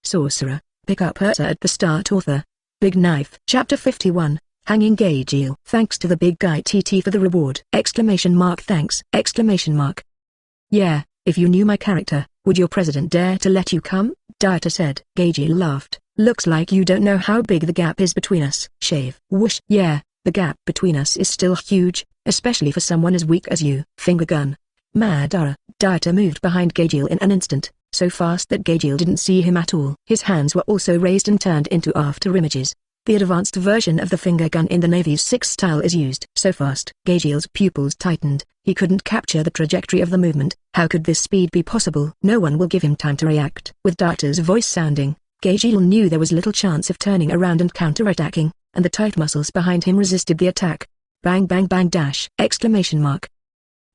Sorcerer, pick up Erza at the start. Author. Big Knife. Chapter 51, Hanging Gajeel. Thanks to the big guy TT for the reward! Thanks! Yeah, if you knew my character, would your president dare to let you come? Dieter said. Gajeel laughed. Looks like you don't know how big the gap is between us. Shave. Whoosh. Yeah, the gap between us is still huge, especially for someone as weak as you. Finger gun. Madara. Dieter moved behind Gajeel in an instant, so fast that Gajeel didn't see him at all. His hands were also raised and turned into after images. The advanced version of the finger gun in the Navy's 6 style is used. So fast. Gajeel's pupils tightened. He couldn't capture the trajectory of the movement. How could this speed be possible? No one will give him time to react. With Dieter's voice sounding, Gajeel knew there was little chance of turning around and counterattacking, and the tight muscles behind him resisted the attack. Bang bang bang dash!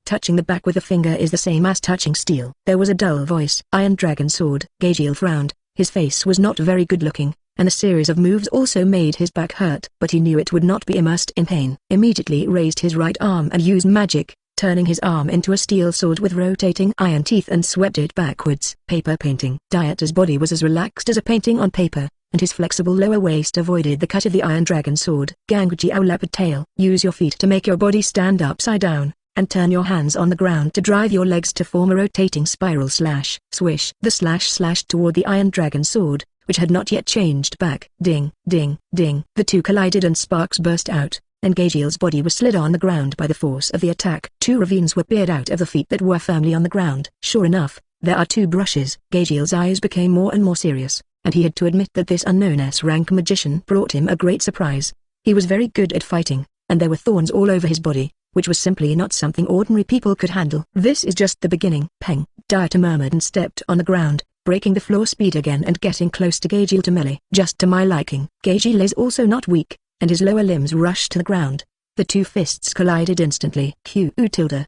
Touching the back with a finger is the same as touching steel. There was a dull voice. Iron Dragon Sword. Gajeel frowned. His face was not very good looking, and a series of moves also made his back hurt. But he knew it would not be immersed in pain. Immediately raised his right arm and used magic, turning his arm into a steel sword with rotating iron teeth and swept it backwards. Paper painting. Dieter's body was as relaxed as a painting on paper, and his flexible lower waist avoided the cut of the Iron Dragon Sword. Gangji leopard tail. Use your feet to make your body stand upside down, and turn your hands on the ground to drive your legs to form a rotating spiral slash. Swish. The slash slashed toward the Iron Dragon Sword, which had not yet changed back. Ding, ding, ding. The two collided and sparks burst out, and Gajeel's body was slid on the ground by the force of the attack. 2 ravines were peered out of the feet that were firmly on the ground. Sure enough, there are 2 brushes. Gajeel's eyes became more and more serious, and he had to admit that this unknown S-rank magician brought him a great surprise. He was very good at fighting, and there were thorns all over his body, which was simply not something ordinary people could handle. This is just the beginning. Peng. Dieter murmured and stepped on the ground, breaking the floor speed again and getting close to Gajeel to melee. Just to my liking. Gajeel is also not weak, and his lower limbs rushed to the ground. The 2 fists collided instantly.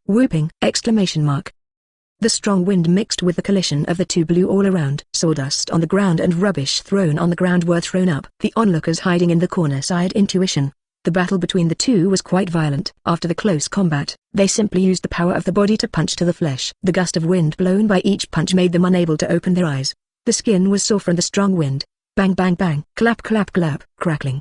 Whooping! The strong wind mixed with the collision of the 2 blew all around. Sawdust on the ground and rubbish thrown on the ground were thrown up. The onlookers hiding in the corner sighed intuition. The battle between the 2 was quite violent. After the close combat, they simply used the power of the body to punch to the flesh. The gust of wind blown by each punch made them unable to open their eyes. The skin was sore from the strong wind. Bang bang bang, clap clap clap, crackling!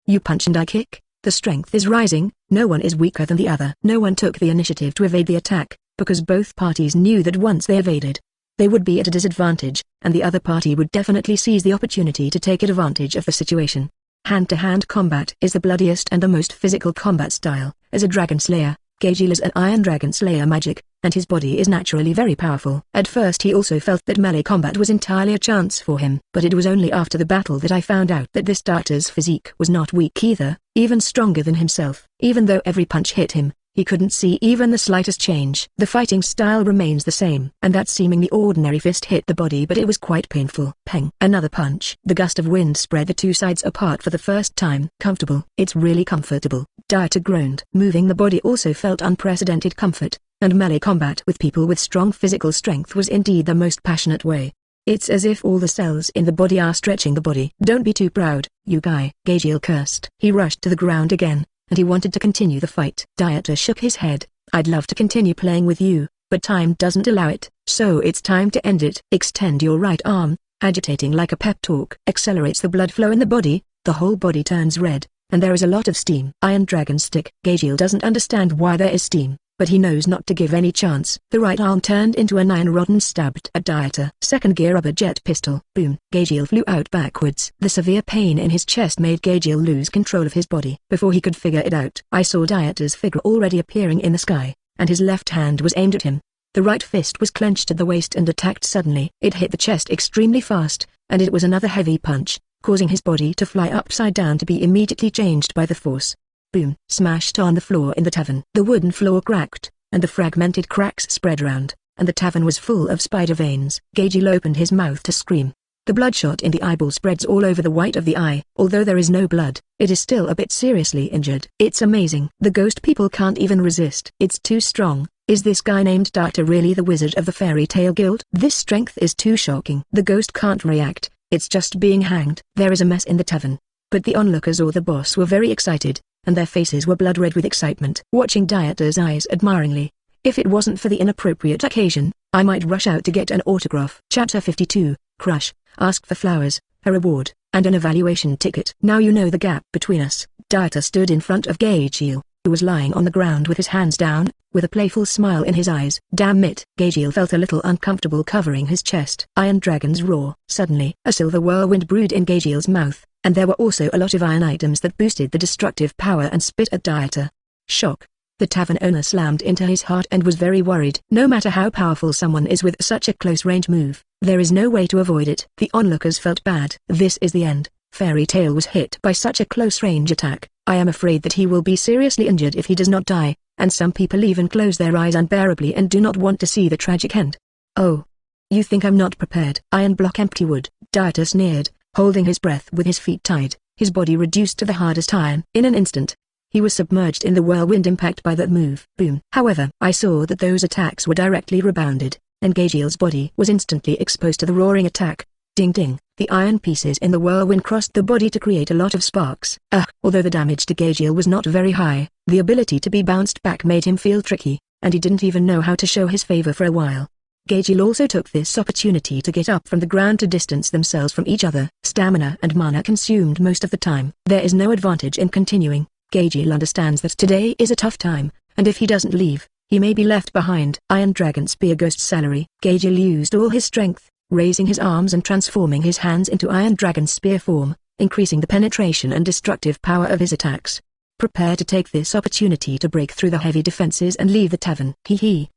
You punch and I kick. The strength is rising, no one is weaker than the other. No one took the initiative to evade the attack, because both parties knew that once they evaded, they would be at a disadvantage, and the other party would definitely seize the opportunity to take advantage of the situation. Hand-to-hand combat is the bloodiest and the most physical combat style. As a dragon slayer, Gajeel is an Iron Dragon Slayer magic, and his body is naturally very powerful. At first he also felt that melee combat was entirely a chance for him. But it was only after the battle that I found out that this Dieter's physique was not weak either, even stronger than himself. Even though every punch hit him, he couldn't see even the slightest change. The fighting style remains the same, and that seemingly ordinary fist hit the body, but it was quite painful. Peng. Another punch. The gust of wind spread the 2 sides apart for the first time. Comfortable. It's really comfortable. Dieter groaned. Moving the body also felt unprecedented comfort, and melee combat with people with strong physical strength was indeed the most passionate way. It's as if all the cells in the body are stretching the body. Don't be too proud, you guy. Gajeel cursed. He rushed to the ground again, and he wanted to continue the fight. Dieter shook his head. I'd love to continue playing with you, but time doesn't allow it, so it's time to end it. Extend your right arm, agitating like a pep talk. Accelerates the blood flow in the body, the whole body turns red, and there is a lot of steam. Iron Dragon Stick. Gajeel doesn't understand why there is steam, but he knows not to give any chance. The right arm turned into an iron rod and stabbed at Dieter. Second gear rubber jet pistol. Boom. Gajeel flew out backwards. The severe pain in his chest made Gajeel lose control of his body. Before he could figure it out, I saw Dieter's figure already appearing in the sky, and his left hand was aimed at him. The right fist was clenched at the waist and attacked suddenly. It hit the chest extremely fast, and it was another heavy punch, causing his body to fly upside down to be immediately changed by the force. Boom! Smashed on the floor in the tavern. The wooden floor cracked, and the fragmented cracks spread round, and the tavern was full of spider veins. Gajeel opened his mouth to scream. The bloodshot in the eyeball spreads all over the white of the eye. Although there is no blood, it is still a bit seriously injured. It's amazing. The ghost people can't even resist. It's too strong. Is this guy named Dieter really the wizard of the fairy tale guild? This strength is too shocking. The ghost can't react. It's just being hanged. There is a mess in the tavern, but the onlookers or the boss were very excited, and their faces were blood red with excitement. Watching Dieter's eyes admiringly, if it wasn't for the inappropriate occasion, I might rush out to get an autograph. Chapter 52, crush, ask for flowers, a reward, and an evaluation ticket. Now you know the gap between us. Dieter stood in front of Gajeel, who was lying on the ground with his hands down, with a playful smile in his eyes. Damn it! Gajeel felt a little uncomfortable covering his chest. Iron dragons roar. Suddenly, a silver whirlwind brewed in Gajeel's mouth, and there were also a lot of iron items that boosted the destructive power and spit at Dieter. Shock. The tavern owner slammed into his heart and was very worried. No matter how powerful someone is with such a close-range move, there is no way to avoid it. The onlookers felt bad. This is the end. Fairy Tail was hit by such a close-range attack. I am afraid that he will be seriously injured if he does not die, and some people even close their eyes unbearably and do not want to see the tragic end. Oh. You think I'm not prepared? Iron block empty wood. Dieter sneered, holding his breath with his feet tied, his body reduced to the hardest iron. In an instant, he was submerged in the whirlwind impact by that move. Boom. However, I saw that those attacks were directly rebounded, and Gajeel's body was instantly exposed to the roaring attack. Ding ding, the iron pieces in the whirlwind crossed the body to create a lot of sparks. Although the damage to Gajeel was not very high, the ability to be bounced back made him feel tricky, and he didn't even know how to show his favor for a while. Gajeel also took this opportunity to get up from the ground to distance themselves from each other. Stamina and mana consumed most of the time. There is no advantage in continuing. Gajeel understands that today is a tough time, and if he doesn't leave, he may be left behind. Iron Dragon Spear Ghost Salary. Gajeel used all his strength, raising his arms and transforming his hands into Iron Dragon Spear form, increasing the penetration and destructive power of his attacks. Prepare to take this opportunity to break through the heavy defenses and leave the tavern.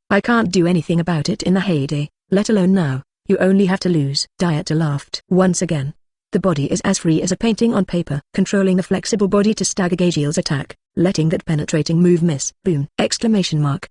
I can't do anything about it in the heyday, let alone now. You only have to lose. Dieter laughed. Once again, the body is as free as a painting on paper. Controlling the flexible body to stagger Gajeel's attack, letting that penetrating move miss. Boom! Exclamation mark.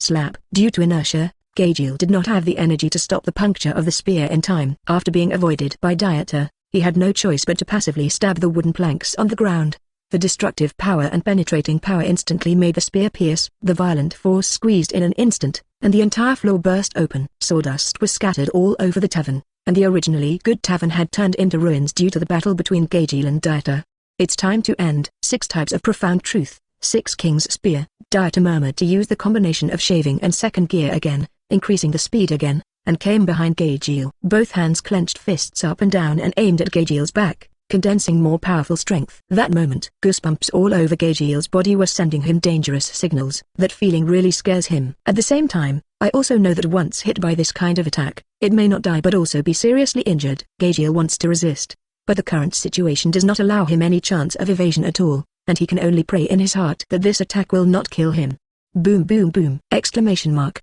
Slap. Due to inertia, Gajeel did not have the energy to stop the puncture of the spear in time. After being avoided by Dieter, he had no choice but to passively stab the wooden planks on the ground. The destructive power and penetrating power instantly made the spear pierce. The violent force squeezed in an instant, and the entire floor burst open. Sawdust was scattered all over the tavern, and the originally good tavern had turned into ruins due to the battle between Gajeel and Dieter. It's time to end. 6 types of profound truth. 6 King's Spear. Dieter murmured to use the combination of shaving and second gear again, increasing the speed again, and came behind Gajeel. Both hands clenched fists up and down and aimed at Gajeel's back, condensing more powerful strength. That moment, goosebumps all over Gajeel's body were sending him dangerous signals. That feeling really scares him. At the same time, I also know that once hit by this kind of attack, it may not die but also be seriously injured. Gajeel wants to resist, but the current situation does not allow him any chance of evasion at all, and he can only pray in his heart that this attack will not kill him. Boom boom boom! Exclamation mark.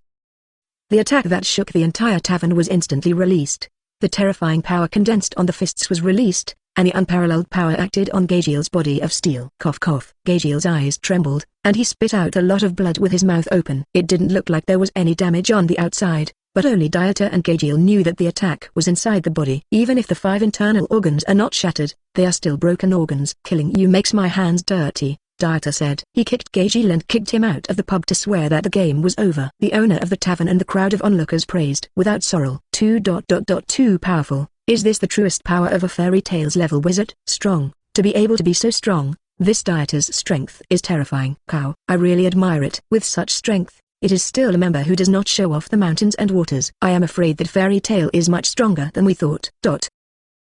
The attack that shook the entire tavern was instantly released. The terrifying power condensed on the fists was released, and the unparalleled power acted on Gajeel's body of steel. Cough cough. Gajeel's eyes trembled, and he spit out a lot of blood with his mouth open. It didn't look like there was any damage on the outside, but only Dieter and Gajeel knew that the attack was inside the body. Even if the 5 internal organs are not shattered, they are still broken organs. Killing you makes my hands dirty, Dieter said. He kicked Gajeel and kicked him out of the pub to swear that the game was over. The owner of the tavern and the crowd of onlookers praised. Without Sorrel. Too powerful. Is this the truest power of a fairy tale's level wizard? Strong. To be able to be so strong, this Dieter's strength is terrifying. Cow. I really admire it. With such strength, it is still a member who does not show off the mountains and waters. I am afraid that fairy tale is much stronger than we thought.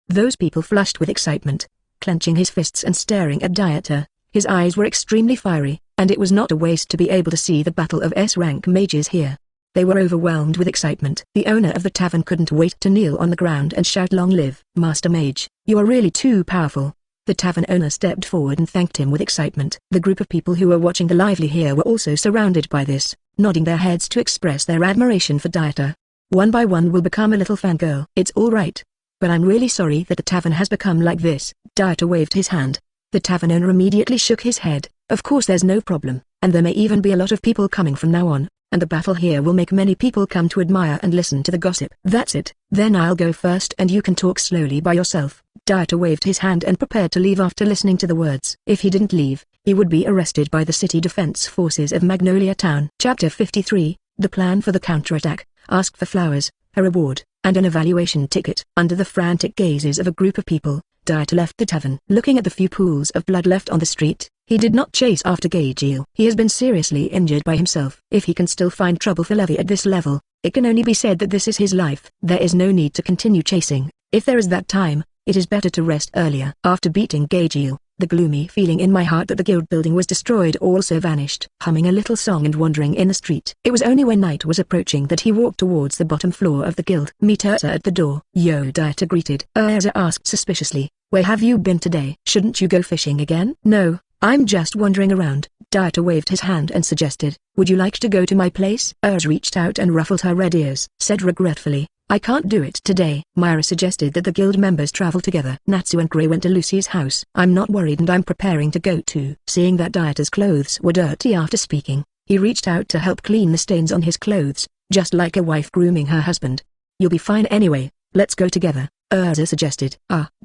Those people flushed with excitement, clenching his fists and staring at Dieter. His eyes were extremely fiery, and it was not a waste to be able to see the battle of S-rank mages here. They were overwhelmed with excitement. The owner of the tavern couldn't wait to kneel on the ground and shout, "Long live, Master Mage, you are really too powerful." The tavern owner stepped forward and thanked him with excitement. The group of people who were watching the lively here were also surrounded by this, nodding their heads to express their admiration for Dieter. One by one will become a little fangirl. It's all right, but I'm really sorry that the tavern has become like this. Dieter waved his hand. The tavern owner immediately shook his head. Of course there's no problem, and there may even be a lot of people coming from now on, and the battle here will make many people come to admire and listen to the gossip. That's it. Then I'll go first and you can talk slowly by yourself. Dieter waved his hand and prepared to leave after listening to the words. If he didn't leave, he would be arrested by the city defense forces of Magnolia Town. Chapter 53, The Plan for the Counterattack. Ask for flowers, a reward, and an evaluation ticket. Under the frantic gazes of a group of people, Dieter left the tavern. Looking at the few pools of blood left on the street, he did not chase after Gajeel. He has been seriously injured by himself. If he can still find trouble for Levi at this level, It can only be said that this is his life. There is no need to continue chasing. If there is that time, it is better to rest earlier. After beating Gajeel, the gloomy feeling in my heart that the guild building was destroyed also vanished. Humming a little song and wandering in the street. It was only when night was approaching that he walked towards the bottom floor of the guild. Meet Erza at the door. Yo, Dieter greeted. Erza asked suspiciously, where have you been today? Shouldn't you go fishing again? No, I'm just wandering around. Dieter waved his hand and suggested, would you like to go to my place? Erza reached out and ruffled her red ears. Said regretfully, I can't do it today. Myra suggested that the guild members travel together. Natsu and Gray went to Lucy's house. I'm not worried and I'm preparing to go too. Seeing that Dieter's clothes were dirty after speaking, he reached out to help clean the stains on his clothes, just like a wife grooming her husband. You'll be fine anyway, let's go together, Erza suggested.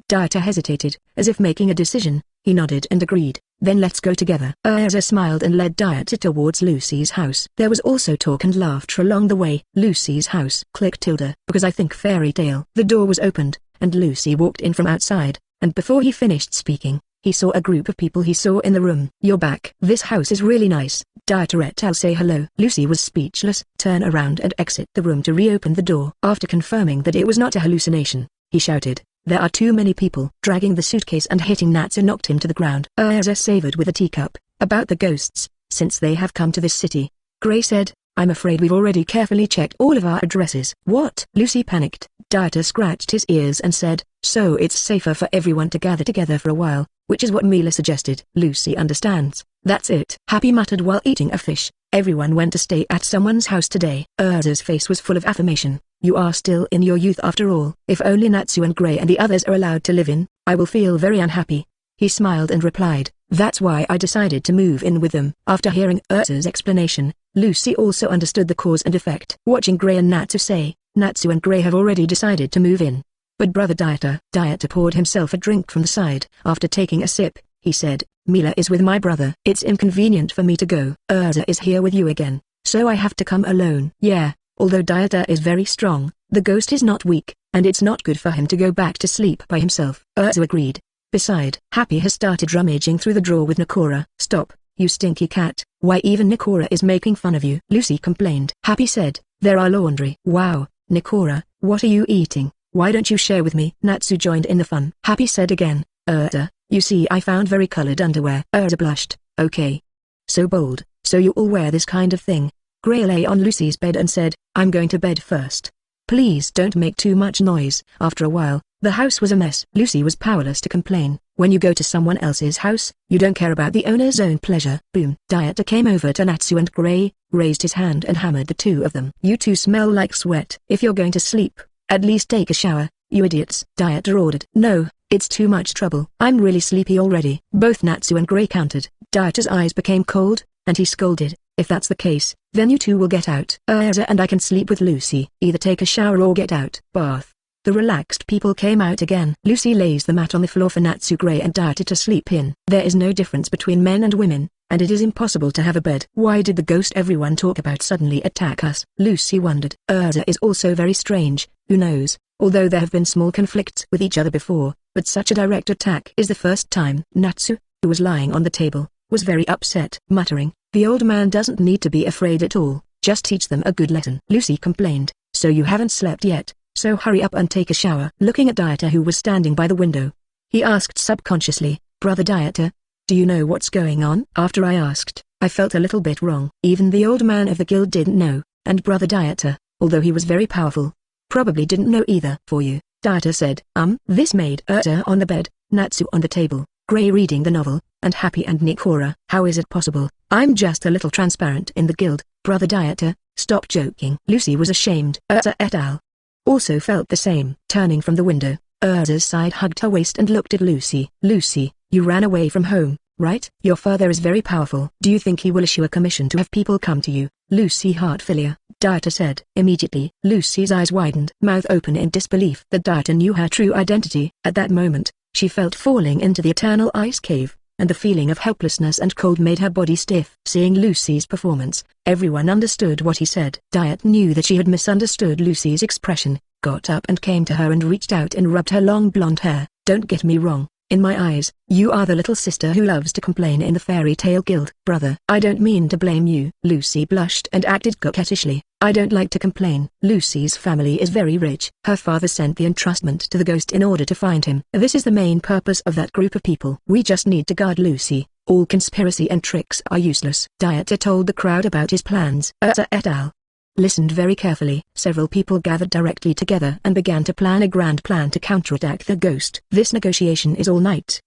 Dieter hesitated, as if making a decision. He nodded and agreed. Then let's go together. Erza smiled and led Dieter towards Lucy's house. There was also talk and laughter along the way. Lucy's house. Click tilde. Because I think fairy tale. The door was opened, and Lucy walked in from outside, and before he finished speaking, he saw a group of people he saw in the room. You're back. This house is really nice. Dieter, I'll say hello. Lucy was speechless. Turn around and exit the room to reopen the door. After confirming that it was not a hallucination, he shouted, there are too many people. Dragging the suitcase and hitting Natsu knocked him to the ground. Erza savored with a teacup, about the ghosts, since they have come to this city. Gray said, I'm afraid we've already carefully checked all of our addresses. What? Lucy panicked. Dieter scratched his ears and said, so it's safer for everyone to gather together for a while, which is what Mila suggested. Lucy understands. That's it. Happy muttered while eating a fish. Everyone went to stay at someone's house today. Erza's face was full of affirmation. You are still in your youth after all. If only Natsu and Gray and the others are allowed to live in, I will feel very unhappy. He smiled and replied, that's why I decided to move in with them. After hearing Erza's explanation, Lucy also understood the cause and effect. Watching Gray and Natsu say, Natsu and Gray have already decided to move in. But brother Dieter poured himself a drink from the side. After taking a sip, he said, Mila is with my brother. It's inconvenient for me to go. Erza is here with you again, so I have to come alone. Yeah, although Dieter is very strong, the ghost is not weak, and it's not good for him to go back to sleep by himself. Erza agreed. Beside, Happy has started rummaging through the drawer with Nikora. Stop, you stinky cat. Why even Nikora is making fun of you? Lucy complained. Happy said, there are laundry. Wow, Nikora, what are you eating? Why don't you share with me? Natsu joined in the fun. Happy said again, Erza, you see I found very colored underwear. Erza blushed. Okay. So bold, so you all wear this kind of thing. Gray lay on Lucy's bed and said, I'm going to bed first. Please don't make too much noise. After a while, the house was a mess. Lucy was powerless to complain. When you go to someone else's house, you don't care about the owner's own pleasure. Boom. Dieter came over to Natsu and Gray, raised his hand and hammered the two of them. You two smell like sweat. If you're going to sleep, at least take a shower, you idiots. Dieter ordered. No, it's too much trouble. I'm really sleepy already. Both Natsu and Gray countered. Dieter's eyes became cold, and he scolded. If that's the case, then you two will get out. Erza and I can sleep with Lucy. Either take a shower or get out. Bath. The relaxed people came out again. Lucy lays the mat on the floor for Natsu, Gray and Dieter to sleep in. There is no difference between men and women, and it is impossible to have a bed. Why did the ghost everyone talk about suddenly attack us? Lucy wondered. Erza is also very strange, who knows, although there have been small conflicts with each other before, but such a direct attack is the first time. Natsu, who was lying on the table, was very upset, muttering, the old man doesn't need to be afraid at all, just teach them a good lesson. Lucy complained, so you haven't slept yet, so hurry up and take a shower. Looking at Dieter who was standing by the window, he asked subconsciously, Brother Dieter, do you know what's going on? After I asked, I felt a little bit wrong. Even the old man of the guild didn't know, and Brother Dieter, although he was very powerful, probably didn't know either. For you, Dieter said. This made Erza on the bed, Natsu on the table, Gray reading the novel, and Happy and Nikora. How is it possible? I'm just a little transparent in the guild, Brother Dieter, stop joking. Lucy was ashamed. Erza et al. Also felt the same. Turning from the window, Erza's side hugged her waist and looked at Lucy. Lucy, you ran away from home, right? Your father is very powerful. Do you think he will issue a commission to have people come to you? Lucy heart failure, Dieter said. Immediately, Lucy's eyes widened, mouth open in disbelief that Dieter knew her true identity. At that moment, she felt falling into the eternal ice cave, and the feeling of helplessness and cold made her body stiff. Seeing Lucy's performance, everyone understood what he said. Dieter knew that she had misunderstood Lucy's expression, got up and came to her and reached out and rubbed her long blonde hair. Don't get me wrong, In my eyes, you are the little sister who loves to complain in the fairy tale guild. Brother, I don't mean to blame you. Lucy blushed and acted coquettishly. I don't like to complain. Lucy's family is very rich. Her father sent the entrustment to the ghost in order to find him. This is the main purpose of that group of people. We just need to guard Lucy. All conspiracy and tricks are useless. Dieter told the crowd about his plans. Erza et al. Listened very carefully. Several people gathered directly together and began to plan a grand plan to counterattack the ghost. This negotiation is all night.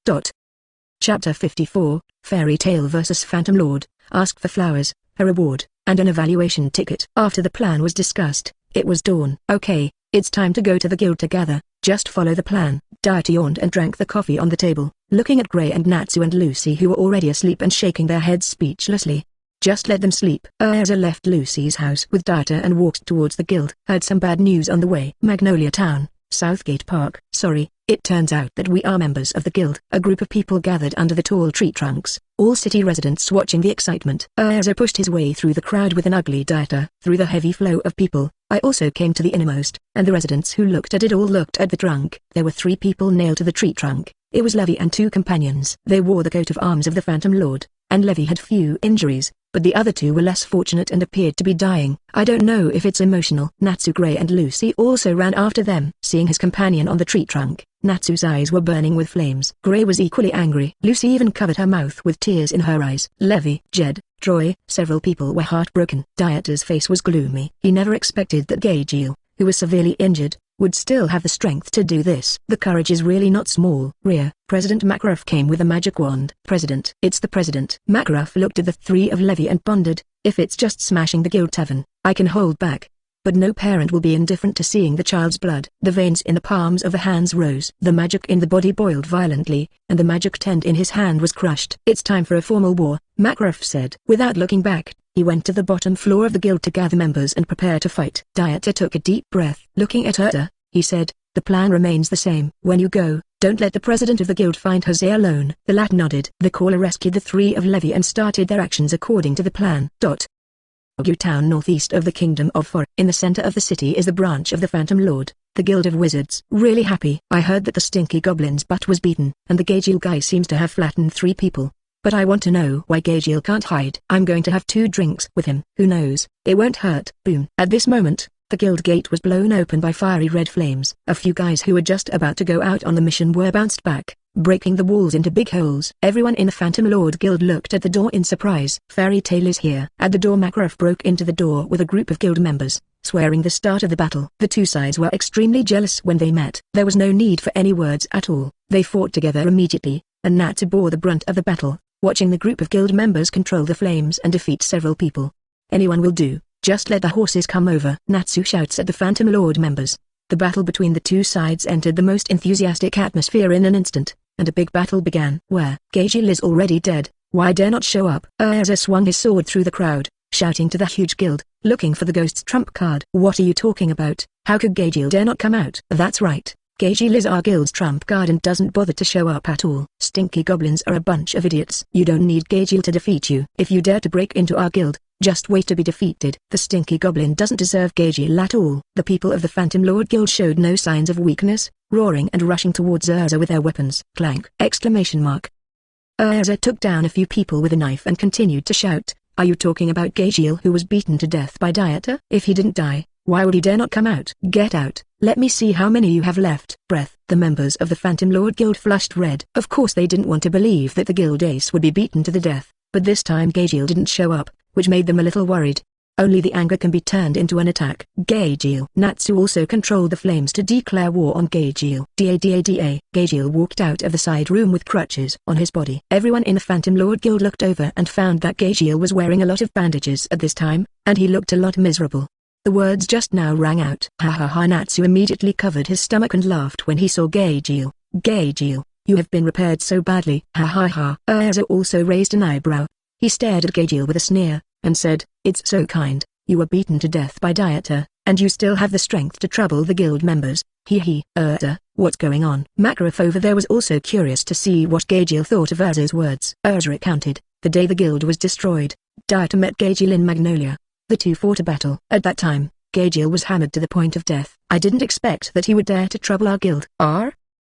Chapter 54, Fairy Tale vs. Phantom Lord. Ask for flowers, a reward, and an evaluation ticket. After the plan was discussed, it was dawn. Okay, it's time to go to the guild together. Just follow the plan. Dieter yawned and drank the coffee on the table, looking at Gray and Natsu and Lucy who were already asleep and shaking their heads speechlessly. Just let them sleep. Erza left Lucy's house with Dieter and walked towards the guild. Heard some bad news on the way. Magnolia Town, Southgate Park. Sorry, it turns out that we are members of the guild. A group of people gathered under the tall tree trunks, all city residents watching the excitement. Erza pushed his way through the crowd with an ugly Dieter. Through the heavy flow of people, I also came to the innermost, and the residents who looked at it all looked at the trunk. There were 3 people nailed to the tree trunk. It was Levi and 2 companions. They wore the coat of arms of the Phantom Lord, and Levi had few injuries, but the other 2 were less fortunate and appeared to be dying. I don't know if it's emotional. Natsu, Gray and Lucy also ran after them. Seeing his companion on the tree trunk, Natsu's eyes were burning with flames. Gray was equally angry. Lucy even covered her mouth with tears in her eyes. Levi, Jed, Troy, several people were heartbroken. Dieter's face was gloomy. He never expected that Gajeel, who was severely injured, would still have the strength to do this. The courage is really not small. Rear, President Makarov came with a magic wand. President. It's the president. Makarov looked at the 3 of Levi and pondered, if it's just smashing the guild tavern, I can hold back. But no parent will be indifferent to seeing the child's blood. The veins in the palms of the hands rose. The magic in the body boiled violently, and the magic tent in his hand was crushed. It's time for a formal war, Makarov said. Without looking back, he went to the bottom floor of the guild to gather members and prepare to fight. Dieter took a deep breath. Looking at Erza, he said, the plan remains the same. When you go, don't let the president of the guild find Jose alone. The lad nodded. The caller rescued the 3 of Levi and started their actions according to the plan. Ogu town northeast of the Kingdom of For. In the center of the city is the branch of the Phantom Lord, the Guild of Wizards. Really happy. I heard that the stinky goblin's butt was beaten, and the Gajeel guy seems to have flattened 3 people. But I want to know why Gajeel can't hide. I'm going to have 2 drinks with him. Who knows, it won't hurt. Boom. At this moment, the guild gate was blown open by fiery red flames. A few guys who were just about to go out on the mission were bounced back, breaking the walls into big holes. Everyone in the Phantom Lord Guild looked at the door in surprise. Fairy Tale is here. At the door, Makarov broke into the door with a group of guild members, swearing the start of the battle. The 2 sides were extremely jealous when they met. There was no need for any words at all. They fought together immediately, and Natsu bore the brunt of the battle, watching the group of guild members control the flames and defeat several people. Anyone will do. Just let the horses come over. Natsu shouts at the Phantom Lord members. The battle between the 2 sides entered the most enthusiastic atmosphere in an instant, and a big battle began. Where? Gajeel is already dead. Why dare not show up? Erza swung his sword through the crowd, shouting to the huge guild, looking for the ghost's trump card. What are you talking about? How could Gajeel dare not come out? That's right. Gajeel is our guild's trump card and doesn't bother to show up at all. Stinky goblins are a bunch of idiots. You don't need Gajeel to defeat you. If you dare to break into our guild, just wait to be defeated. The stinky goblin doesn't deserve Gajeel at all. The people of the Phantom Lord Guild showed no signs of weakness, roaring and rushing towards Erza with their weapons. Clank! Erza took down a few people with a knife and continued to shout, are you talking about Gajeel who was beaten to death by Dieter? If he didn't die, why would he dare not come out? Get out, let me see how many you have left. Breath. The members of the Phantom Lord Guild flushed red. Of course they didn't want to believe that the guild ace would be beaten to the death, but this time Gajeel didn't show up, which made them a little worried. Only the anger can be turned into an attack. Gajeel. Natsu also controlled the flames to declare war on Gajeel. Da. Gajeel walked out of the side room with crutches on his body. Everyone in the Phantom Lord Guild looked over and found that Gajeel was wearing a lot of bandages at this time, and he looked a lot miserable. The words just now rang out. Ha ha ha. Natsu immediately covered his stomach and laughed when he saw Gajeel. Gajeel, you have been repaired so badly. Ha ha ha. Erza also raised an eyebrow. He stared at Gajeel with a sneer, and said, it's so kind, you were beaten to death by Dieter, and you still have the strength to trouble the guild members. Hee. Erza, what's going on? Makarov over there was also curious to see what Gajeel thought of Erza's words. Erza recounted, the day the guild was destroyed, Dieter met Gajeel in Magnolia. The 2 fought a battle. At that time, Gajeel was hammered to the point of death. I didn't expect that he would dare to trouble our guild.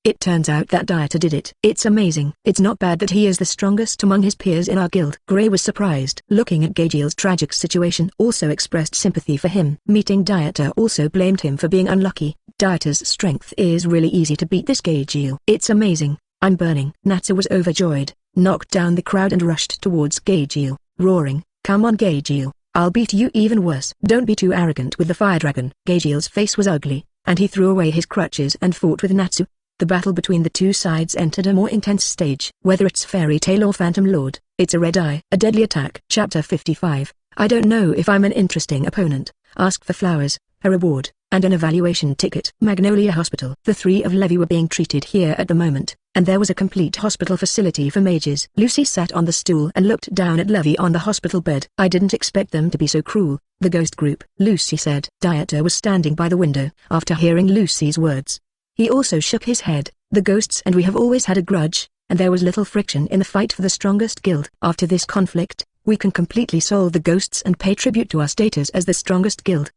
It turns out that Dieter did it. It's amazing. It's not bad that he is the strongest among his peers in our guild. Gray was surprised. Looking at Gajeel's tragic situation also expressed sympathy for him. Meeting Dieter also blamed him for being unlucky. Dieter's strength is really easy to beat this Gajeel. It's amazing. I'm burning. Natsu was overjoyed, knocked down the crowd and rushed towards Gajeel, roaring, "Come on Gajeel, I'll beat you even worse." "Don't be too arrogant with the fire dragon." Gajeel's face was ugly, and he threw away his crutches and fought with Natsu. The battle between the two sides entered a more intense stage. Whether it's Fairy Tail or Phantom Lord, it's a red eye. A deadly attack. Chapter 55. I don't know if I'm an interesting opponent. Ask for flowers, a reward, and an evaluation ticket. Magnolia Hospital. The three of Levy were being treated here at the moment, and there was a complete hospital facility for mages. Lucy sat on the stool and looked down at Levy on the hospital bed. I didn't expect them to be so cruel. The ghost group, Lucy said. Dieter was standing by the window. After hearing Lucy's words, he also shook his head. The ghosts and we have always had a grudge, and there was little friction in the fight for the strongest guild. After this conflict, we can completely solve the ghosts and pay tribute to our status as the strongest guild.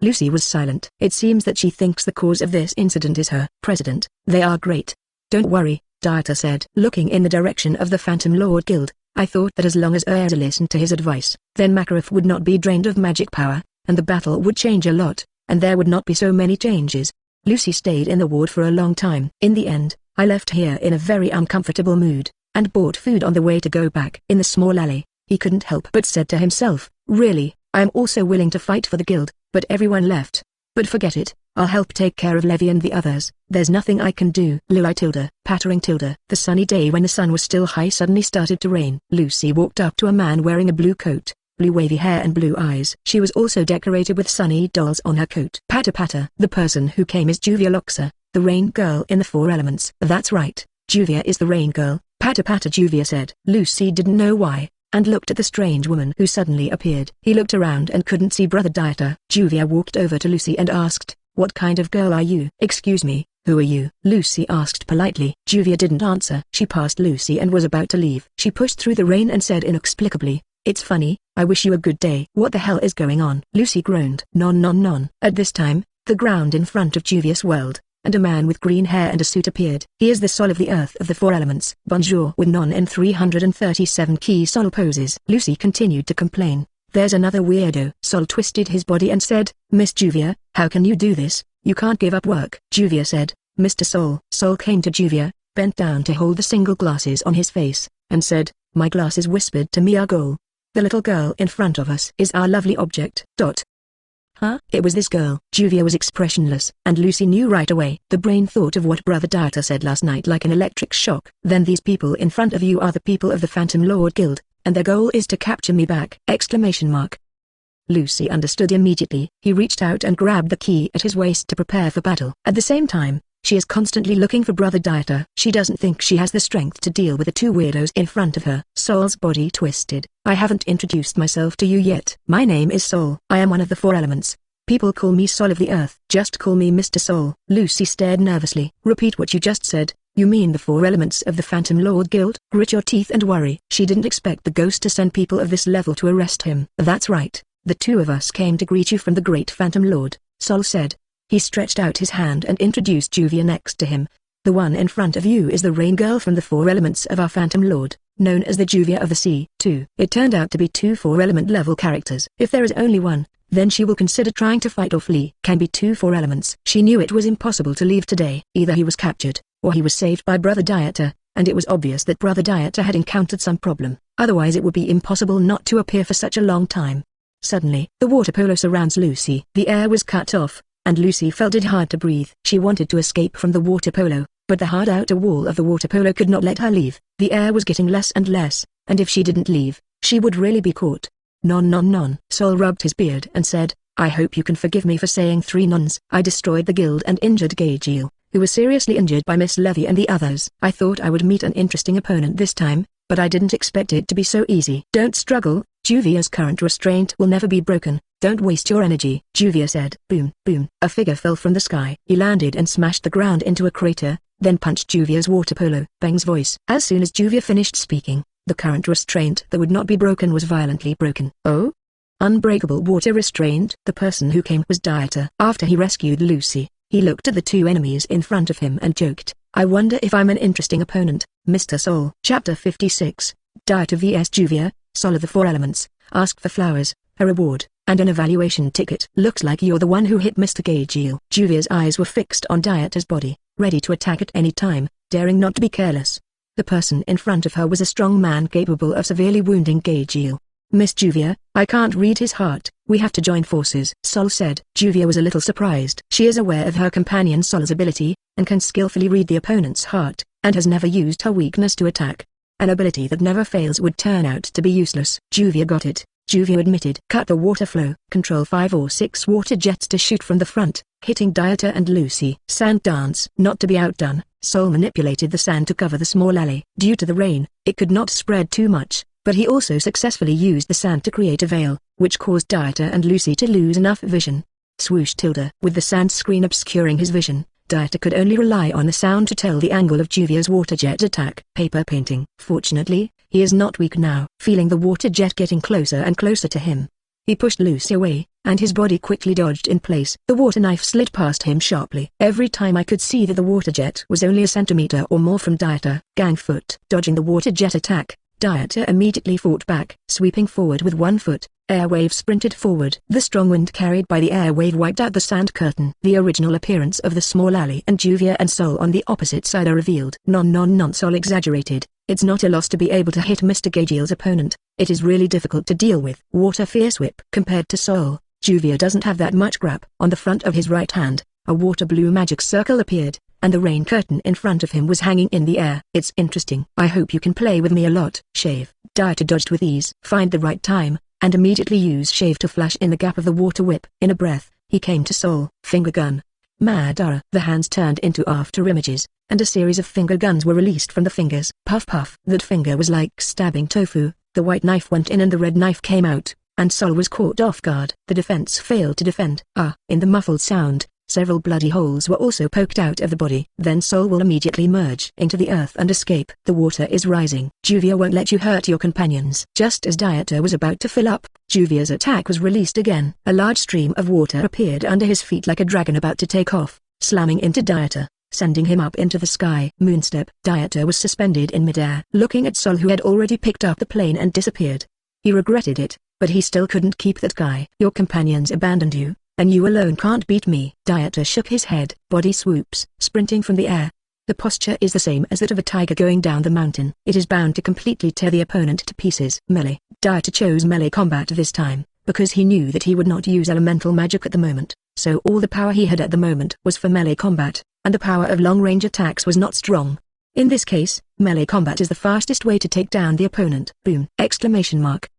Lucy was silent. It seems that she thinks the cause of this incident is her president. They are great. Don't worry, Dieter said. Looking in the direction of the Phantom Lord Guild, I thought that as long as Erza listened to his advice, then Makarov would not be drained of magic power, and the battle would change a lot, and there would not be so many changes. Lucy stayed in the ward for a long time. In the end, I left here in a very uncomfortable mood, and bought food on the way to go back. In the small alley, he couldn't help but said to himself, really, I am also willing to fight for the guild, but everyone left. But forget it, I'll help take care of Levy and the others. There's nothing I can do. Lili tilde, pattering tilde. The sunny day when the sun was still high suddenly started to rain. Lucy walked up to a man wearing a blue coat, blue wavy hair and blue eyes. She was also decorated with sunny dolls on her coat. Patter patter. The person who came is Juvia Loxa, the rain girl in the Four Elements. That's right, Juvia is the rain girl. Patter patter, Juvia said. Lucy didn't know why, and looked at the strange woman who suddenly appeared. He looked around and couldn't see Brother Dieter. Juvia walked over to Lucy and asked, what kind of girl are you? Excuse me, who are you? Lucy asked politely. Juvia didn't answer. She passed Lucy and was about to leave. She pushed through the rain and said inexplicably, it's funny, I wish you a good day. What the hell is going on? Lucy groaned. Non. At this time, the ground in front of Juvia swelled, and a man with green hair and a suit appeared. He is the Sol of the Earth of the Four Elements. Bonjour. With Non in 337 key Sol poses. Lucy continued to complain. There's another weirdo. Sol twisted his body and said, Miss Juvia, how can you do this? You can't give up work. Juvia said, Mr. Sol. Sol came to Juvia, bent down to hold the single glasses on his face, and said, my glasses whispered to me our goal. The little girl in front of us is our lovely object. Huh? It was this girl. Juvia was expressionless, and Lucy knew right away. The brain thought of what Brother Dieter said last night like an electric shock. Then these people in front of you are the people of the Phantom Lord Guild, and their goal is to capture me back! Lucy understood immediately. He reached out and grabbed the key at his waist to prepare for battle. At the same time, she is constantly looking for Brother Dieter. She doesn't think she has the strength to deal with the two weirdos in front of her. Sol's body twisted. I haven't introduced myself to you yet. My name is Sol. I am one of the Four Elements. People call me Sol of the Earth. Just call me Mr. Sol. Lucy stared nervously. Repeat what you just said. You mean the Four Elements of the Phantom Lord Guild? Grit your teeth and worry. She didn't expect the ghost to send people of this level to arrest him. That's right. The two of us came to greet you from the Great Phantom Lord, Sol said. He stretched out his hand and introduced Juvia next to him. The one in front of you is the rain girl from the Four Elements of our Phantom Lord, known as the Juvia of the Sea. 2. It turned out to be two Four-Element level characters. If there is only one, then she will consider trying to fight or flee. Can be two Four Elements. She knew it was impossible to leave today. Either he was captured, or he was saved by Brother Dieter, and it was obvious that Brother Dieter had encountered some problem. Otherwise it would be impossible not to appear for such a long time. Suddenly, the water polo surrounds Lucy. The air was cut off, and Lucy felt it hard to breathe. She wanted to escape from the water polo, but the hard outer wall of the water polo could not let her leave. The air was getting less and less, and if she didn't leave, she would really be caught. Non. Sol rubbed his beard and said, I hope you can forgive me for saying 3 nons. I destroyed the guild and injured Gajeel, who was seriously injured by Miss Levy and the others. I thought I would meet an interesting opponent this time, but I didn't expect it to be so easy. Don't struggle, Juvia's current restraint will never be broken. Don't waste your energy, Juvia said. Boom. A figure fell from the sky. He landed and smashed the ground into a crater, then punched Juvia's water polo. Bang's voice. As soon as Juvia finished speaking, the current restraint that would not be broken was violently broken. Oh? Unbreakable water restraint. The person who came was Dieter. After he rescued Lucy, He looked at the two enemies in front of him and joked, "I wonder if I'm an interesting opponent, Mr. Sol." Chapter 56, DieterVS Juvia, Sol of the Four Elements, asked for flowers, a reward, and an evaluation ticket. "Looks like you're the one who hit Mr. Gajeel." Juvia's eyes were fixed on Dieter's body, ready to attack at any time, daring not to be careless. The person in front of her was a strong man capable of severely wounding Gajeel. "Miss Juvia, I can't read his heart, we have to join forces," Sol said. Juvia was a little surprised. She is aware of her companion Sol's ability, and can skillfully read the opponent's heart, and has never used her weakness to attack. An ability that never fails would turn out to be useless. Juvia got it, Juvia admitted. "Cut the water flow. Control 5 or 6 water jets to shoot from the front, hitting Dieter and Lucy." Sand dance. Not to be outdone, Sol manipulated the sand to cover the small alley. Due to the rain, it could not spread too much, but he also successfully used the sand to create a veil, which caused Dieter and Lucy to lose enough vision. Swoosh tilde. With the sand screen obscuring his vision, Dieter could only rely on the sound to tell the angle of Juvia's water jet attack. Paper painting. Fortunately, he is not weak now. Feeling the water jet getting closer and closer to him, he pushed Lucy away, and his body quickly dodged in place. The water knife slid past him sharply. Every time I could see that the water jet was only a centimeter or more from Dieter. Gang foot. Dodging the water jet attack, Dieter immediately fought back. Sweeping forward with one foot, Airwave sprinted forward. The strong wind carried by the airwave wiped out the sand curtain. The original appearance of the small alley and Juvia and Sol on the opposite side are revealed. Non, Sol exaggerated. "It's not a loss to be able to hit Mr. Gajeel's opponent, it is really difficult to deal with." Water Fierce Whip. Compared to Sol, Juvia doesn't have that much grip. On the front of his right hand, a water blue magic circle appeared, and the rain curtain in front of him was hanging in the air. "It's interesting. I hope you can play with me a lot." Shave. Dieter dodged with ease. Find the right time, and immediately use Shave to flash in the gap of the water whip. In a breath, he came to Sol. Finger gun. Madara. The hands turned into after images, and a series of finger guns were released from the fingers. Puff puff. That finger was like stabbing tofu. The white knife went in and the red knife came out, and Sol was caught off guard. The defense failed to defend. In the muffled sound, several bloody holes were also poked out of the body. Then Sol will immediately merge into the earth and escape. The water is rising. Juvia won't let you hurt your companions. Just as Dieter was about to fill up, Juvia's attack was released again. A large stream of water appeared under his feet like a dragon about to take off, slamming into Dieter, sending him up into the sky. Moonstep. Dieter was suspended in midair. Looking at Sol, who had already picked up the plane and disappeared, he regretted it, but he still couldn't keep that guy. "Your companions abandoned you, and you alone can't beat me." Dieter shook his head. Body swoops. Sprinting from the air. The posture is the same as that of a tiger going down the mountain. It is bound to completely tear the opponent to pieces. Melee. Dieter chose melee combat this time, because he knew that he would not use elemental magic at the moment, so all the power he had at the moment was for melee combat, and the power of long-range attacks was not strong. In this case, melee combat is the fastest way to take down the opponent. Boom! Exclamation mark.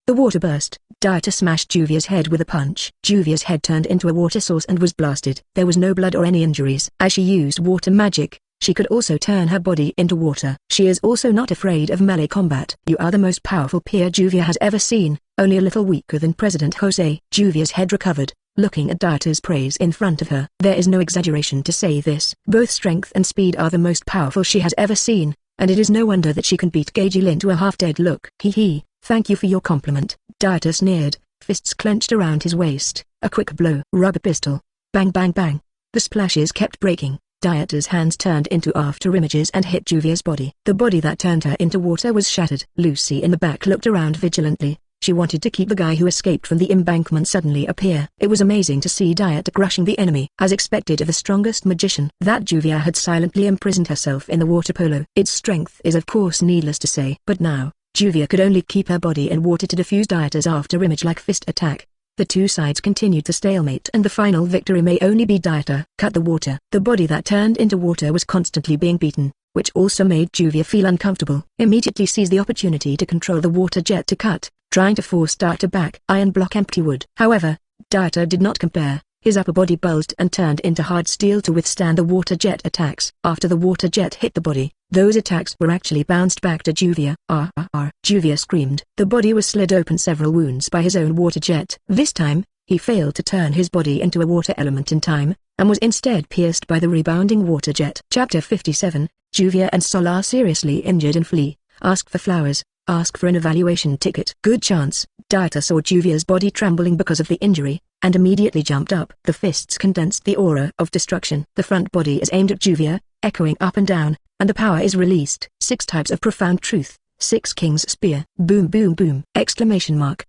The water burst. Dieter smashed Juvia's head with a punch. Juvia's head turned into a water source and was blasted. There was no blood or any injuries. As she used water magic, she could also turn her body into water. She is also not afraid of melee combat. "You are the most powerful peer Juvia has ever seen, only a little weaker than President Jose." Juvia's head recovered, looking at Dieter's praise in front of her. There is no exaggeration to say this. Both strength and speed are the most powerful she has ever seen, and it is no wonder that she can beat Gajeel into a half-dead look. "Hee. Thank you for your compliment." Dieter sneered, fists clenched around his waist. A quick blow. Rubber pistol. Bang bang bang. The splashes kept breaking. Dieter's hands turned into after images and hit Juvia's body. The body that turned her into water was shattered. Lucy in the back looked around vigilantly. She wanted to keep the guy who escaped from the embankment suddenly appear. It was amazing to see Dieter crushing the enemy. As expected of the strongest magician, that Juvia had silently imprisoned herself in the water polo. Its strength is of course needless to say. But now, Juvia could only keep her body in water to defuse Dieter's after-image like fist attack. The two sides continued to stalemate and the final victory may only be Dieter. Cut the water. The body that turned into water was constantly being beaten, which also made Juvia feel uncomfortable. Immediately seized the opportunity to control the water jet to cut, trying to force Dieter back. Iron block empty wood. However, Dieter did not compare. His upper body bulged and turned into hard steel to withstand the water jet attacks. After the water jet hit the body, those attacks were actually bounced back to Juvia. Juvia screamed. The body was slid open several wounds by his own water jet. This time, he failed to turn his body into a water element in time, and was instead pierced by the rebounding water jet. Chapter 57, Juvia and Sol are seriously injured and flee. Ask for flowers. Ask for an evaluation ticket. Good chance. Dieter saw Juvia's body trembling because of the injury, and immediately jumped up. The fists condensed the aura of destruction. The front body is aimed at Juvia, echoing up and down, and the power is released. 6 types of profound truth. 6 King's Spear. Boom boom boom! Exclamation mark.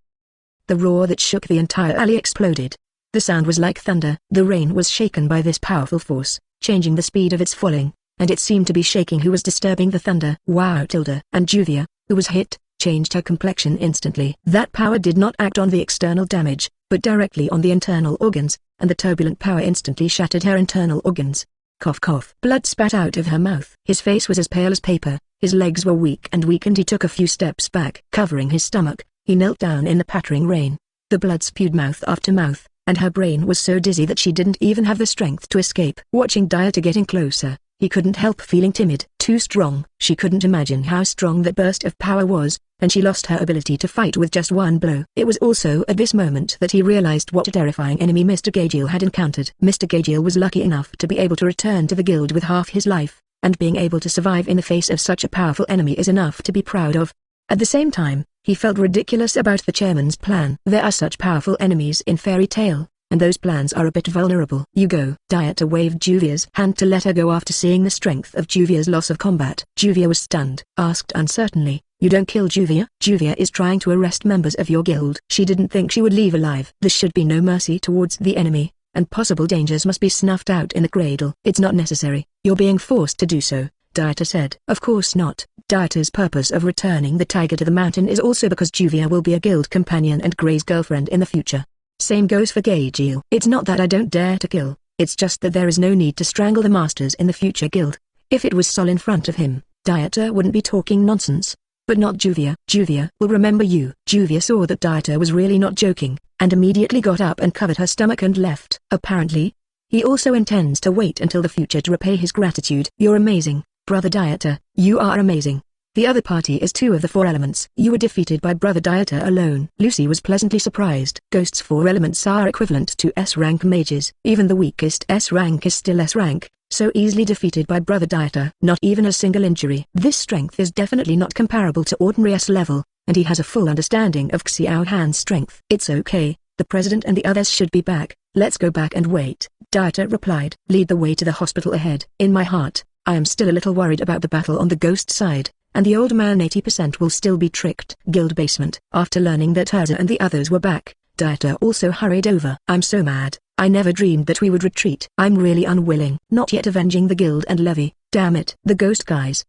The roar that shook the entire alley exploded. The sound was like thunder. The rain was shaken by this powerful force, changing the speed of its falling, and it seemed to be shaking who was disturbing the thunder. Wow! Tilda and Juvia, who was hit, changed her complexion instantly. That power did not act on the external damage, but directly on the internal organs, and the turbulent power instantly shattered her internal organs. Cough cough. Blood spat out of her mouth. His face was as pale as paper, his legs were weak and he took a few steps back. Covering his stomach, he knelt down in the pattering rain. The blood spewed mouth after mouth, and her brain was so dizzy that she didn't even have the strength to escape. Watching Dieter getting closer, he couldn't help feeling timid. Too strong. She couldn't imagine how strong that burst of power was, and she lost her ability to fight with just one blow. It was also at this moment that he realized what a terrifying enemy Mr. Gajeel had encountered. Mr. Gajeel was lucky enough to be able to return to the guild with half his life, and being able to survive in the face of such a powerful enemy is enough to be proud of. At the same time, he felt ridiculous about the chairman's plan. There are such powerful enemies in Fairy Tail, and those plans are a bit vulnerable. You go. Dieter waved Juvia's hand to let her go after seeing the strength of Juvia's loss of combat. Juvia was stunned. Asked uncertainly, "You don't kill Juvia?" "Juvia is trying to arrest members of your guild. She didn't think she would leave alive." There should be no mercy towards the enemy, and possible dangers must be snuffed out in the cradle. "It's not necessary. You're being forced to do so," Dieter said. "Of course not." Dieter's purpose of returning the tiger to the mountain is also because Juvia will be a guild companion and Grey's girlfriend in the future. Same goes for Gajeel. "It's not that I don't dare to kill, it's just that there is no need to strangle the masters in the future guild." If it was Sol in front of him, Dieter wouldn't be talking nonsense. But not Juvia. "Juvia will remember you." Juvia saw that Dieter was really not joking, and immediately got up and covered her stomach and left. Apparently, he also intends to wait until the future to repay his gratitude. "You're amazing, Brother Dieter. You are amazing. The other party is 2 of the 4 elements. You were defeated by Brother Dieter alone." Lucy was pleasantly surprised. Ghost's 4 elements are equivalent to S-rank mages. Even the weakest S-rank is still S-rank, so easily defeated by Brother Dieter. Not even a single injury. This strength is definitely not comparable to ordinary S-level, and he has a full understanding of Xiao Han's strength. "It's okay, the president and the others should be back. Let's go back and wait," Dieter replied. "Lead the way to the hospital ahead." In my heart, I am still a little worried about the battle on the ghost side, and the old man 80% will still be tricked. Guild basement. After learning that Erza and the others were back, Dieter also hurried over. "I'm so mad. I never dreamed that we would retreat. I'm really unwilling. Not yet avenging the guild and levy. Damn it. The ghost guys.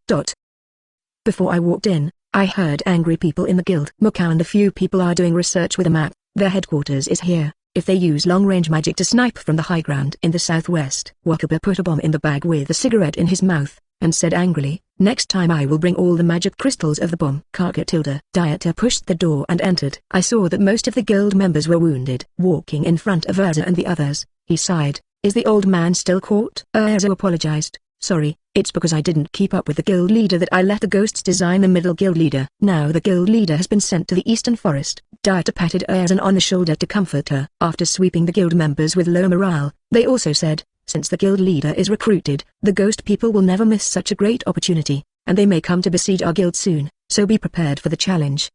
Before I walked in, I heard angry people in the guild. Mukau and a few people are doing research with a map. Their headquarters is here. If they use long-range magic to snipe from the high ground in the southwest." Wakaba put a bomb in the bag with a cigarette in his mouth, and said angrily, "Next time I will bring all the magic crystals of the bomb." Karga Tilda. Dieter pushed the door and entered. I saw that most of the guild members were wounded. Walking in front of Erza and the others, he sighed. "Is the old man still caught?" Erza apologized. "Sorry, it's because I didn't keep up with the guild leader that I let the ghosts design the middle guild leader. Now the guild leader has been sent to the eastern forest." Dieter patted Erza on the shoulder to comfort her. After sweeping the guild members with low morale, they also said, "Since the guild leader is recruited, the ghost people will never miss such a great opportunity, and they may come to besiege our guild soon, so be prepared for the challenge."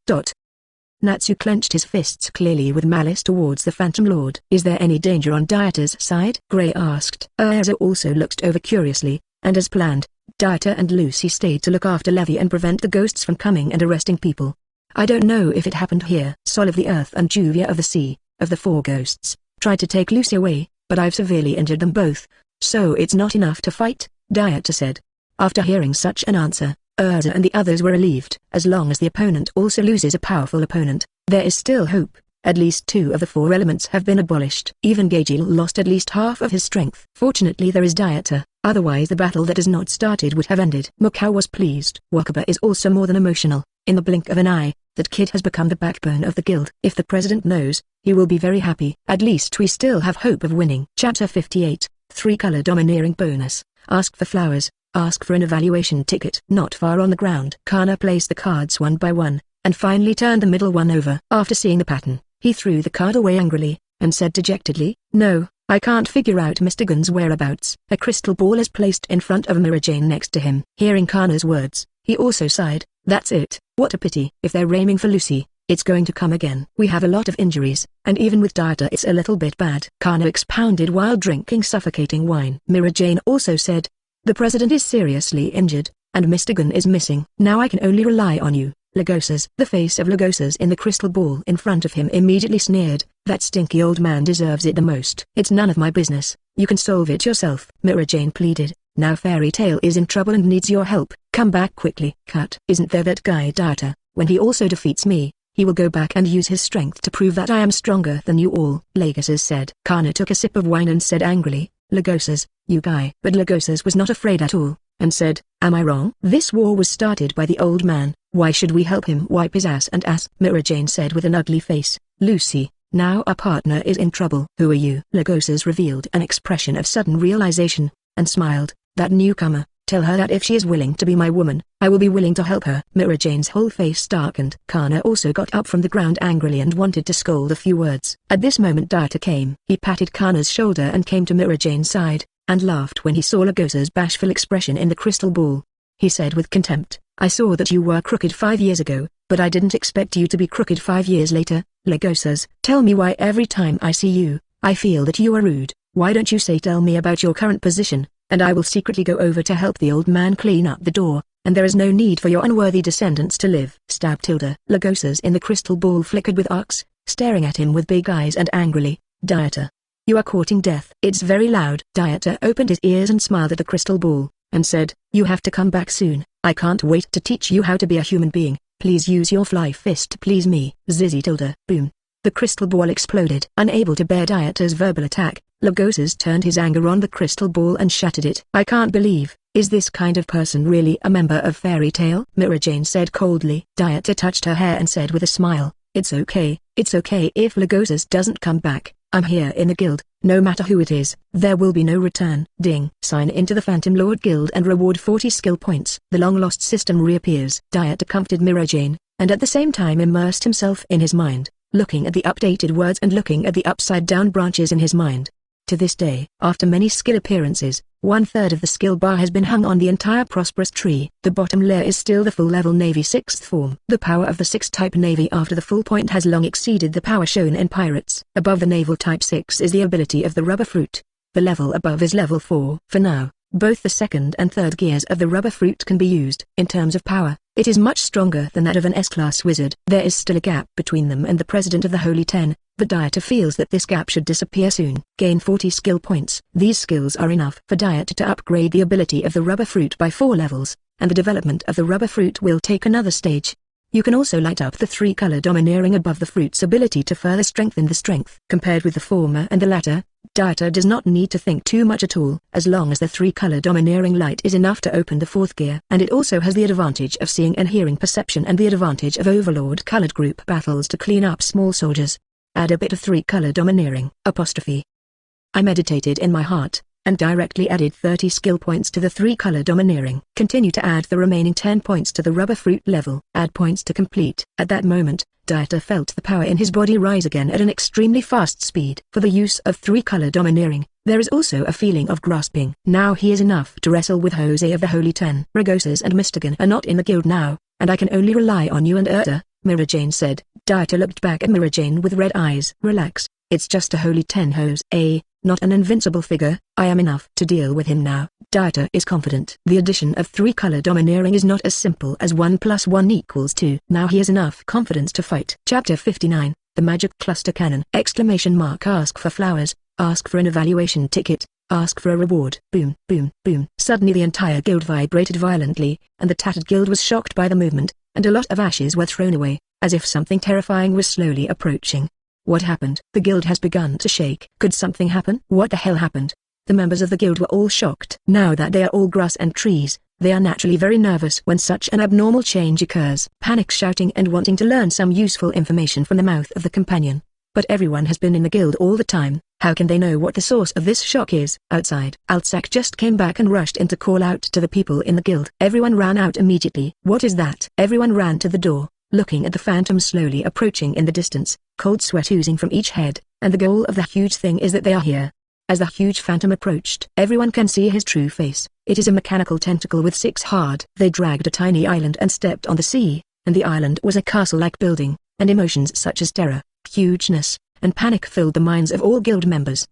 Natsu clenched his fists clearly with malice towards the Phantom Lord. "Is there any danger on Dieter's side?" Gray asked. Erza also looked over curiously, and as planned, Dieter and Lucy stayed to look after Levy and prevent the ghosts from coming and arresting people. "I don't know if it happened here." Sol of the Earth and Juvia of the Sea, of the 4 ghosts, tried to take Lucy away, but I've severely injured them both. "So it's not enough to fight?" Dieter said. After hearing such an answer, Erza and the others were relieved. As long as the opponent also loses a powerful opponent, there is still hope. At least 2 of the 4 elements have been abolished. Even Gajeel lost at least half of his strength. Fortunately there is Dieter, otherwise the battle that has not started would have ended. Mukau was pleased. Wakaba is also more than emotional. In the blink of an eye, that kid has become the backbone of the guild. If the president knows, he will be very happy. At least we still have hope of winning. Chapter 58, 3-color domineering bonus. Ask for flowers. Ask for an evaluation ticket. Not far on the ground. Kana placed the cards one by one, and finally turned the middle one over. After seeing the pattern, he threw the card away angrily, and said dejectedly, "No, I can't figure out Mr. Gun's whereabouts." A crystal ball is placed in front of a mirror Jane next to him. Hearing Kana's words, he also sighed, That's it. What a pity. If they're aiming for Lucy, it's going to come again. We have a lot of injuries, and even with Dieter it's a little bit bad. Kana expounded while drinking suffocating wine. Mira Jane also said, the president is seriously injured, and Mr. Gunn is missing. Now I can only rely on you, Lagosas. The face of Lagosas in the crystal ball in front of him immediately sneered, that stinky old man deserves it the most. It's none of my business. You can solve it yourself. Mira Jane pleaded, now Fairy Tail is in trouble and needs your help. Come back quickly. Cut. Isn't there that guy Dieter? When he also defeats me, he will go back and use his strength to prove that I am stronger than you all. Lagosas said. Kana took a sip of wine and said angrily, Lagosas, you guy. But Lagosas was not afraid at all, and said, am I wrong? This war was started by the old man. Why should we help him wipe his ass and ass? Mira Jane said with an ugly face. Lucy, now our partner is in trouble. Who are you? Lagosas revealed an expression of sudden realization, and smiled. That newcomer. Tell her that if she is willing to be my woman, I will be willing to help her. Mira Jane's whole face darkened. Kana also got up from the ground angrily and wanted to scold a few words. At this moment Dieter came. He patted Kana's shoulder and came to Mira Jane's side, and laughed when he saw Lagosas' bashful expression in the crystal ball. He said with contempt, I saw that you were crooked 5 years ago, but I didn't expect you to be crooked 5 years later. Lagosas, tell me why every time I see you, I feel that you are rude. Why don't you tell me about your current position, and I will secretly go over to help the old man clean up the door, and there is no need for your unworthy descendants to live. Stab tilde. Lagosas in the crystal ball flickered with arcs, staring at him with big eyes and angrily, Dieter, you are courting death. It's very loud. Dieter opened his ears and smiled at the crystal ball, and said, you have to come back soon. I can't wait to teach you how to be a human being. Please use your fly fist to please me. Zizzy tilde. Boom. The crystal ball exploded. Unable to bear Dieter's verbal attack, Lagosas turned his anger on the crystal ball and shattered it. I can't believe, is this kind of person really a member of Fairy Tail? Mira Jane said coldly. Dieter touched her hair and said with a smile, it's okay if Lagosas doesn't come back. I'm here in the guild, no matter who it is, there will be no return. Ding. Sign into the Phantom Lord Guild and reward 40 skill points. The long-lost system reappears. Dieter comforted Mira Jane, and at the same time immersed himself in his mind, looking at the updated words and looking at the upside-down branches in his mind. To this day, after many skill appearances, 1/3 of the skill bar has been hung on the entire prosperous tree. The bottom layer is still the full-level Navy 6th form. The power of the 6th-type Navy after the full point has long exceeded the power shown in Pirates. Above the Naval Type 6 is the ability of the Rubber Fruit. The level above is level 4. For now, both the second and third gears of the Rubber Fruit can be used. In terms of power, it is much stronger than that of an S-class wizard. There is still a gap between them and the President of the Holy Ten, but Dieter feels that this gap should disappear soon. Gain 40 skill points. These skills are enough for Dieter to upgrade the ability of the Rubber Fruit by 4 levels, and the development of the Rubber Fruit will take another stage. You can also light up the 3-color domineering above the fruit's ability to further strengthen the strength. Compared with the former and the latter, Dieter does not need to think too much at all, as long as the 3-color domineering light is enough to open the 4th gear. And it also has the advantage of seeing and hearing perception and the advantage of Overlord colored group battles to clean up small soldiers. Add a bit of 3-color domineering. I meditated in my heart, and directly added 30 skill points to the 3-color domineering. Continue to add the remaining 10 points to the Rubber Fruit level. Add points to complete. At that moment, Dieter felt the power in his body rise again at an extremely fast speed. For the use of 3-color domineering, there is also a feeling of grasping. Now he is enough to wrestle with Jose of the Holy Ten. Lagosas and Mr. Gunn are not in the guild now, and I can only rely on you and Erza, Mira Jane said. Dieter looked back at Mira Jane with red eyes. Relax, it's just a Holy Ten Jose, not an invincible figure. I am enough to deal with him now. Dieter is confident. The addition of 3-color domineering is not as simple as 1 + 1 = 2. Now he has enough confidence to fight. Chapter 59, The Magic Cluster Cannon! Ask for flowers, ask for an evaluation ticket, ask for a reward. Boom, boom, boom. Suddenly the entire guild vibrated violently, and the tattered guild was shocked by the movement, and a lot of ashes were thrown away, as if something terrifying was slowly approaching. What happened? The guild has begun to shake. Could something happen? What the hell happened? The members of the guild were all shocked. Now that they are all grass and trees, they are naturally very nervous when such an abnormal change occurs. Panic shouting and wanting to learn some useful information from the mouth of the companion. But everyone has been in the guild all the time. How can they know what the source of this shock is? Outside, Altsak just came back and rushed in to call out to the people in the guild. Everyone ran out immediately. What is that? Everyone ran to the door, looking at the phantom slowly approaching in the distance, cold sweat oozing from each head, and the goal of the huge thing is that they are here. As the huge phantom approached, everyone can see his true face. It is a mechanical tentacle with 6 hard. They dragged a tiny island and stepped on the sea, and the island was a castle-like building, and emotions such as terror, hugeness, and panic filled the minds of all guild members.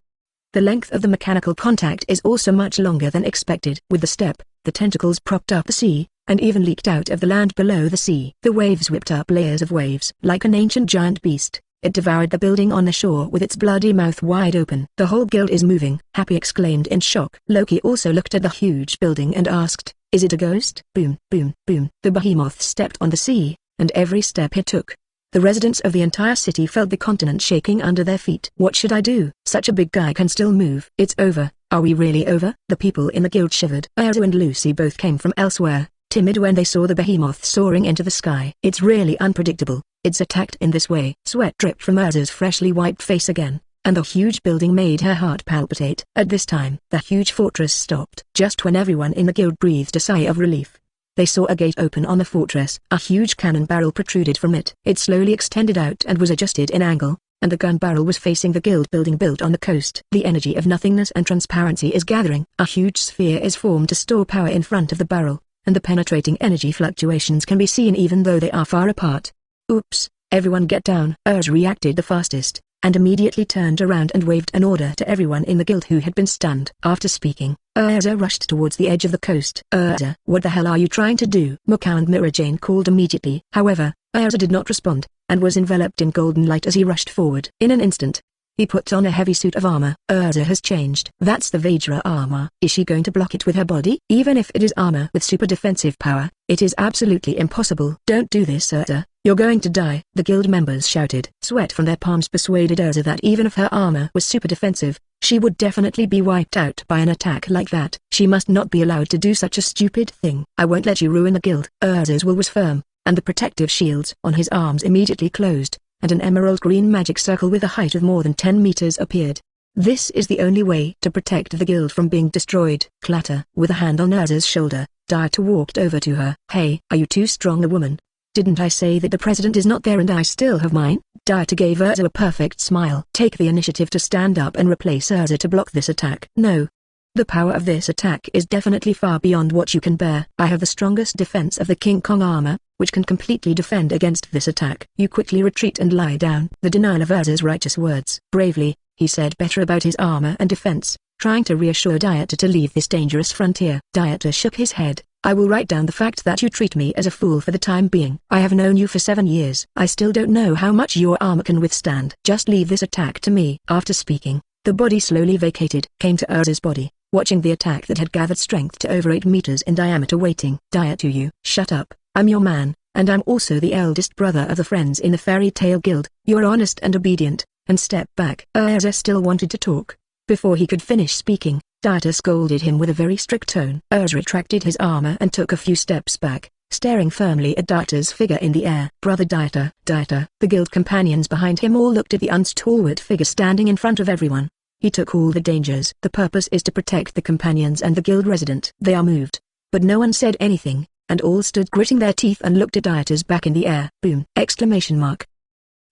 The length of the mechanical contact is also much longer than expected. With the step, the tentacles propped up the sea, and even leaked out of the land below the sea. The waves whipped up layers of waves. Like an ancient giant beast, it devoured the building on the shore with its bloody mouth wide open. The whole guild is moving, Happy exclaimed in shock. Loki also looked at the huge building and asked, is it a ghost? Boom, boom, boom. The behemoth stepped on the sea, and every step he took, the residents of the entire city felt the continent shaking under their feet. What should I do? Such a big guy can still move. It's over. Are we really over? The people in the guild shivered. Erza and Lucy both came from elsewhere, timid when they saw the behemoth soaring into the sky. It's really unpredictable. It's attacked in this way. Sweat dripped from Erza's freshly wiped face again, and the huge building made her heart palpitate. At this time, the huge fortress stopped. Just when everyone in the guild breathed a sigh of relief, they saw a gate open on the fortress. A huge cannon barrel protruded from it. It slowly extended out and was adjusted in angle, and the gun barrel was facing the guild building built on the coast. The energy of nothingness and transparency is gathering. A huge sphere is formed to store power in front of the barrel, and the penetrating energy fluctuations can be seen even though they are far apart. Oops, everyone get down. Erza reacted the fastest, and immediately turned around and waved an order to everyone in the guild who had been stunned. After speaking, Erza rushed towards the edge of the coast. Erza, what the hell are you trying to do? Mukau and Mira Jane called immediately. However, Erza did not respond, and was enveloped in golden light as he rushed forward. In an instant, he put on a heavy suit of armor. Erza has changed. That's the Vajra armor. Is she going to block it with her body? Even if it is armor with super defensive power, it is absolutely impossible. Don't do this, Erza. You're going to die. The guild members shouted. Sweat from their palms persuaded Erza that even if her armor was super defensive, she would definitely be wiped out by an attack like that. She must not be allowed to do such a stupid thing. I won't let you ruin the guild. Erza's will was firm, and the protective shields on his arms immediately closed, and an emerald green magic circle with a height of more than 10 meters appeared. This is the only way to protect the guild from being destroyed. Clatter. With a hand on Erza's shoulder, Dieter walked over to her. Hey, are you too strong a woman? Didn't I say that the president is not there and I still have mine? Dieter gave Erza a perfect smile. Take the initiative to stand up and replace Erza to block this attack. No. The power of this attack is definitely far beyond what you can bear. I have the strongest defense of the King Kong armor, which can completely defend against this attack. You quickly retreat and lie down. The denial of Erza's righteous words. Bravely, he said better about his armor and defense, trying to reassure Dieter to leave this dangerous frontier. Dieter shook his head. I will write down the fact that you treat me as a fool for the time being. I have known you for 7 years. I still don't know how much your armor can withstand. Just leave this attack to me. After speaking, the body slowly vacated. Came to Erza's body, watching the attack that had gathered strength to over 8 meters in diameter waiting. Dieter, you. Shut up. I'm your man, and I'm also the eldest brother of the friends in the fairy tale guild. You're honest and obedient, and step back. Erza still wanted to talk. Before he could finish speaking, Dieter scolded him with a very strict tone. Erza retracted his armor and took a few steps back, staring firmly at Dieter's figure in the air. Brother Dieter. The guild companions behind him all looked at the unstalwart figure standing in front of everyone. He took all the dangers. The purpose is to protect the companions and the guild resident. They are moved. But no one said anything, and all stood gritting their teeth and looked at Dieter's back in the air. Boom! Exclamation mark.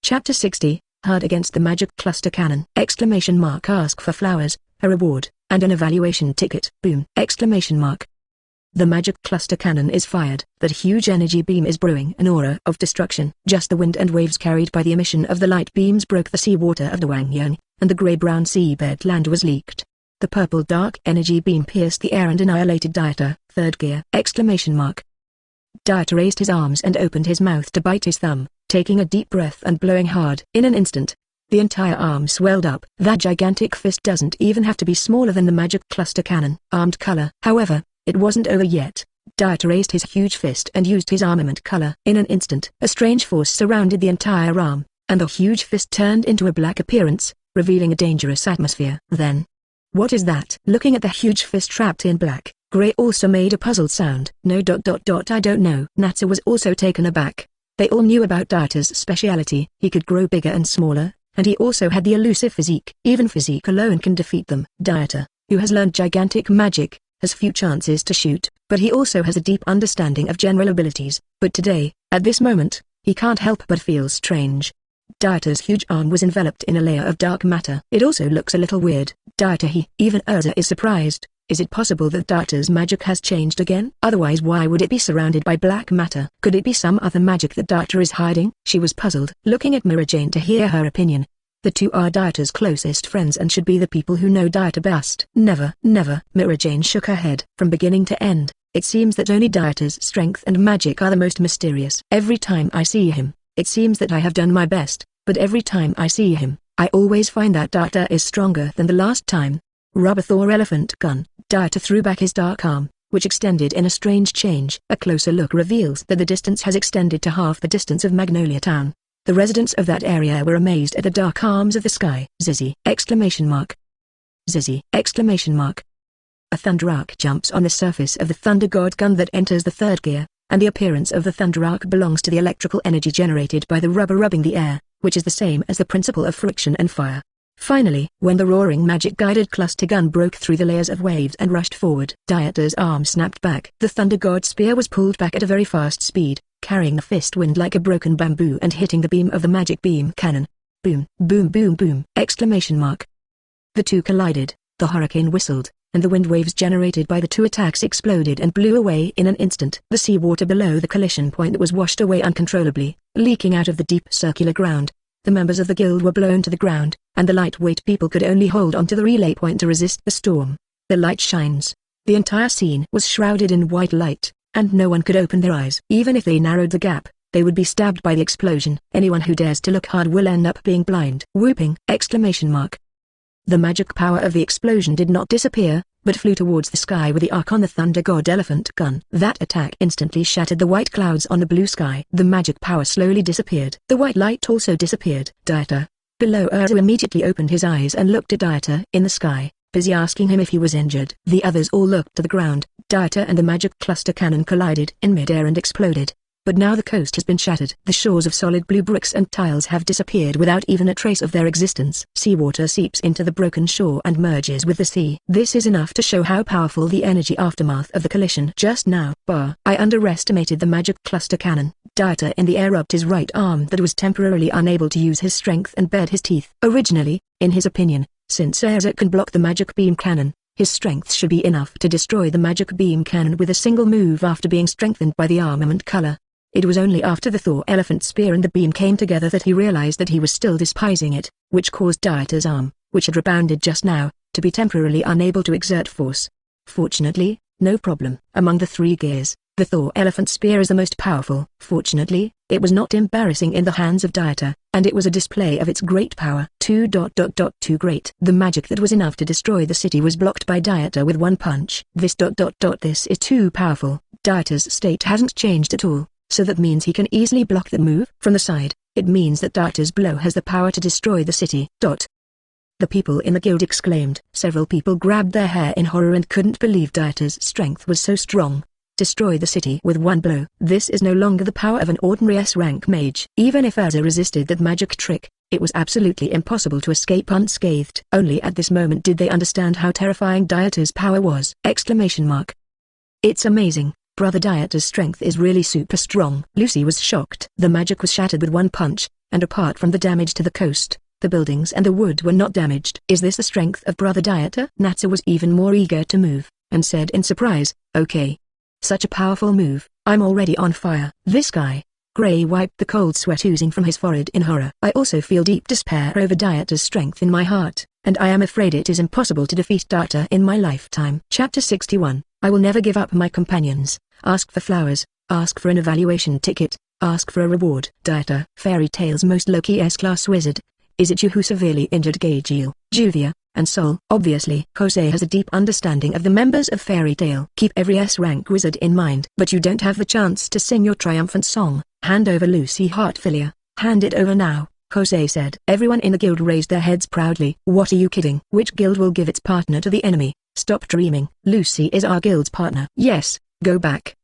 Chapter 60, Hard Against the Magic Cluster Cannon. Exclamation mark. Ask for flowers, a reward, and an evaluation ticket. Boom! Exclamation mark. The magic cluster cannon is fired. That huge energy beam is brewing an aura of destruction. Just the wind and waves carried by the emission of the light beams broke the seawater of the Wangyang, and the grey-brown seabed land was leaked. The purple dark energy beam pierced the air and annihilated Dieter. Third gear! Exclamation mark. Dieter raised his arms and opened his mouth to bite his thumb, taking a deep breath and blowing hard. In an instant, the entire arm swelled up. That gigantic fist doesn't even have to be smaller than the magic cluster cannon. Armed color. However, it wasn't over yet. Dieter raised his huge fist and used his armament color. In an instant, a strange force surrounded the entire arm, and the huge fist turned into a black appearance, revealing a dangerous atmosphere. Then, what is that? Looking at the huge fist trapped in black, Gray also made a puzzled sound. No. I don't know. Natsu was also taken aback. They all knew about Dieter's speciality. He could grow bigger and smaller, and he also had the elusive physique. Even physique alone can defeat them. Dieter, who has learned gigantic magic, has few chances to shoot, but he also has a deep understanding of general abilities. But today, at this moment, he can't help but feel strange. Dieter's huge arm was enveloped in a layer of dark matter. It also looks a little weird. Dieter even Erza is surprised. Is it possible that Dieter's magic has changed again? Otherwise why would it be surrounded by black matter? Could it be some other magic that Dieter is hiding? She was puzzled, looking at Mira Jane to hear her opinion. The two are Dieter's closest friends and should be the people who know Dieter best. Never, never. Mira Jane shook her head. From beginning to end, it seems that only Dieter's strength and magic are the most mysterious. Every time I see him, it seems that I have done my best, but every time I see him, I always find that Dieter is stronger than the last time. Rubber Thor elephant gun. Dieter threw back his dark arm, which extended in a strange change. A closer look reveals that the distance has extended to half the distance of Magnolia Town. The residents of that area were amazed at the dark arms of the sky. Zizzy! Exclamation mark. Zizzy! Exclamation mark. A thunder arc jumps on the surface of the Thunder God gun that enters the third gear, and the appearance of the thunder arc belongs to the electrical energy generated by the rubber rubbing the air, which is the same as the principle of friction and fire. Finally, when the roaring magic-guided cluster gun broke through the layers of waves and rushed forward, Dieter's arm snapped back. The Thunder God spear was pulled back at a very fast speed, carrying the fist wind like a broken bamboo and hitting the beam of the magic beam cannon. Boom, boom, boom, boom! Exclamation mark. The two collided, the hurricane whistled, and the wind waves generated by the two attacks exploded and blew away in an instant. The seawater below the collision point was washed away uncontrollably, leaking out of the deep circular ground. The members of the guild were blown to the ground, and the lightweight people could only hold on to the relay point to resist the storm. The light shines. The entire scene was shrouded in white light, and no one could open their eyes. Even if they narrowed the gap, they would be stabbed by the explosion. Anyone who dares to look hard will end up being blind. Whooping! Exclamation mark. The magic power of the explosion did not disappear, but flew towards the sky with the arc on the Thunder God elephant gun. That attack instantly shattered the white clouds on the blue sky. The magic power slowly disappeared. The white light also disappeared. Dieter. Below, Erza immediately opened his eyes and looked at Dieter in the sky, busy asking him if he was injured. The others all looked to the ground. Dieter and the magic cluster cannon collided in midair and exploded. But now the coast has been shattered. The shores of solid blue bricks and tiles have disappeared without even a trace of their existence. Seawater seeps into the broken shore and merges with the sea. This is enough to show how powerful the energy aftermath of the collision just now. I underestimated the magic cluster cannon. Dieter in the air rubbed his right arm that was temporarily unable to use his strength and bared his teeth. Originally, in his opinion, since Erza can block the magic beam cannon, his strength should be enough to destroy the magic beam cannon with a single move after being strengthened by the armament color. It was only after the Thor elephant spear and the beam came together that he realized that he was still despising it, which caused Dieter's arm, which had rebounded just now, to be temporarily unable to exert force. Fortunately, no problem. Among the three gears, the Thor elephant spear is the most powerful. Fortunately, it was not embarrassing in the hands of Dieter, and it was a display of its great power. Too great. The magic that was enough to destroy the city was blocked by Dieter with one punch. This is too powerful. Dieter's state hasn't changed at all. So that means he can easily block the move. From the side, it means that Dieter's blow has the power to destroy the city. The people in the guild exclaimed. Several people grabbed their hair in horror and couldn't believe Dieter's strength was so strong. Destroy the city with one blow. This is no longer the power of an ordinary S-rank mage. Even if Erza resisted that magic trick, it was absolutely impossible to escape unscathed. Only at this moment did they understand how terrifying Dieter's power was. Exclamation mark. It's amazing. Brother Dieter's strength is really super strong. Lucy was shocked. The magic was shattered with one punch, and apart from the damage to the coast, the buildings and the wood were not damaged. Is this the strength of Brother Dieter? Natsa was even more eager to move, and said in surprise, okay. Such a powerful move, I'm already on fire. This guy. Gray wiped the cold sweat oozing from his forehead in horror. I also feel deep despair over Dieter's strength in my heart, and I am afraid it is impossible to defeat Dieter in my lifetime. Chapter 61. I will never give up my companions. Ask for flowers, ask for an evaluation ticket, ask for a reward. Dieter. Fairy Tail's most low-key S-class wizard. Is it you who severely injured Gajeel, Juvia, and Sol? Obviously. Jose has a deep understanding of the members of Fairy Tail. Keep every S-rank wizard in mind. But you don't have the chance to sing your triumphant song. Hand over Lucy Heartfilia. Hand it over now, Jose said. Everyone in the guild raised their heads proudly. What are you kidding? Which guild will give its partner to the enemy? Stop dreaming. Lucy is our guild's partner. Yes, go back.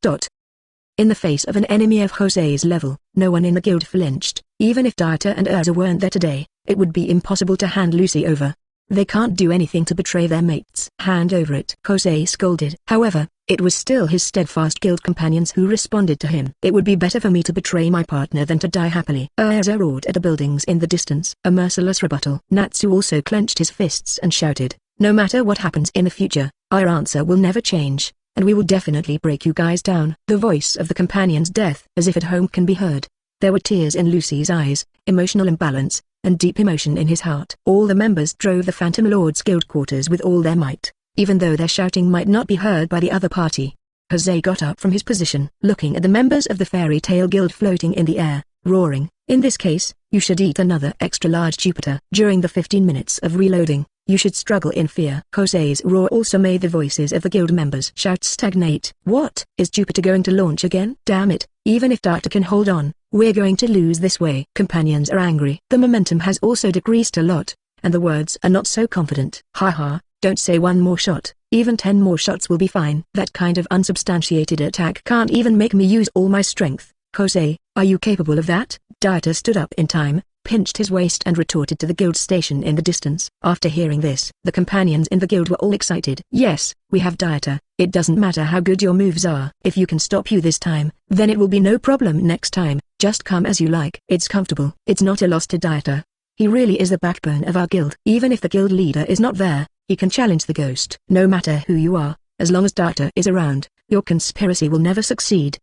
In the face of an enemy of Jose's level, no one in the guild flinched. Even if Dieter and Erza weren't there today, it would be impossible to hand Lucy over. They can't do anything to betray their mates. Hand over it, Jose scolded. However, it was still his steadfast guild companions who responded to him. It would be better for me to betray my partner than to die happily. Erza roared at the buildings in the distance. A merciless rebuttal. Natsu also clenched his fists and shouted, no matter what happens in the future, Our answer will never change, and we will definitely break you guys down. The voice of the companion's death as if at home can be heard. There were tears in Lucy's eyes, emotional imbalance, and deep emotion in his heart. All the members drove the Phantom Lord's guild quarters with all their might, even though their shouting might not be heard by the other party. Jose got up from his position, looking at the members of the Fairy Tale Guild floating in the air, roaring, "In this case, you should eat another extra-large Jupiter." During the 15 minutes of reloading, you should struggle in fear. Jose's roar also made the voices of the guild members' shouts stagnate. What? Is Jupiter going to launch again? Damn it, even if Dieter can hold on, we're going to lose this way. Companions are angry. The momentum has also decreased a lot, and the words are not so confident. Haha, don't say one more shot, even 10 more shots will be fine. That kind of unsubstantiated attack can't even make me use all my strength. Jose, are you capable of that? Dieter stood up in time, pinched his waist and retorted to the guild station in the distance. After hearing this, the companions in the guild were all excited. Yes, we have Dieter. It doesn't matter how good your moves are. If you can stop you this time, then it will be no problem next time. Just come as you like. It's comfortable. It's not a loss to Dieter. He really is the backbone of our guild. Even if the guild leader is not there, he can challenge the ghost. No matter who you are, as long as Dieter is around, your conspiracy will never succeed.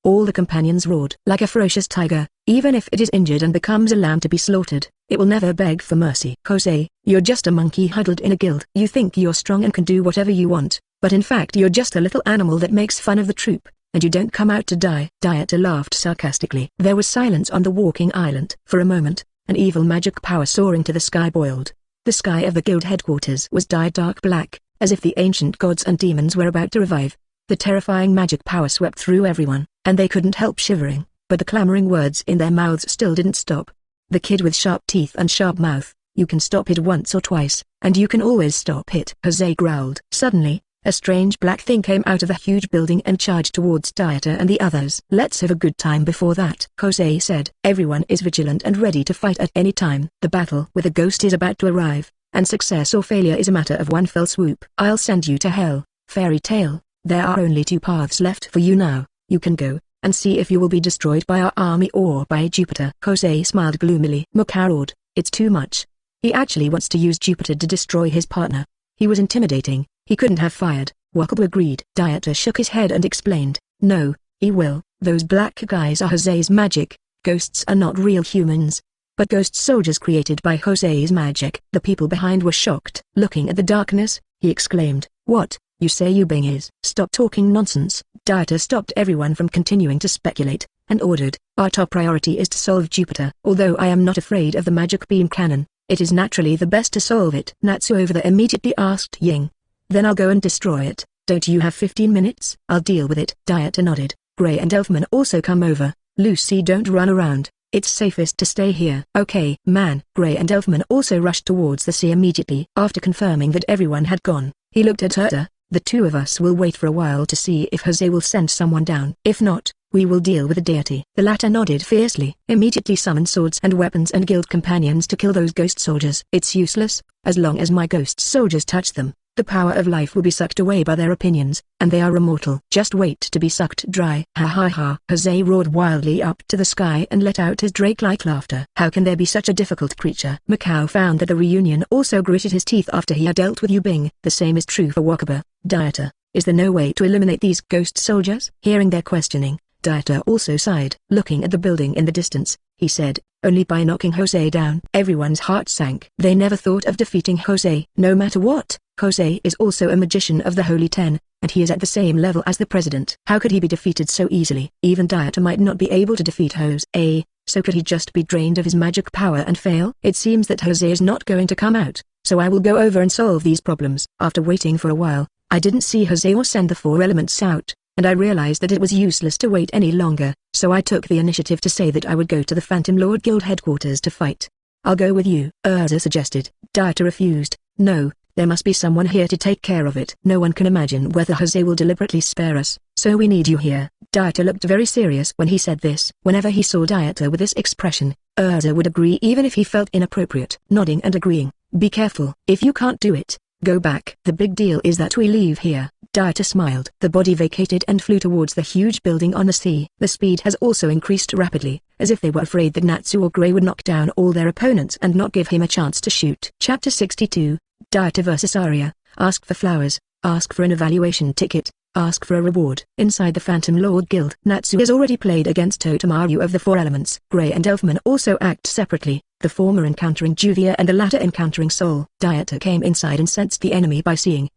All the companions roared. Like a ferocious tiger, even if it is injured and becomes a lamb to be slaughtered, it will never beg for mercy. Jose, you're just a monkey huddled in a guild. You think you're strong and can do whatever you want, but in fact you're just a little animal that makes fun of the troop, and you don't come out to die. Dieter laughed sarcastically. There was silence on the walking island. For a moment, an evil magic power soaring to the sky boiled. The sky of the guild headquarters was dyed dark black, as if the ancient gods and demons were about to revive. The terrifying magic power swept through everyone, and they couldn't help shivering, but the clamoring words in their mouths still didn't stop. The kid with sharp teeth and sharp mouth, you can stop it once or twice, and you can always stop it. Jose growled. Suddenly, a strange black thing came out of the huge building and charged towards Dieter and the others. Let's have a good time before that, Jose said. Everyone is vigilant and ready to fight at any time. The battle with a ghost is about to arrive, and success or failure is a matter of one fell swoop. I'll send you to hell, Fairy Tale. There are only 2 paths left for you now. You can go, and see if you will be destroyed by our army or by Jupiter. Jose smiled gloomily. Manga roared, it's too much. He actually wants to use Jupiter to destroy his partner. He was intimidating, he couldn't have fired. Wakaba agreed. Dieter shook his head and explained, no, he will. Those black guys are Jose's magic. Ghosts are not real humans, but ghost soldiers created by Jose's magic. The people behind were shocked. Looking at the darkness, he exclaimed, what? You say Yubing is? Stop talking nonsense. Dieter stopped everyone from continuing to speculate, and ordered, our top priority is to solve Jupiter. Although I am not afraid of the magic beam cannon, it is naturally the best to solve it. Natsu over there immediately asked Ying. Then I'll go and destroy it. Don't you have 15 minutes? I'll deal with it. Dieter nodded. Gray and Elfman also come over. Lucy, don't run around. It's safest to stay here. Okay, man. Gray and Elfman also rushed towards the sea immediately. After confirming that everyone had gone, he looked at Erza. The 2 of us will wait for a while to see if Jose will send someone down. If not, we will deal with the deity. The latter nodded fiercely. Immediately summon swords and weapons and guild companions to kill those ghost soldiers. It's useless. As long as my ghost soldiers touch them, the power of life will be sucked away by their opinions, and they are immortal. Just wait to be sucked dry. Ha ha ha. Jose roared wildly up to the sky and let out his drake-like laughter. How can there be such a difficult creature? Macau found that the reunion also gritted his teeth after he had dealt with Yubing. The same is true for Wakaba. Dieter, is there no way to eliminate these ghost soldiers? Hearing their questioning, Dieter also sighed. Looking at the building in the distance, he said, only by knocking Jose down. Everyone's heart sank. They never thought of defeating Jose. No matter what, Jose is also a magician of the Holy Ten, and he is at the same level as the president. How could he be defeated so easily? Even Dieter might not be able to defeat Jose, so could he just be drained of his magic power and fail? It seems that Jose is not going to come out, so I will go over and solve these problems. After waiting for a while, I didn't see Jose or send the 4 elements out, and I realized that it was useless to wait any longer, so I took the initiative to say that I would go to the Phantom Lord Guild headquarters to fight. I'll go with you, Erza suggested. Dieter refused. No, there must be someone here to take care of it. No one can imagine whether Jose will deliberately spare us, so we need you here. Dieter looked very serious when he said this. Whenever he saw Dieter with this expression, Erza would agree even if he felt inappropriate. Nodding and agreeing. Be careful. If you can't do it, go back. The big deal is that we leave here. Dieter smiled. The body vacated and flew towards the huge building on the sea. The speed has also increased rapidly, as if they were afraid that Natsu or Gray would knock down all their opponents and not give him a chance to shoot. Chapter 62, DieterVS Aria. Ask for flowers, ask for an evaluation ticket, ask for a reward. Inside the Phantom Lord Guild, Natsu has already played against Totemaru of the Four Elements. Grey and Elfman also act separately, the former encountering Juvia and the latter encountering Sol. Dieter came inside and sensed the enemy by seeing,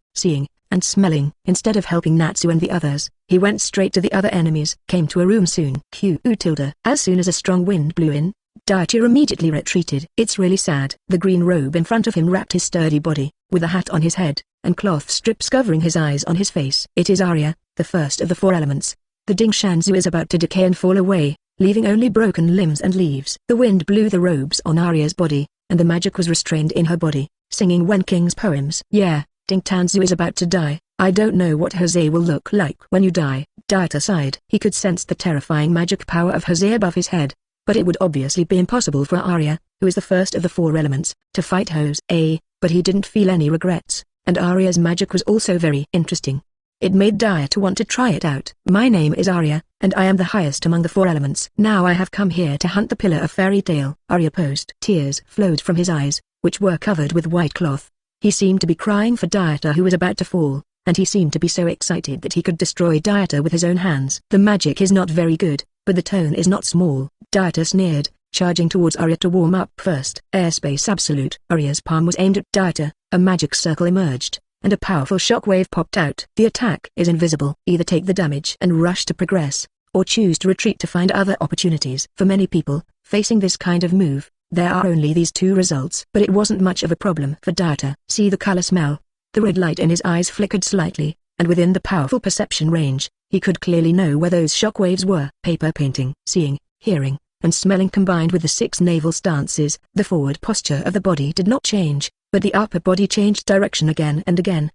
and smelling. Instead of helping Natsu and the others, he went straight to the other enemies. Came to a room soon. As soon as a strong wind blew in, Dieter immediately retreated. It's really sad. The green robe in front of him wrapped his sturdy body, with a hat on his head, and cloth strips covering his eyes on his face. It is Aria, the first of the Four Elements. The Dingshanzu is about to decay and fall away, leaving only broken limbs and leaves. The wind blew the robes on Aria's body, and the magic was restrained in her body, singing Wen King's poems. Yeah, Dingtanzu is about to die. I don't know what Jose will look like when you die. Dieter sighed. He could sense the terrifying magic power of Jose above his head, but it would obviously be impossible for Aria, who is the first of the Four Elements, to fight Jose. But he didn't feel any regrets, and Aria's magic was also very interesting. It made Dieter want to try it out. My name is Aria, and I am the highest among the Four Elements. Now I have come here to hunt the Pillar of Fairy Tale. Aria posed. Tears flowed from his eyes, which were covered with white cloth. He seemed to be crying for Dieter, who was about to fall, and he seemed to be so excited that he could destroy Dieter with his own hands. The magic is not very good, but the tone is not small. Dieter sneered, charging towards Aria to warm up first. Airspace absolute. Aria's palm was aimed at Dieter, a magic circle emerged, and a powerful shockwave popped out. The attack is invisible. Either take the damage and rush to progress, or choose to retreat to find other opportunities. For many people, facing this kind of move, there are only these two results. But it wasn't much of a problem for Dieter. See the color smell. The red light in his eyes flickered slightly, and within the powerful perception range, he could clearly know where those shockwaves were. Paper painting. Seeing, hearing, and smelling combined with the 6 naval stances. The forward posture of the body did not change, but the upper body changed direction again and again.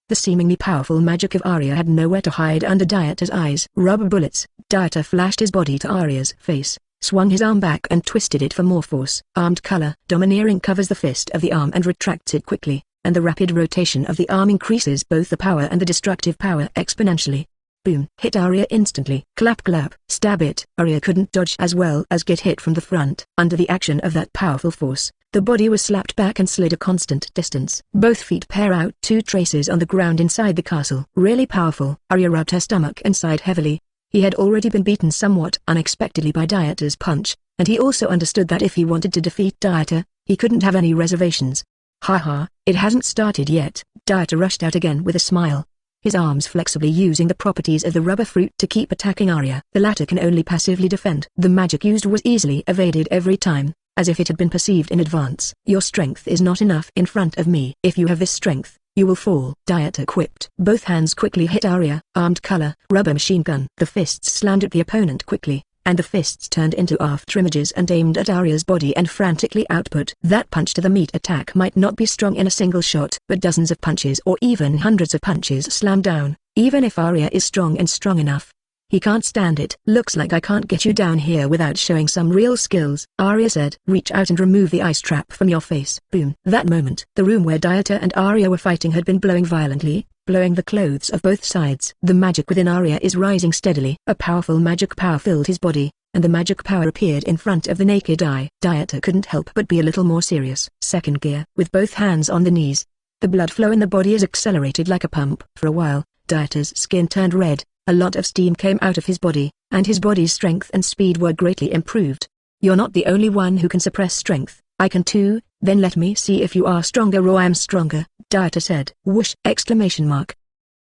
The seemingly powerful magic of Aria had nowhere to hide under Dieter's eyes. Rubber bullets. Dieter flashed his body to Aria's face, swung his arm back and twisted it for more force. Armed color. Domineering covers the fist of the arm and retracts it quickly, and the rapid rotation of the arm increases both the power and the destructive power exponentially. Boom. Hit Aria instantly. Clap clap. Stab it. Aria couldn't dodge as well as get hit from the front. Under the action of that powerful force, the body was slapped back and slid a constant distance. Both feet pair out 2 traces on the ground inside the castle. Really powerful. Aria rubbed her stomach and sighed heavily. He had already been beaten somewhat unexpectedly by Dieter's punch, and he also understood that if he wanted to defeat Dieter, he couldn't have any reservations. Haha, it hasn't started yet. Dieter rushed out again with a smile, his arms flexibly using the properties of the rubber fruit to keep attacking Aria. The latter can only passively defend. The magic used was easily evaded every time, as if it had been perceived in advance. Your strength is not enough in front of me. If you have this strength, you will fall. Dieter quipped. Both hands quickly hit Aria. Armed color. Rubber machine gun. The fists slammed at the opponent quickly, and the fists turned into after images and aimed at Aria's body and frantically output. That punch to the meat attack might not be strong in a single shot, but dozens of punches or even hundreds of punches slam down. Even if Aria is strong and strong enough, he can't stand it. Looks like I can't get you down here without showing some real skills, Aria said. Reach out and remove the ice trap from your face. Boom. That moment, the room where Dieter and Aria were fighting had been blowing violently, blowing the clothes of both sides. The magic within Aria is rising steadily. A powerful magic power filled his body, and the magic power appeared in front of the naked eye. Dieter couldn't help but be a little more serious. Second gear. With both hands on the knees, the blood flow in the body is accelerated like a pump. For a while, Dieter's skin turned red, a lot of steam came out of his body, and his body's strength and speed were greatly improved. You're not the only one who can suppress strength. I can too. Then let me see if you are stronger or I'm stronger, Dieter said. Whoosh! Exclamation mark.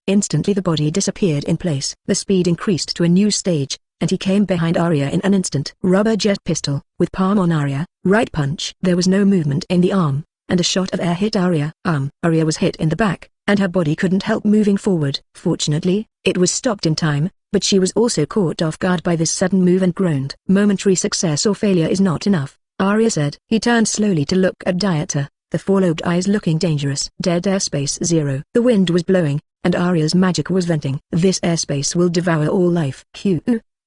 Instantly the body disappeared in place. The speed increased to a new stage, and he came behind Aria in an instant. Rubber jet pistol, with palm on Aria, right punch. There was no movement in the arm, and a shot of air hit Aria. Aria was hit in the back, and her body couldn't help moving forward. Fortunately, it was stopped in time, but she was also caught off guard by this sudden move and groaned. Momentary success or failure is not enough, Aria said. He turned slowly to look at Dieter, the four-lobed eyes looking dangerous. Dead airspace 0. The wind was blowing, and Aria's magic was venting. This airspace will devour all life.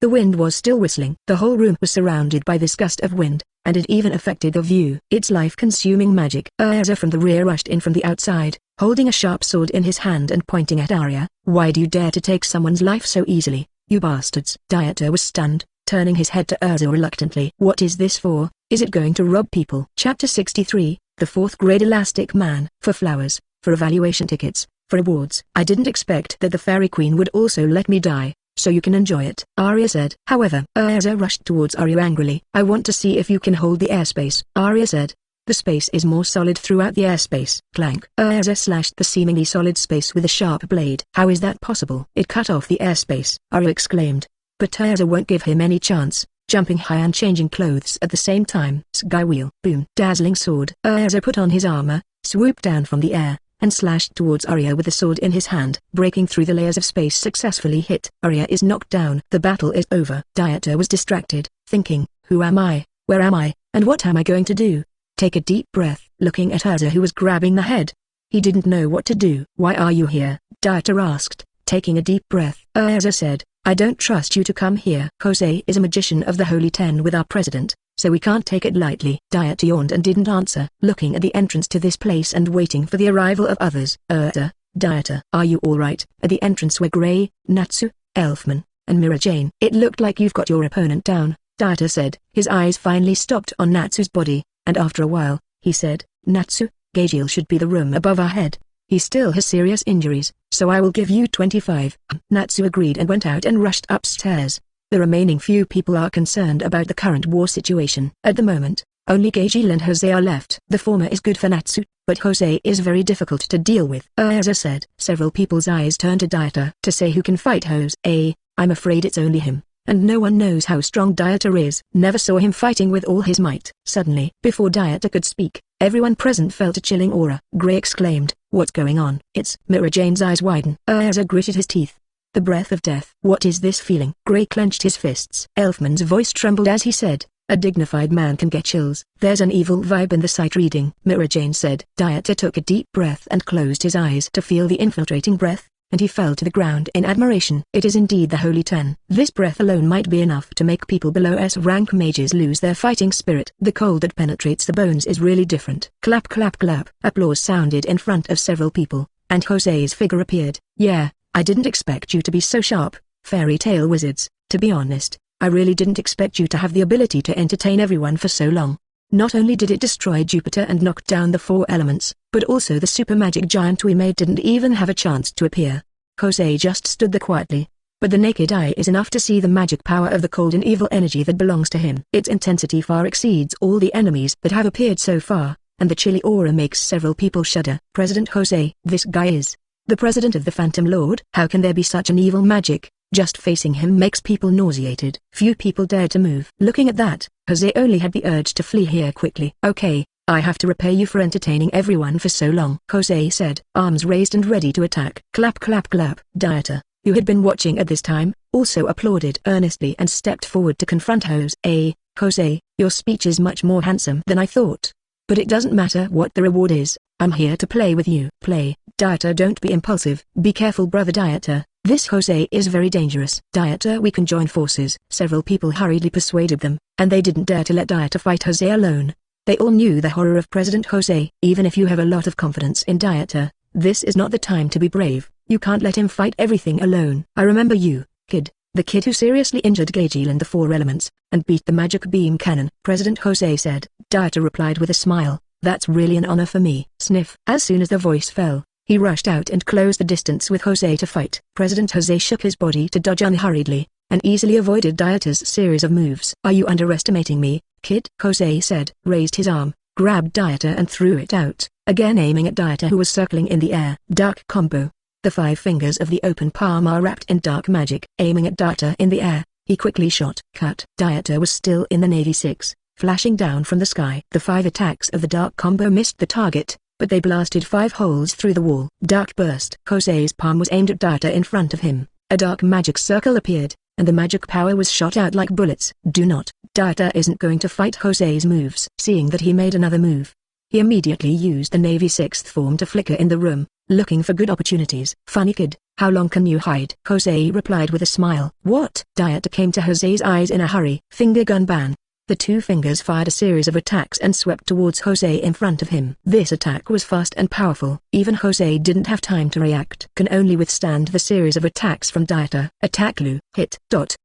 The wind was still whistling. The whole room was surrounded by this gust of wind, and it even affected the view. It's life-consuming magic. Erza from the rear rushed in from the outside, holding a sharp sword in his hand and pointing at Aria. Why do you dare to take someone's life so easily, you bastards? Dieter was stunned, turning his head to Erza reluctantly. What is this for? Is it going to rob people? Chapter 63, The Fourth Grade Elastic Man. For flowers, for evaluation tickets, for awards. I didn't expect that the Fairy Queen would also let me die, so you can enjoy it," Aria said. However, Erza rushed towards Aria angrily. "I want to see if you can hold the airspace," Aria said. "The space is more solid throughout the airspace." Clank. Erza slashed the seemingly solid space with a sharp blade. "How is that possible?" "It cut off the airspace," Aria exclaimed. But Erza won't give him any chance, jumping high and changing clothes at the same time. Sky wheel. Boom. Dazzling sword. Erza put on his armor, swooped down from the air, and slashed towards Aria with the sword in his hand. Breaking through the layers of space successfully hit. Aria is knocked down. The battle is over. Dieter was distracted, thinking, "Who am I? Where am I? And what am I going to do?" Take a deep breath, looking at Erza who was grabbing the head. He didn't know what to do. "Why are you here?" Dieter asked, taking a deep breath. Erza said, "I don't trust you to come here. Jose is a magician of the Holy Ten with our president, so we can't take it lightly." Dieter yawned and didn't answer, looking at the entrance to this place and waiting for the arrival of others. Dieter, are you alright?" At the entrance were Gray, Natsu, Elfman, and Mira Jane. "It looked like you've got your opponent down," Dieter said. His eyes finally stopped on Natsu's body, and after a while, he said, "Natsu, Gajeel should be the room above our head. He still has serious injuries, so I will give you 25. Natsu agreed and went out and rushed upstairs. The remaining few people are concerned about the current war situation. At the moment, only Gajeel and Jose are left. The former is good for Natsu, but Jose is very difficult to deal with, Erza said. Several people's eyes turned to Dieter to say who can fight Jose. "I'm afraid it's only him, and no one knows how strong Dieter is." Never saw him fighting with all his might. Suddenly, before Dieter could speak, everyone present felt a chilling aura. Gray exclaimed, "What's going on?" "It's..." Mira Jane's eyes widen. Erza gritted his teeth. "The breath of death." "What is this feeling?" Gray clenched his fists. Elfman's voice trembled as he said, "A dignified man can get chills. There's an evil vibe in the sight reading," Mira Jane said. Dieter took a deep breath and closed his eyes to feel the infiltrating breath, and he fell to the ground in admiration. It is indeed the Holy Ten. This breath alone might be enough to make people below S-rank mages lose their fighting spirit. The cold that penetrates the bones is really different. Clap clap clap. Applause sounded in front of several people, and Jose's figure appeared. "Yeah, I didn't expect you to be so sharp, fairy tale wizards. To be honest, I really didn't expect you to have the ability to entertain everyone for so long. Not only did it destroy Jupiter and knock down the 4 elements, but also the super magic giant we made didn't even have a chance to appear." Jose just stood there quietly, but the naked eye is enough to see the magic power of the cold and evil energy that belongs to him. Its intensity far exceeds all the enemies that have appeared so far, and the chilly aura makes several people shudder. "President Jose, this guy is the president of the Phantom Lord? How can there be such an evil magic? Just facing him makes people nauseated." Few people dared to move. Looking at that, Jose only had the urge to flee here quickly. "Okay, I have to repay you for entertaining everyone for so long," Jose said, arms raised and ready to attack. Clap clap clap. Dieter, who had been watching at this time, also applauded earnestly and stepped forward to confront Jose. "Jose, your speech is much more handsome than I thought. But it doesn't matter what the reward is, I'm here to play with you." "Play?" "Dieter, don't be impulsive. Be careful, brother Dieter. This Jose is very dangerous." "Dieter, we can join forces." Several people hurriedly persuaded them, and they didn't dare to let Dieter fight Jose alone. They all knew the horror of President Jose. Even if you have a lot of confidence in Dieter, this is not the time to be brave. You can't let him fight everything alone. "I remember you, kid, the kid who seriously injured Gajeel in the 4 elements, and beat the magic beam cannon," President Jose said. Dieter replied with a smile, "That's really an honor for me." Sniff. As soon as the voice fell, he rushed out and closed the distance with Jose to fight. President Jose shook his body to dodge unhurriedly, and easily avoided Dieter's series of moves. "Are you underestimating me, kid?" Jose said. Raised his arm, grabbed Dieter and threw it out, again aiming at Dieter who was circling in the air. Dark combo. The 5 fingers of the open palm are wrapped in dark magic. Aiming at Dieter in the air, he quickly shot. Cut. Dieter was still in the Navy 6, flashing down from the sky. The 5 attacks of the dark combo missed the target, but they blasted 5 holes through the wall. Dark burst. Jose's palm was aimed at Dieter in front of him. A dark magic circle appeared, and the magic power was shot out like bullets. "Do not." Dieter isn't going to fight Jose's moves. Seeing that he made another move, he immediately used the Navy 6th form to flicker in the room, looking for good opportunities. "Funny kid, how long can you hide?" Jose replied with a smile. "What?" Dieter came to Jose's eyes in a hurry. Finger gun ban. The 2 fingers fired a series of attacks and swept towards Jose in front of him. This attack was fast and powerful. Even Jose didn't have time to react. Can only withstand the series of attacks from Dieter. Attack Lu. Hit. Dot.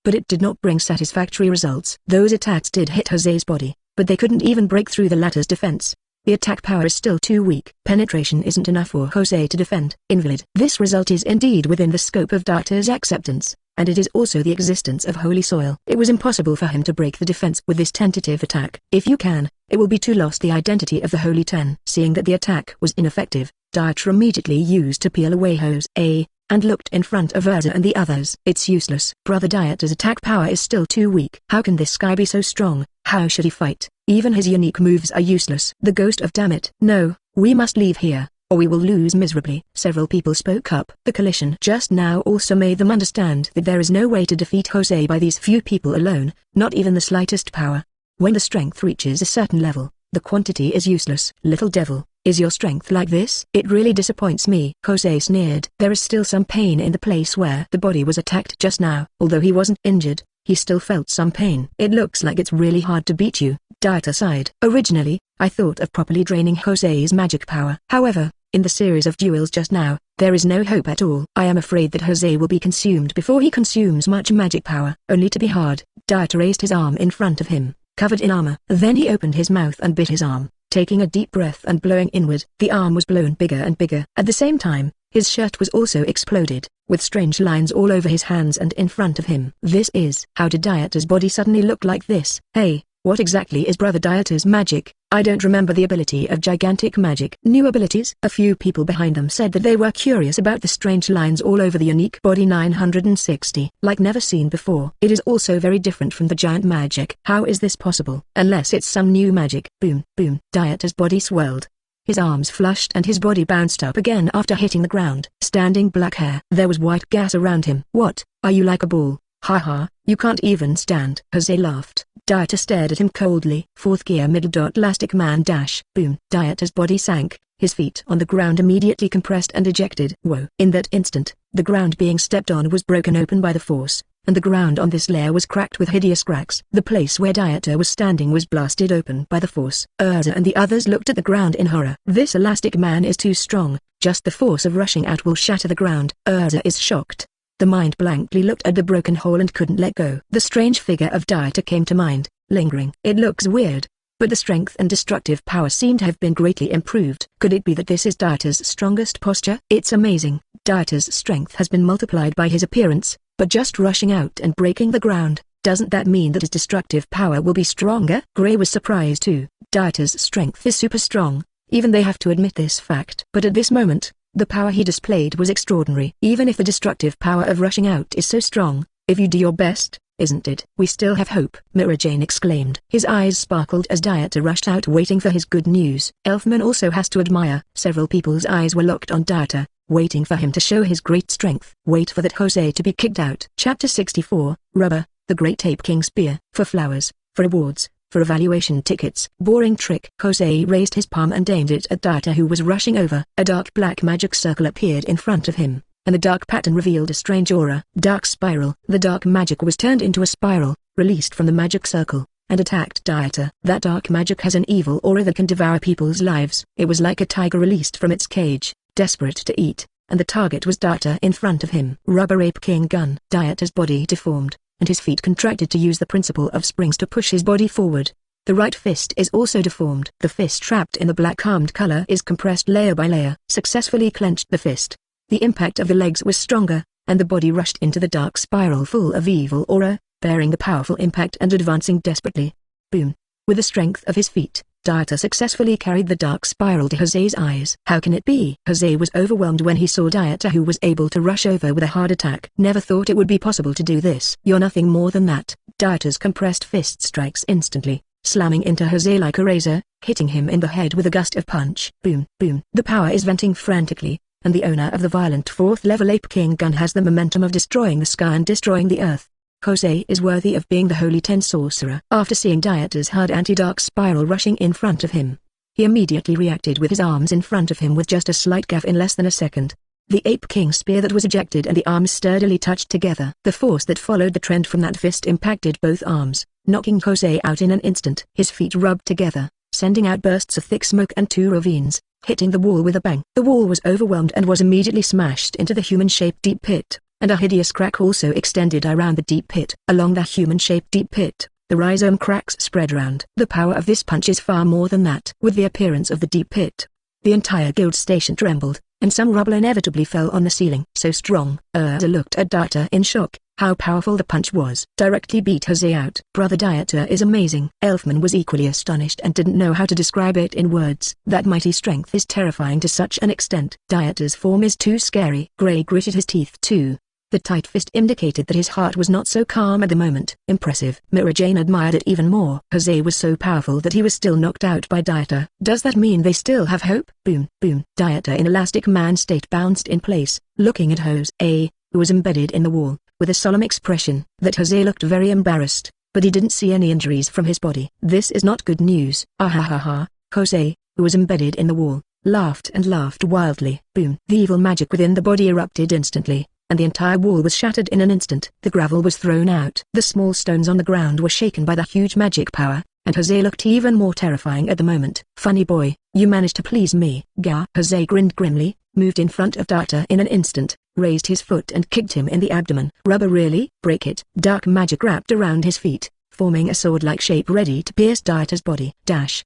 But it did not bring satisfactory results. Those attacks did hit Jose's body, but they couldn't even break through the latter's defense. The attack power is still too weak. Penetration isn't enough for Jose to defend. Invalid. This result is indeed within the scope of Dieter's acceptance, and it is also the existence of holy soil. It was impossible for him to break the defense with this tentative attack. If you can, it will be to lost the identity of the Holy Ten. Seeing that the attack was ineffective, Dieter immediately used to peel away Jose, and looked in front of Erza and the others. It's useless. Brother Dieter's attack power is still too weak. How can this guy be so strong? How should he fight? Even his unique moves are useless. The ghost of damn it. No, we must leave here, or we will lose miserably. Several people spoke up. The collision just now also made them understand that there is no way to defeat Jose by these few people alone, not even the slightest power. When the strength reaches a certain level, the quantity is useless. Little devil, is your strength like this? It really disappoints me. Jose sneered. There is still some pain in the place where the body was attacked just now. Although he wasn't injured, he still felt some pain. It looks like it's really hard to beat you. Dieter sighed. Originally, I thought of properly draining Jose's magic power. However, in the series of duels just now, there is no hope at all. I am afraid that Jose will be consumed before he consumes much magic power. Only to be hard. Dieter raised his arm in front of him, covered in armor. Then he opened his mouth and bit his arm, taking a deep breath and blowing inward. The arm was blown bigger and bigger. At the same time, his shirt was also exploded, with strange lines all over his hands and in front of him. This is... How did Dieter's body suddenly look like this? Hey, what exactly is Brother Dieter's magic? I don't remember the ability of gigantic magic. New abilities? A few people behind them said that they were curious about the strange lines all over the unique body 960. Like never seen before. It is also very different from the giant magic. How is this possible? Unless it's some new magic. Boom, boom. Dieter's body swelled. His arms flushed and his body bounced up again after hitting the ground. Standing black hair. There was white gas around him. What? Are you like a ball? Haha, you can't even stand. Jose laughed. Dieter stared at him coldly. Fourth gear middle dot elastic man dash. Boom. Dieter's body sank. His feet on the ground immediately compressed and ejected. Whoa. In that instant, the ground being stepped on was broken open by the force, and the ground on this layer was cracked with hideous cracks. The place where Dieter was standing was blasted open by the force. Erza and the others looked at the ground in horror. This elastic man is too strong. Just the force of rushing out will shatter the ground. Erza is shocked. The mind blankly looked at the broken hole and couldn't let go. The strange figure of Dieter came to mind, lingering. It looks weird, but the strength and destructive power seem to have been greatly improved. Could it be that this is Dieter's strongest posture? It's amazing. Dieter's strength has been multiplied by his appearance, but just rushing out and breaking the ground, doesn't that mean that his destructive power will be stronger? Gray was surprised too. Dieter's strength is super strong, even they have to admit this fact. But at this moment, the power he displayed was extraordinary. Even if the destructive power of rushing out is so strong, if you do your best, isn't it? We still have hope, Mirror Jane exclaimed. His eyes sparkled as Dieter rushed out waiting for his good news. Elfman also has to admire. Several people's eyes were locked on Dieter, waiting for him to show his great strength. Wait for that Jose to be kicked out. Chapter 64, Rubber, the Great Ape King Spear. For flowers, for awards, for evaluation tickets. Boring trick. Jose raised his palm and aimed it at Dieter who was rushing over. A dark black magic circle appeared in front of him, and the dark pattern revealed a strange aura. Dark spiral. The dark magic was turned into a spiral, released from the magic circle, and attacked Dieter. That dark magic has an evil aura that can devour people's lives. It was like a tiger released from its cage, desperate to eat, and the target was Dieter in front of him. Rubber Ape King Gun. Dieter's body deformed, and his feet contracted to use the principle of springs to push his body forward. The right fist is also deformed. The fist trapped in the black armed color is compressed layer by layer. Successfully clenched the fist. The impact of the legs was stronger, and the body rushed into the dark spiral full of evil aura, bearing the powerful impact and advancing desperately. Boom. With the strength of his feet, Dieter successfully carried the dark spiral to Jose's eyes. How can it be? Jose was overwhelmed when he saw Dieter who was able to rush over with a hard attack. Never thought it would be possible to do this. You're nothing more than that. Dieter's compressed fist strikes instantly, slamming into Jose like a razor, hitting him in the head with a gust of punch. Boom, boom. The power is venting frantically, and the owner of the violent 4th level Ape King gun has the momentum of destroying the sky and destroying the earth. Jose is worthy of being the Holy 10 Sorcerer. After seeing Dieter's hard anti-dark spiral rushing in front of him, he immediately reacted with his arms in front of him with just a slight gap in less than a second. The Ape King spear that was ejected and the arms sturdily touched together. The force that followed the trend from that fist impacted both arms, knocking Jose out in an instant. His feet rubbed together, sending out bursts of thick smoke and 2 ravines, hitting the wall with a bang. The wall was overwhelmed and was immediately smashed into the human-shaped deep pit, and a hideous crack also extended around the deep pit. Along the human-shaped deep pit, the rhizome cracks spread round. The power of this punch is far more than that. With the appearance of the deep pit, the entire guild station trembled, and some rubble inevitably fell on the ceiling. So strong. Erza looked at Dieter in shock. How powerful the punch was. Directly beat Jose out. Brother Dieter is amazing. Elfman was equally astonished and didn't know how to describe it in words. That mighty strength is terrifying to such an extent. Dieter's form is too scary. Gray gritted his teeth too. The tight fist indicated that his heart was not so calm at the moment. Impressive. Mira Jane admired it even more. Jose was so powerful that he was still knocked out by Dieter. Does that mean they still have hope? Boom, boom. Dieter in Elastic Man state bounced in place, looking at Jose, who was embedded in the wall, with a solemn expression. That Jose looked very embarrassed, but he didn't see any injuries from his body. This is not good news. Ah ha ha ha. Jose, who was embedded in the wall, laughed and laughed wildly. Boom. The evil magic within the body erupted instantly, and the entire wall was shattered in an instant. The gravel was thrown out. The small stones on the ground were shaken by the huge magic power, and Jose looked even more terrifying at the moment. Funny boy, you managed to please me. Gah. Jose grinned grimly, moved in front of Dieter in an instant, raised his foot and kicked him in the abdomen. Rubber really? Break it. Dark magic wrapped around his feet, forming a sword-like shape ready to pierce Dieter's body. Dash.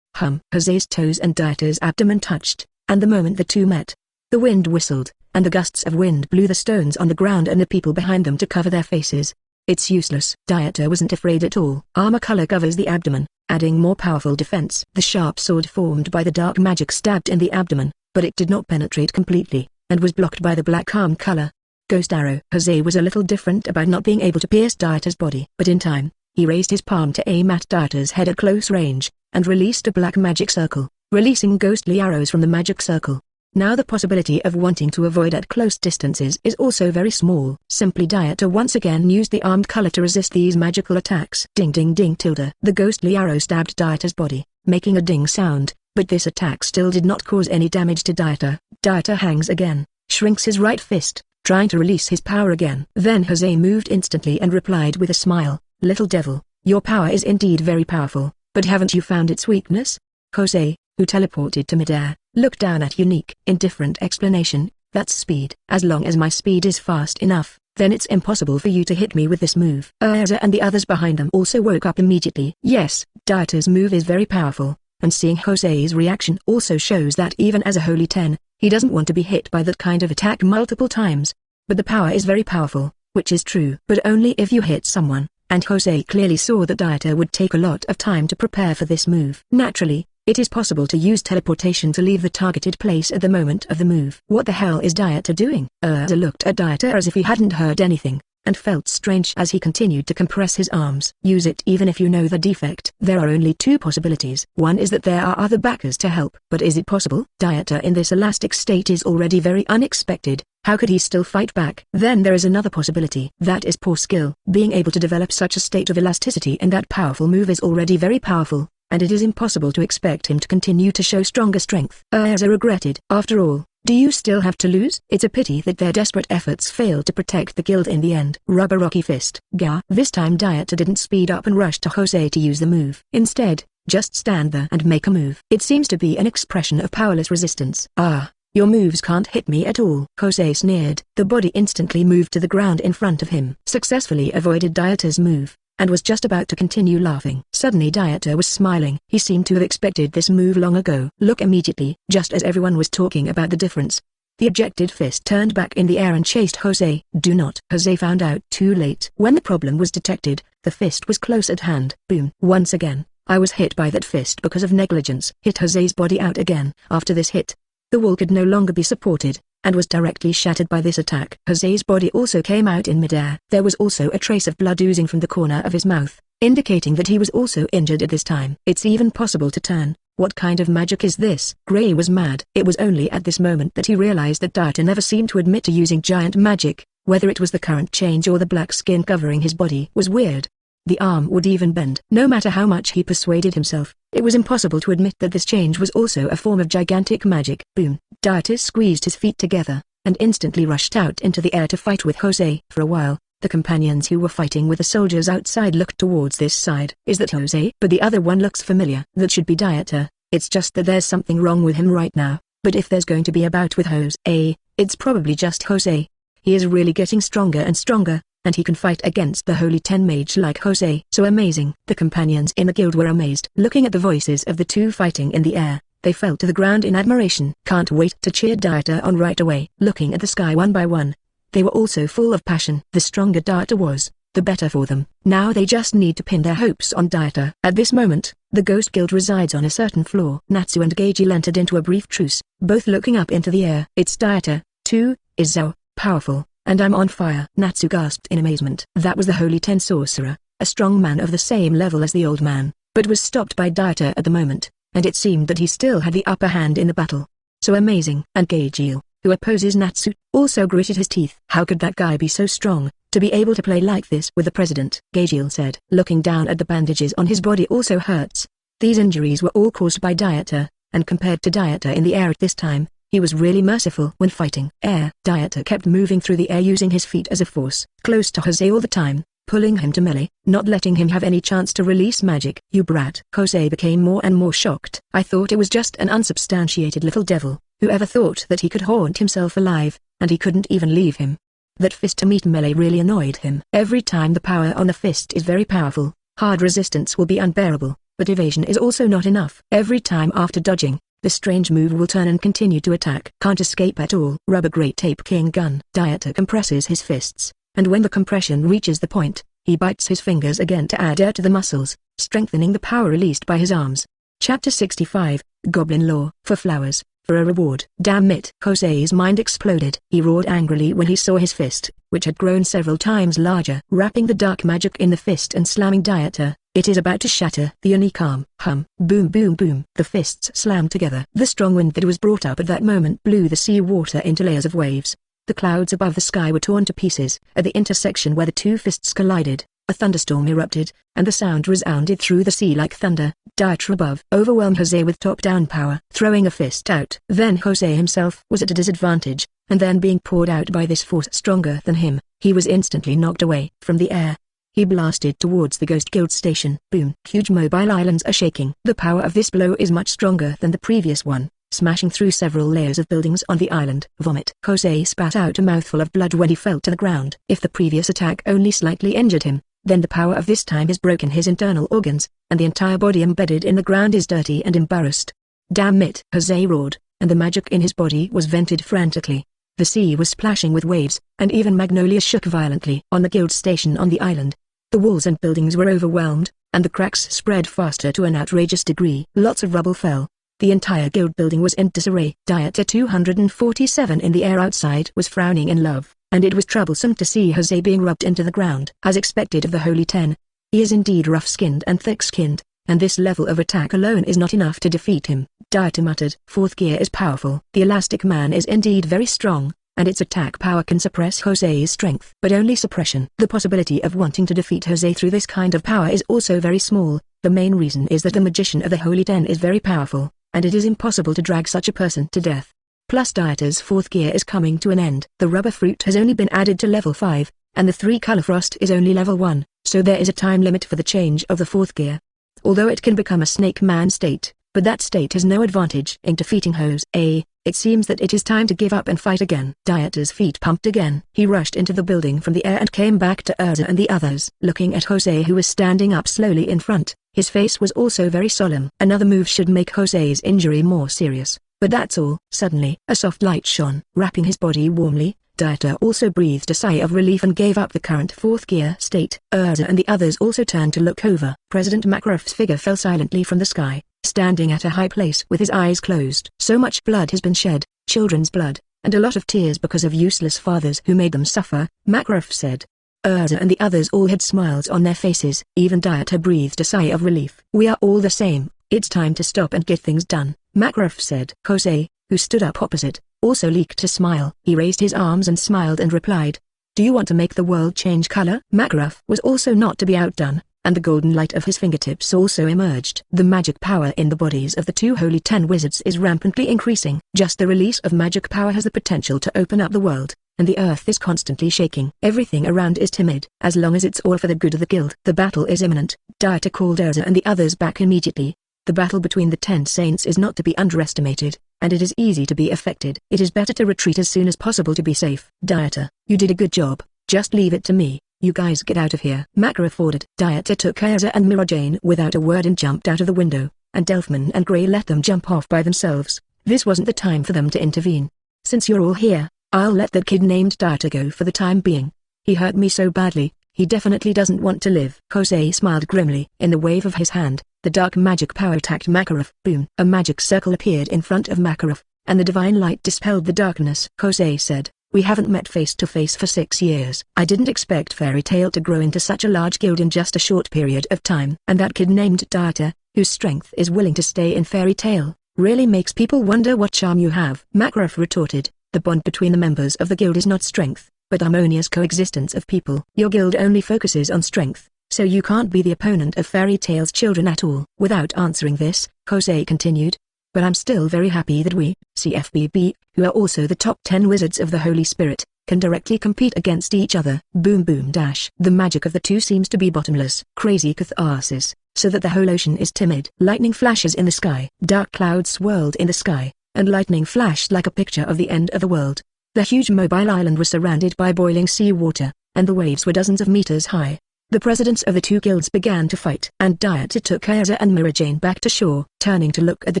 Jose's toes and Dieter's abdomen touched, and the moment the two met, the wind whistled, and the gusts of wind blew the stones on the ground and the people behind them to cover their faces. It's useless. Dieter wasn't afraid at all. Armor color covers the abdomen, adding more powerful defense. The sharp sword formed by the dark magic stabbed in the abdomen, but it did not penetrate completely, and was blocked by the black arm color. Ghost arrow. Jose was a little different about not being able to pierce Dieter's body, but in time, he raised his palm to aim at Dieter's head at close range, and released a black magic circle, releasing ghostly arrows from the magic circle. Now the possibility of wanting to avoid at close distances is also very small. Simply Dieter once again used the armed color to resist these magical attacks. Ding ding ding tilde. The ghostly arrow stabbed Dieter's body, making a ding sound, but this attack still did not cause any damage to Dieter. Dieter hangs again, shrinks his right fist, trying to release his power again. Then Jose moved instantly and replied with a smile, "Little devil, your power is indeed very powerful, but haven't you found its weakness?" Jose, who teleported to midair, looked down at Unique. Indifferent explanation, that's speed. As long as my speed is fast enough, then it's impossible for you to hit me with this move. Erza and the others behind them also woke up immediately. Yes, Dieter's move is very powerful, and seeing Jose's reaction also shows that even as a holy 10, he doesn't want to be hit by that kind of attack multiple times. But the power is very powerful, which is true. But only if you hit someone, and Jose clearly saw that Dieter would take a lot of time to prepare for this move. Naturally, it is possible to use teleportation to leave the targeted place at the moment of the move. What the hell is Dieter doing? Erza looked at Dieter as if he hadn't heard anything, and felt strange as he continued to compress his arms. Use it even if you know the defect. There are only two possibilities. One is that there are other backers to help. But is it possible? Dieter in this elastic state is already very unexpected. How could he still fight back? Then there is another possibility. That is poor skill. Being able to develop such a state of elasticity in that powerful move is already very powerful, and it is impossible to expect him to continue to show stronger strength. Erza regretted. After all, do you still have to lose? It's a pity that their desperate efforts failed to protect the guild in the end. Rubber Rocky Fist. Gah. This time Dieter didn't speed up and rush to Jose to use the move. Instead, just stand there and make a move. It seems to be an expression of powerless resistance. Ah. Your moves can't hit me at all. Jose sneered. The body instantly moved to the ground in front of him. Successfully avoided Dieter's move, and was just about to continue laughing. Suddenly Dieter was smiling. He seemed to have expected this move long ago. Look immediately. Just as everyone was talking about the difference, the ejected fist turned back in the air and chased Jose. Do not. Jose found out too late. When the problem was detected, the fist was close at hand. Boom. Once again, I was hit by that fist because of negligence. Hit Jose's body out again. After this hit, the wall could no longer be supported, and was directly shattered by this attack. Jose's body also came out in midair. There was also a trace of blood oozing from the corner of his mouth, indicating that he was also injured at this time. It's even possible to turn. What kind of magic is this? Gray was mad. It was only at this moment that he realized that Dieter never seemed to admit to using giant magic. Whether it was the current change or the black skin covering his body was weird. The arm would even bend. No matter how much he persuaded himself, it was impossible to admit that this change was also a form of gigantic magic. Boom. Dieter squeezed his feet together, and instantly rushed out into the air to fight with Jose. For a while, the companions who were fighting with the soldiers outside looked towards this side. Is that Jose? But the other one looks familiar. That should be Dieter. It's just that there's something wrong with him right now. But if there's going to be a bout with Jose, it's probably just Jose. He is really getting stronger and stronger. and he can fight against the Holy 10 mage like Jose. So amazing. The companions in the guild were amazed. Looking at the voices of the two fighting in the air, they fell to the ground in admiration. Can't wait to cheer Dieter on right away. Looking at the sky one by one, they were also full of passion. The stronger Dieter was, the better for them. Now they just need to pin their hopes on Dieter. At this moment, the Ghost Guild resides on a certain floor. Natsu and Gajeel entered into a brief truce, both looking up into the air. It's Dieter, too, is so powerful, and I'm on fire. Natsu gasped in amazement. That was the Holy 10 Sorcerer, a strong man of the same level as the old man, but was stopped by Dieter at the moment, and it seemed that he still had the upper hand in the battle. So amazing. And Gajeel, who opposes Natsu, also gritted his teeth. How could that guy be so strong, to be able to play like this with the president? Gajeel said. Looking down at the bandages on his body also hurts. These injuries were all caused by Dieter, and compared to Dieter in the air at this time, he was really merciful when fighting. Dieter kept moving through the air using his feet as a force, close to Jose all the time, pulling him to melee, not letting him have any chance to release magic. You brat. Jose became more and more shocked. I thought it was just an unsubstantiated little devil. Whoever thought that he could haunt himself alive, and he couldn't even leave him. That fist to meet melee really annoyed him. Every time the power on the fist is very powerful, hard resistance will be unbearable, but evasion is also not enough. Every time after dodging, the strange move will turn and continue to attack. Can't escape at all. Rubber Great Tape King Gun. Dieter compresses his fists, and when the compression reaches the point, he bites his fingers again to add air to the muscles, strengthening the power released by his arms. Chapter 65, Goblin Law. For flowers, for a reward. Damn it. Jose's mind exploded. He roared angrily when he saw his fist, which had grown several times larger, wrapping the dark magic in the fist and slamming Dieter. It is about to shatter. The unique arm. Hum. Boom boom boom. The fists slammed together. The strong wind that was brought up at that moment blew the sea water into layers of waves. The clouds above the sky were torn to pieces. At the intersection where the two fists collided, a thunderstorm erupted, and the sound resounded through the sea like thunder. Dieter above overwhelmed Jose with top-down power, throwing a fist out. Then Jose himself was at a disadvantage, and then being poured out by this force stronger than him, he was instantly knocked away. From the air, he blasted towards the Ghost Guild station. Boom. Huge mobile islands are shaking. The power of this blow is much stronger than the previous one, smashing through several layers of buildings on the island. Vomit. Jose spat out a mouthful of blood when he fell to the ground. If the previous attack only slightly injured him, then the power of this time has broken his internal organs, and the entire body embedded in the ground is dirty and embarrassed. Damn it. Jose roared, and the magic in his body was vented frantically. The sea was splashing with waves, and even Magnolia shook violently. On the guild station on the island, the walls and buildings were overwhelmed, and the cracks spread faster to an outrageous degree. Lots of rubble fell. The entire guild building was in disarray. Dieter 247 in the air outside was frowning in love, and it was troublesome to see Jose being rubbed into the ground. As expected of the Holy 10, he is indeed rough-skinned and thick-skinned, and this level of attack alone is not enough to defeat him. Dieter muttered. Fourth gear is powerful. The Elastic Man is indeed very strong, and its attack power can suppress Jose's strength. But only suppression. The possibility of wanting to defeat Jose through this kind of power is also very small. The main reason is that the magician of the Holy 10 is very powerful, and it is impossible to drag such a person to death. Plus Dieter's fourth gear is coming to an end. The rubber fruit has only been added to level 5, and the 3-color frost is only level 1, so there is a time limit for the change of the fourth gear. Although it can become a snake man state, but that state has no advantage in defeating Jose. It seems that it is time to give up and fight again. Dieter's feet pumped again. He rushed into the building from the air and came back to Erza and the others. Looking at Jose who was standing up slowly in front, his face was also very solemn. Another move should make Jose's injury more serious, but that's all. Suddenly, a soft light shone, wrapping his body warmly. Dieter also breathed a sigh of relief and gave up the current fourth gear state. Erza and the others also turned to look over. President Makarov's figure fell silently from the sky, standing at a high place with his eyes closed. So much blood has been shed, children's blood, and a lot of tears because of useless fathers who made them suffer, Makarov said. Erza and the others all had smiles on their faces. Even Dieter breathed a sigh of relief. We are all the same, it's time to stop and get things done, Makarov said. Jose, who stood up opposite, also leaked a smile. He raised his arms and smiled and replied, "Do you want to make the world change color?" Makarov was also not to be outdone, and the golden light of his fingertips also emerged. The magic power in the bodies of the two Holy 10 wizards is rampantly increasing. Just the release of magic power has the potential to open up the world, and the earth is constantly shaking. Everything around is timid, as long as it's all for the good of the guild. The battle is imminent. Dieter called Erza and the others back immediately. The battle between the 10 saints is not to be underestimated, and it is easy to be affected. It is better to retreat as soon as possible to be safe. Dieter, you did a good job, just leave it to me, You guys get out of here. Makarov ordered. Dieter took Erza and Mirajane without a word and jumped out of the window, and Delphman and Grey let them jump off by themselves. This wasn't the time for them to intervene. Since you're all here, I'll let that kid named Dieter go for the time being. He hurt me so badly, he definitely doesn't want to live. Jose smiled grimly. In the wave of his hand, the dark magic power attacked Makarov. Boom! A magic circle appeared in front of Makarov, and the divine light dispelled the darkness. Jose said, "We haven't met face to face for 6 years. I didn't expect Fairy Tail to grow into such a large guild in just a short period of time. And that kid named Dieter, whose strength is willing to stay in Fairy Tail, really makes people wonder what charm you have." Makarov retorted, "The bond between the members of the guild is not strength, but harmonious coexistence of people. Your guild only focuses on strength, so you can't be the opponent of Fairy Tail's children at all." Without answering this, Jose continued, "But I'm still very happy that we, CFBB, who are also the top 10 wizards of the Holy Spirit, can directly compete against each other." Boom boom dash. The magic of the two seems to be bottomless. Crazy catharsis, so that the whole ocean is timid. Lightning flashes in the sky. Dark clouds swirled in the sky, and lightning flashed like a picture of the end of the world. The huge mobile island was surrounded by boiling sea water, and the waves were dozens of meters high. The presidents of the two guilds began to fight, and Dieter took Erza and Mirajane back to shore, turning to look at the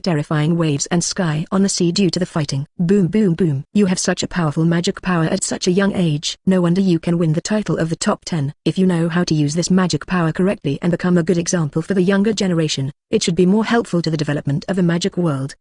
terrifying waves and sky on the sea due to the fighting. Boom boom boom. "You have such a powerful magic power at such a young age. No wonder you can win the title of the top 10. If you know how to use this magic power correctly and become a good example for the younger generation, it should be more helpful to the development of the magic world."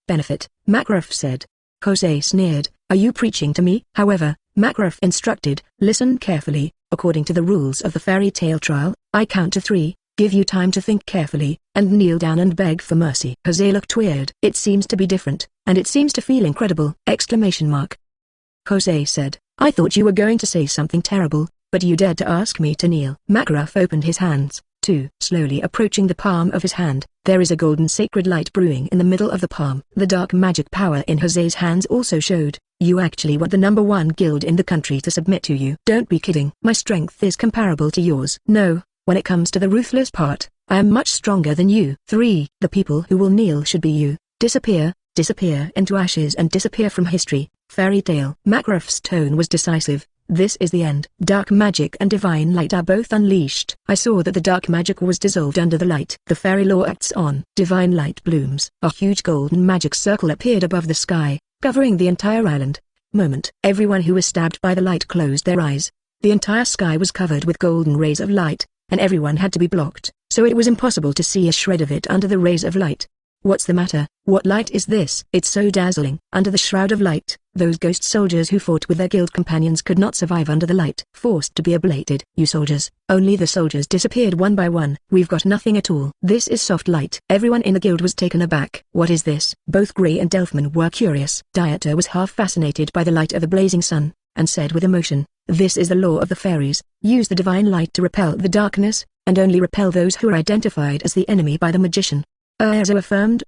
"Benefit," Makarov said. Jose sneered, "Are you preaching to me?" However, Makarov instructed, "Listen carefully. According to the rules of the Fairy Tail trial, I count to 3, give you time to think carefully, and kneel down and beg for mercy." Jose looked weird. "It seems to be different, and it seems to feel incredible!" Jose said, "I thought you were going to say something terrible, but you dared to ask me to kneel." Makarov opened his hands, too. Slowly approaching the palm of his hand, there is a golden sacred light brewing in the middle of the palm. The dark magic power in Jose's hands also showed, "You actually want the #1 guild in the country to submit to you." "Don't be kidding. My strength is comparable to yours." "No, when it comes to the ruthless part, I am much stronger than you." 3. The people who will kneel should be you. Disappear into ashes and disappear from history. Fairy Tail. Makarov's tone was decisive. "This is the end." Dark magic and divine light are both unleashed. I saw that the dark magic was dissolved under the light. The fairy law acts on. Divine light blooms. A huge golden magic circle appeared above the sky, covering the entire island. Everyone who was stabbed by the light closed their eyes. The entire sky was covered with golden rays of light, and everyone had to be blocked, so it was impossible to see a shred of it under the rays of light. "What's the matter? What light is this?" "It's so dazzling." Under the shroud of light, those ghost soldiers who fought with their guild companions could not survive under the light. Forced to be ablated. "You soldiers." Only the soldiers disappeared one by one. "We've got nothing at all." "This is soft light." Everyone in the guild was taken aback. "What is this?" Both Grey and Delphman were curious. Dieter was half fascinated by the light of the blazing sun, and said with emotion, "This is the law of the fairies. Use the divine light to repel the darkness, and only repel those who are identified as the enemy by the magician." Erza affirmed,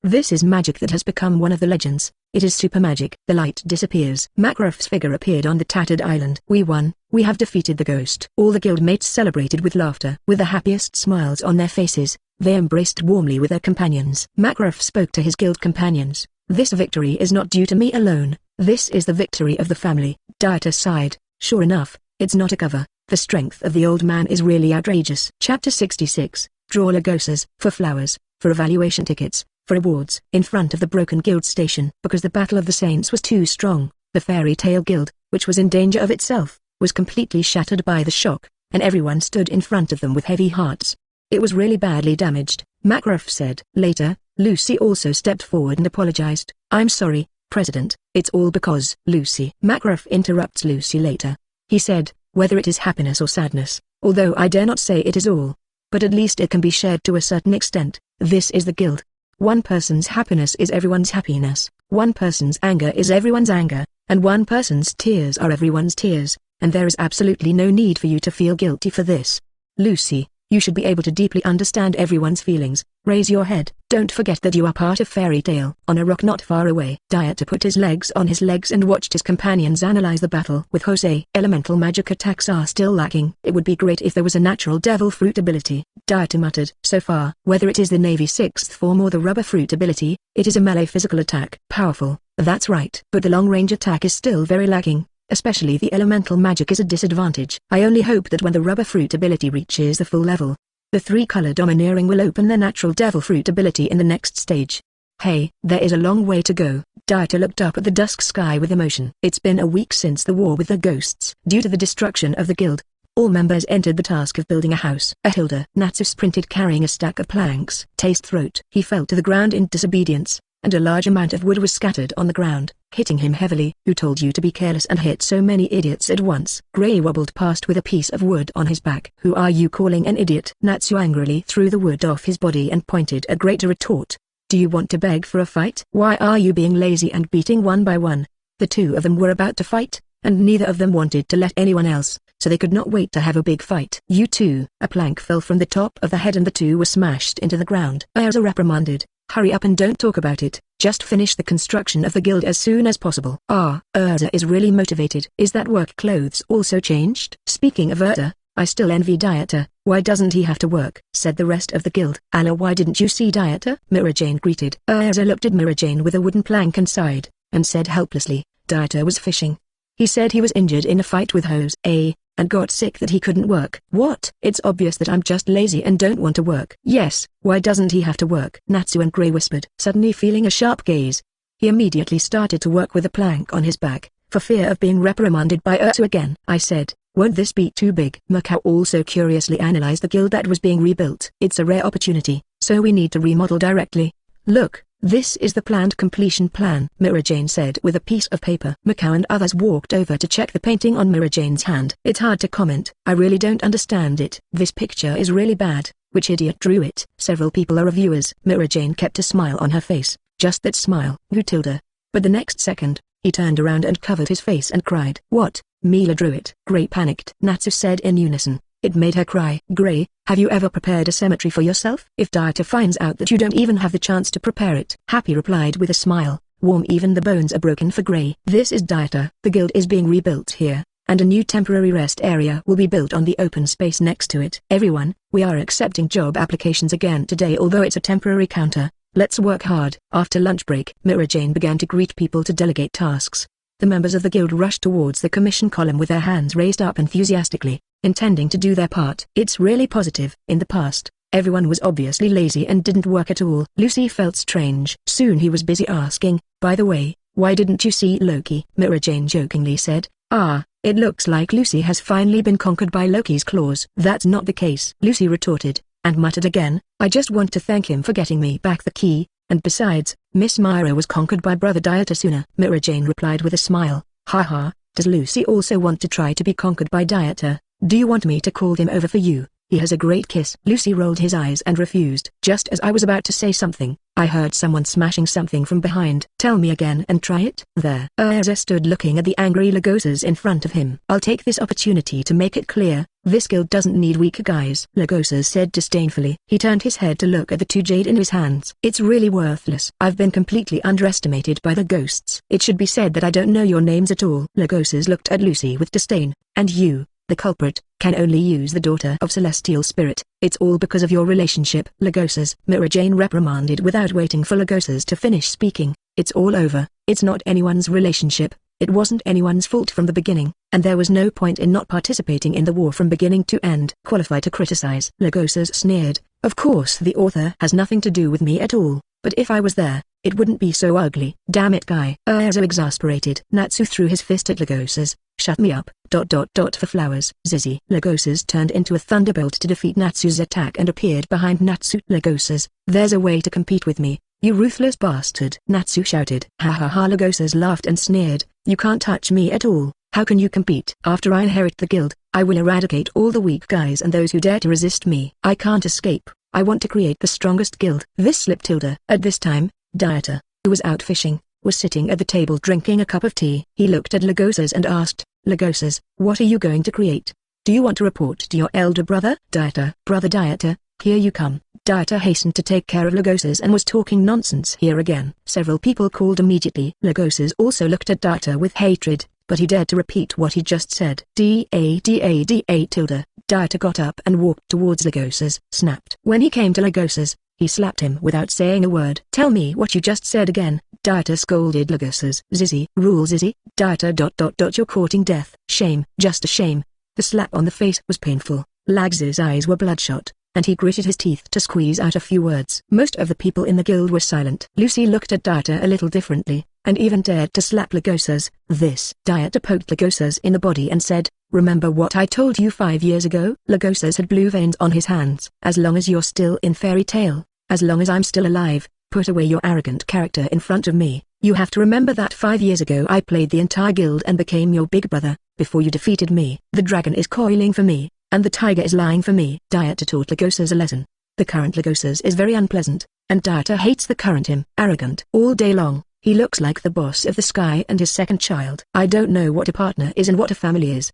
"This is magic that has become one of the legends. It is super magic." The light disappears. Makarov's figure appeared on the tattered island. "We won. We have defeated the ghost." All the guildmates celebrated with laughter. With the happiest smiles on their faces, they embraced warmly with their companions. Makarov spoke to his guild companions. "This victory is not due to me alone. This is the victory of the family." Dieter sighed. "Sure enough, it's not a cover. The strength of the old man is really outrageous." Chapter 66. Draw Lagosas. For flowers, for evaluation tickets, for awards. In front of the broken guild station. Because the Battle of the Saints was too strong, the Fairy Tail Guild, which was in danger of itself, was completely shattered by the shock, and everyone stood in front of them with heavy hearts. "It was really badly damaged," Makarov said. Later, Lucy also stepped forward and apologized. "I'm sorry, President, it's all because..." Lucy. Makarov interrupts Lucy later. He said, "Whether it is happiness or sadness, although I dare not say it is all, but at least it can be shared to a certain extent. This is the guild. One person's happiness is everyone's happiness, one person's anger is everyone's anger, and one person's tears are everyone's tears, and there is absolutely no need for you to feel guilty for this. Lucy, you should be able to deeply understand everyone's feelings. Raise your head. Don't forget that you are part of Fairy Tail." On a rock not far away, Dieter put his legs on his legs and watched his companions analyze the battle with Jose. Elemental magic attacks are still lacking. It would be great if there was a natural devil fruit ability, Dieter muttered. So far, whether it is the Navy 6th form or the rubber fruit ability, it is a melee physical attack. Powerful, that's right. But the long-range attack is still very lacking. especially the elemental magic is a disadvantage. I only hope that when the rubber fruit ability reaches the full level, the 3-color domineering will open their natural devil fruit ability in the next stage. Hey, there is a long way to go. Dieter looked up at the dusk sky with emotion. It's been a week since the war with the ghosts. Due to the destruction of the guild, all members entered the task of building a house. Ahilda. Natsu sprinted carrying a stack of planks. Taste throat. He fell to the ground in disobedience, and a large amount of wood was scattered on the ground, hitting him heavily. Who told you to be careless and hit so many idiots at once? Gray wobbled past with a piece of wood on his back. Who are you calling an idiot? Natsu angrily threw the wood off his body and pointed at Gray to retort. Do you want to beg for a fight? Why are you being lazy and beating one by one? The two of them were about to fight, and neither of them wanted to let anyone else, so they could not wait to have a big fight. You two. A plank fell from the top of the head and the two were smashed into the ground. Erza reprimanded. Hurry up and don't talk about it, just finish the construction of the guild as soon as possible. Erza is really motivated. Is that work clothes also changed? Speaking of Erza, I still envy Dieter. Why doesn't he have to work? Said the rest of the guild. Alla, why didn't you see Dieter? Mirror Jane greeted. Erza looked at Mirror Jane with a wooden plank inside, and said helplessly, Dieter was fishing. He said he was injured in a fight with Jose, and got sick that he couldn't work. What? It's obvious that I'm just lazy and don't want to work. Yes, why doesn't he have to work? Natsu and Gray whispered. Suddenly feeling a sharp gaze, he immediately started to work with a plank on his back, for fear of being reprimanded by Erza again. I said, won't this be too big? Manga also curiously analyzed the guild that was being rebuilt. It's a rare opportunity, so we need to remodel directly. Look, this is the planned completion plan, Mirror Jane said with a piece of paper. Manga and others walked over to check the painting on Mirror Jane's hand. It's hard to comment. I really don't understand it. This picture is really bad. Which idiot drew it? Several people are reviewers. Mirror Jane kept a smile on her face. Just that smile. Who Tilda? But the next second, he turned around and covered his face and cried. What? Mila drew it. Gray panicked. Natsu said in unison. It made her cry. Gray, have you ever prepared a cemetery for yourself? If Dieter finds out that you don't even have the chance to prepare it. Happy replied with a smile. Warm, even the bones are broken for Gray. This is Dieter. The guild is being rebuilt here, and a new temporary rest area will be built on the open space next to it. Everyone, we are accepting job applications again today, although it's a temporary counter. Let's work hard. After lunch break, Mirror Jane began to greet people to delegate tasks. The members of the guild rushed towards the commission column with their hands raised up enthusiastically, intending to do their part. It's really positive. In the past, everyone was obviously lazy and didn't work at all. Lucy felt strange. Soon he was busy asking, by the way, why didn't you see Loki? Mirror Jane jokingly said, it looks like Lucy has finally been conquered by Loki's claws. That's not the case, Lucy retorted, and muttered again, I just want to thank him for getting me back the key, and besides, Miss Myra was conquered by Brother Dieter sooner. Mirror Jane replied with a smile, haha, does Lucy also want to try to be conquered by Dieter? Do you want me to call him over for you? He has a great kiss. Lucy rolled his eyes and refused. Just as I was about to say something, I heard someone smashing something from behind. Tell me again and try it. There. Erza stood looking at the angry Lagosas in front of him. I'll take this opportunity to make it clear, this guild doesn't need weak guys, Lagosas said disdainfully. He turned his head to look at the 2 jade in his hands. It's really worthless. I've been completely underestimated by the ghosts. It should be said that I don't know your names at all. Lagosas looked at Lucy with disdain. And you, the culprit, can only use the daughter of celestial spirit. It's all because of your relationship. Lagosas. Mirror Jane reprimanded without waiting for Lagosas to finish speaking. It's all over. It's not anyone's relationship. It wasn't anyone's fault from the beginning, and there was no point in not participating in the war from beginning to end. Qualified to criticize. Lagosas sneered. Of course the author has nothing to do with me at all, but if I was there, it wouldn't be so ugly. Damn it, guy. Erza exasperated. Natsu threw his fist at Lagosas. Shut me up. For flowers. Zizzy. Lagosas turned into a thunderbolt to defeat Natsu's attack and appeared behind Natsu. Lagosas, there's a way to compete with me, you ruthless bastard. Natsu shouted. Ha ha ha. Lagosas laughed and sneered. You can't touch me at all. How can you compete? After I inherit the guild, I will eradicate all the weak guys and those who dare to resist me. I can't escape. I want to create the strongest guild. This slip Tilda. At this time, Dieter, who was out fishing, was sitting at the table drinking a cup of tea. He looked at Lagosas and asked, Lagosas, what are you going to create? Do you want to report to your elder brother? Dieter. Brother Dieter, here you come. Dieter hastened to take care of Lagosas and was talking nonsense here again. Several people called immediately. Lagosas also looked at Dieter with hatred, but he dared to repeat what he just said. Da tilde. Dieter got up and walked towards Lagosas. Snapped. When he came to Lagosas, he slapped him without saying a word. Tell me what you just said again. Dieter scolded Lagosas. Zizzy, rule Zizzy, Dieter ... You're courting death. Shame, just a shame. The slap on the face was painful. Lags's eyes were bloodshot, and he gritted his teeth to squeeze out a few words. Most of the people in the guild were silent. Lucy looked at Dieter a little differently, and even dared to slap Lagosas. Dieter poked Lagosas in the body and said, "Remember what I told you 5 years ago?" Lagosas had blue veins on his hands. "As long as you're still in fairy tale, as long as I'm still alive, put away your arrogant character in front of me. You have to remember that 5 years ago I played the entire guild and became your big brother, before you defeated me. The dragon is coiling for me, and the tiger is lying for me." Dieter taught Lagosas a lesson. The current Lagosas is very unpleasant, and Dieter hates the current him. Arrogant all day long. He looks like the boss of the sky and his second child. "I don't know what a partner is and what a family is."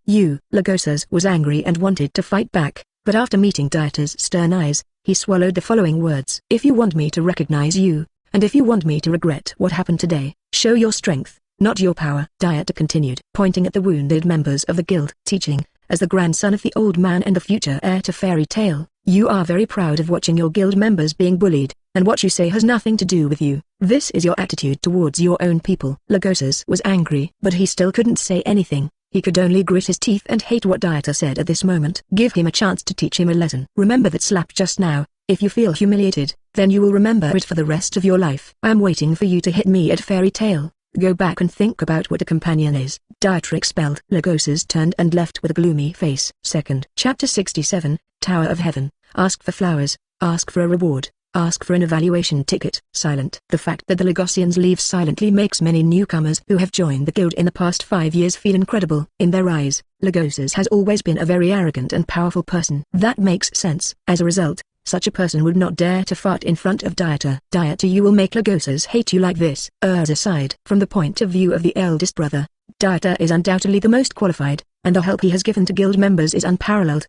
Lagosas was angry and wanted to fight back, but after meeting Dieter's stern eyes, he swallowed the following words. "If you want me to recognize you, and if you want me to regret what happened today, show your strength, not your power." Dieter continued, pointing at the wounded members of the guild. "Teaching, as the grandson of the old man and the future heir to fairy tale, you are very proud of watching your guild members being bullied, and what you say has nothing to do with you. This is your attitude towards your own people." Lagosas was angry, but he still couldn't say anything. He could only grit his teeth and hate what Dieter said at this moment. Give him a chance to teach him a lesson. "Remember that slap just now. If you feel humiliated, then you will remember it for the rest of your life. I am waiting for you to hit me at fairy tale. Go back and think about what a companion is." Dieter expelled. Lagosas turned and left with a gloomy face. Chapter 67, Tower of Heaven. Ask for flowers, ask for a reward, ask for an evaluation ticket. Silent. The fact that the Lagosians leave silently makes many newcomers who have joined the guild in the past 5 years feel incredible. In their eyes, Lagosas has always been a very arrogant and powerful person. That makes sense. As a result, such a person would not dare to fart in front of Dieter. "Dieter, you will make Lagosas hate you like this." Erza sighed. From the point of view of the eldest brother, Dieter is undoubtedly the most qualified, and the help he has given to guild members is unparalleled.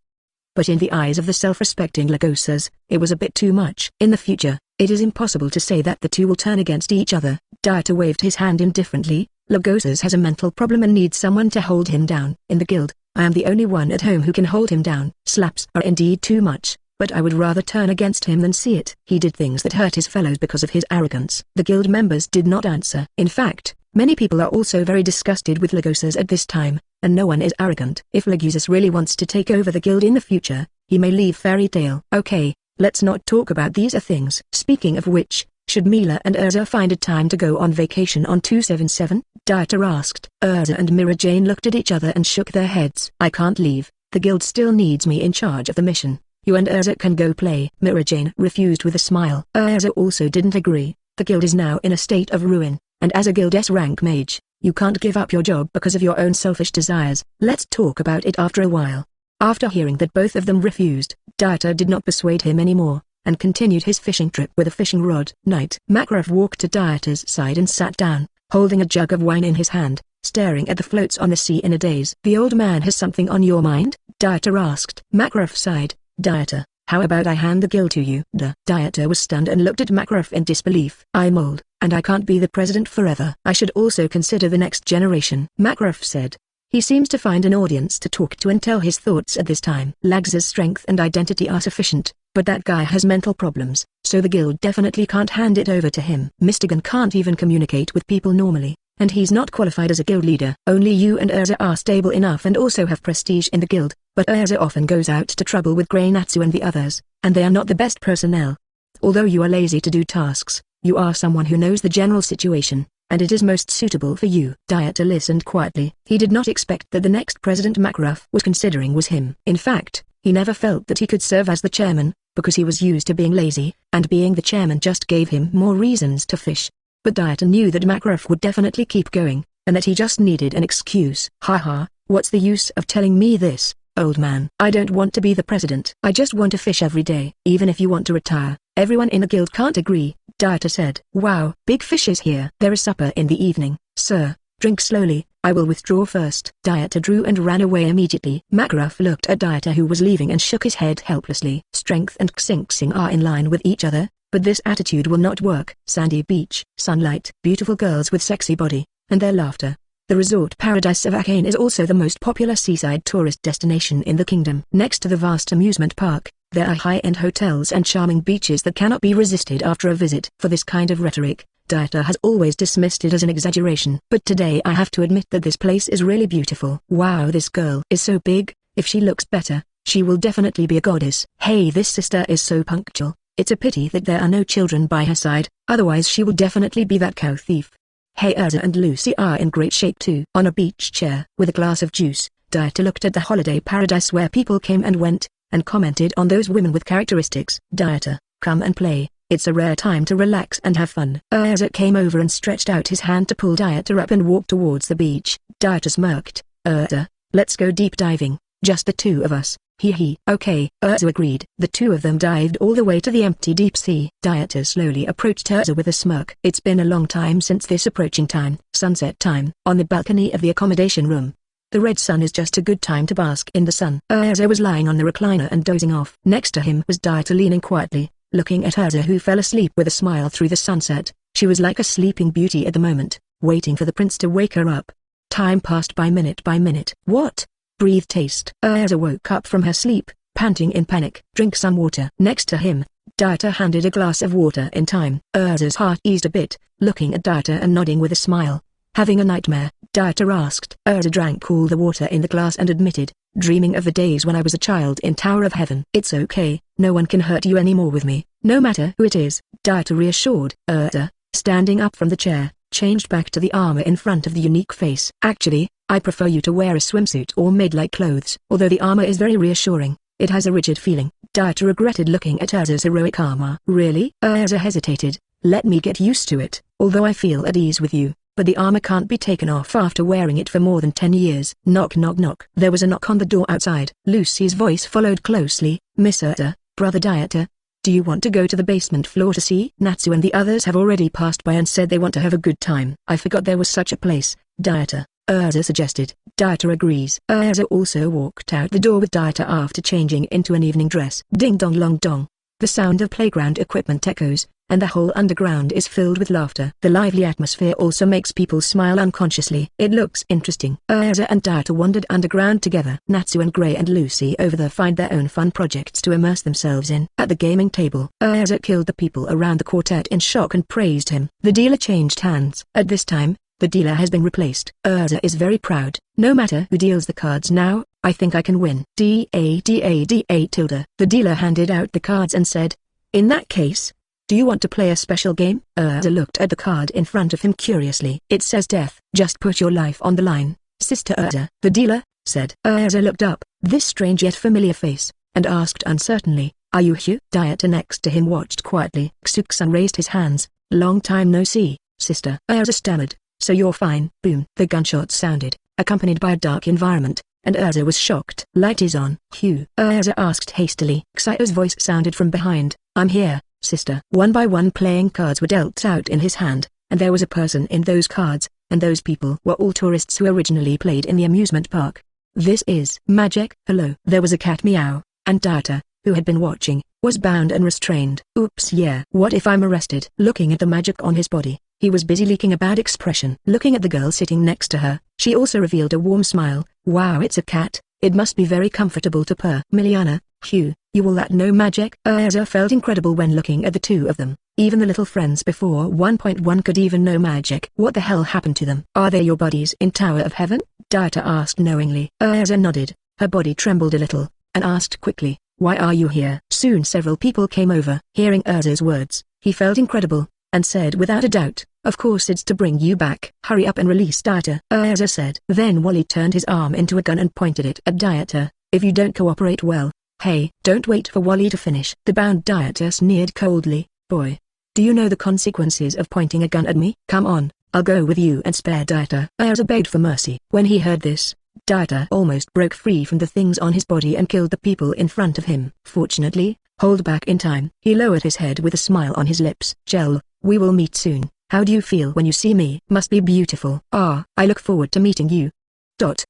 But in the eyes of the self-respecting Lagosas, it was a bit too much. In the future, it is impossible to say that the two will turn against each other. Dieter waved his hand indifferently. "Lagosas has a mental problem and needs someone to hold him down. In the guild, I am the only one at home who can hold him down. Slaps are indeed too much, but I would rather turn against him than see it." He did things that hurt his fellows because of his arrogance. The guild members did not answer. In fact, many people are also very disgusted with Lagosas at this time, and no one is arrogant. If Lagosas really wants to take over the guild in the future, he may leave fairy tale. "Okay, let's not talk about these things." Speaking of which, should Mila and Erza find a time to go on vacation on 277? Dieter asked. Erza and Mira Jane looked at each other and shook their heads. "I can't leave. The guild still needs me in charge of the mission. You and Erza can go play." Mira Jane refused with a smile. Erza also didn't agree. The guild is now in a state of ruin, and as a guild S rank mage, you can't give up your job because of your own selfish desires. "Let's talk about it after a while." After hearing that both of them refused, Dieter did not persuade him anymore, and continued his fishing trip with a fishing rod. Night. Makarov walked to Dieter's side and sat down, holding a jug of wine in his hand, staring at the floats on the sea in a daze. "The old man has something on your mind?" Dieter asked. Makarov sighed. "Dieter, how about I hand the guild to you?" Dieter was stunned and looked at Makarov in disbelief. "I'm old, and I can't be the president forever. I should also consider the next generation," Makarov said. He seems to find an audience to talk to and tell his thoughts at this time. "Lags's strength and identity are sufficient, but that guy has mental problems, so the guild definitely can't hand it over to him. Mistigan can't even communicate with people normally, and he's not qualified as a guild leader. Only you and Erza are stable enough and also have prestige in the guild, but Erza often goes out to trouble with Grey Natsu and the others, and they are not the best personnel. Although you are lazy to do tasks, you are someone who knows the general situation, and it is most suitable for you." Dieter listened quietly. He did not expect that the next president Makarov was considering was him. In fact, he never felt that he could serve as the chairman, because he was used to being lazy, and being the chairman just gave him more reasons to fish. But Dieter knew that Makarov would definitely keep going, and that he just needed an excuse. "Haha, what's the use of telling me this, old man? I don't want to be the president. I just want to fish every day." "Even if you want to retire, everyone in the guild can't agree," Dieter said. "Wow, big fish is here. There is supper in the evening." "Sir, drink slowly, I will withdraw first." Dieter drew and ran away immediately. Makarov looked at Dieter who was leaving and shook his head helplessly. Strength and Xinxing are in line with each other, but this attitude will not work. Sandy beach, sunlight, beautiful girls with sexy body, and their laughter. The resort paradise of Akane is also the most popular seaside tourist destination in the kingdom. Next to the vast amusement park, there are high-end hotels and charming beaches that cannot be resisted after a visit. For this kind of rhetoric, Dieter has always dismissed it as an exaggeration. But today I have to admit that this place is really beautiful. Wow, this girl is so big. If she looks better, she will definitely be a goddess. Hey, this sister is so punctual. It's a pity that there are no children by her side, otherwise she would definitely be that cow thief. Hey, Erza and Lucy are in great shape too. On a beach chair, with a glass of juice, Dieter looked at the holiday paradise where people came and went, and commented on those women with characteristics. Dieter, come and play. It's a rare time to relax and have fun. Erza came over and stretched out his hand to pull Dieter up and walk towards the beach. Dieter smirked. Erza, let's go deep diving, just the two of us. Hee. Okay, Erza agreed. The two of them dived all the way to the empty deep sea. Dieter slowly approached Erza with a smirk. It's been a long time since this approaching time. Sunset time. On the balcony of the accommodation room. The red sun is just a good time to bask in the sun. Erza was lying on the recliner and dozing off. Next to him was Dieter leaning quietly, looking at Erza who fell asleep with a smile through the sunset. She was like a sleeping beauty at the moment, waiting for the prince to wake her up. Time passed by minute by minute. What? Breathed haste. Erza woke up from her sleep, panting in panic. Drink some water. Next to him, Dieter handed a glass of water in time. Erza's heart eased a bit, looking at Dieter and nodding with a smile. Having a nightmare? Dieter asked. Erza drank all the water in the glass and admitted, dreaming of the days when I was a child in Tower of Heaven. It's okay, no one can hurt you anymore with me, no matter who it is, Dieter reassured. Erza, standing up from the chair, changed back to the armor in front of the unique face. Actually, I prefer you to wear a swimsuit or maid-like clothes. Although the armor is very reassuring, it has a rigid feeling. Dieter regretted looking at Erza's heroic armor. Really? Erza hesitated. Let me get used to it, although I feel at ease with you. But the armor can't be taken off after wearing it for more than 10 years. Knock knock knock. There was a knock on the door outside. Lucy's voice followed closely. Miss Erza, Brother Dieter. Do you want to go to the basement floor to see? Natsu and the others have already passed by and said they want to have a good time. I forgot there was such a place, Dieter, Erza suggested. Dieter agrees. Erza also walked out the door with Dieter after changing into an evening dress. Ding dong long dong. The sound of playground equipment echoes, and the whole underground is filled with laughter. The lively atmosphere also makes people smile unconsciously. It looks interesting. Erza and Dieter wandered underground together. Natsu and Gray and Lucy over there find their own fun projects to immerse themselves in. At the gaming table, Erza killed the people around the quartet in shock and praised him. The dealer changed hands. At this time, the dealer has been replaced. Erza is very proud. No matter who deals the cards now, I think I can win. Da. The dealer handed out the cards and said, in that case, do you want to play a special game? Erza looked at the card in front of him curiously. It says death. Just put your life on the line, Sister Erza. The dealer said. Erza looked up, this strange yet familiar face, and asked uncertainly, are you Hugh? Dieter next to him watched quietly. Xuk-san raised his hands. Long time no see, sister. Erza stammered, so you're fine. Boom. The gunshot sounded, accompanied by a dark environment, and Erza was shocked. Light is on. Hugh. Erza asked hastily. Xio's voice sounded from behind. I'm here, sister. One by one playing cards were dealt out in his hand, and there was a person in those cards, and those people were all tourists who originally played in the amusement park. This is magic. Hello. There was a cat meow, and Dieter, who had been watching, was bound and restrained. Oops, yeah. What if I'm arrested? Looking at the magic on his body, he was busy leaking a bad expression. Looking at the girl sitting next to her, she also revealed a warm smile. Wow, it's a cat. It must be very comfortable to purr. Miliana, Hugh, you all that know magic? Erza felt incredible when looking at the two of them. Even the little friends before 1.1 could even know magic. What the hell happened to them? Are they your buddies in Tower of Heaven? Dieter asked knowingly. Erza nodded. Her body trembled a little, and asked quickly, why are you here? Soon several people came over. Hearing Erza's words, he felt incredible, and said without a doubt, of course it's to bring you back. Hurry up and release Dieter, Erza said. Then Wally turned his arm into a gun and pointed it at Dieter. If you don't cooperate well. Hey, don't wait for Wally to finish. The bound Dieter sneered coldly. Boy, do you know the consequences of pointing a gun at me? Come on, I'll go with you and spare Dieter. Erza begged for mercy. When he heard this, Dieter almost broke free from the things on his body and killed the people in front of him. Fortunately, hold back in time. He lowered his head with a smile on his lips. Jellal, we will meet soon. How do you feel when you see me? Must be beautiful. Ah, I look forward to meeting you.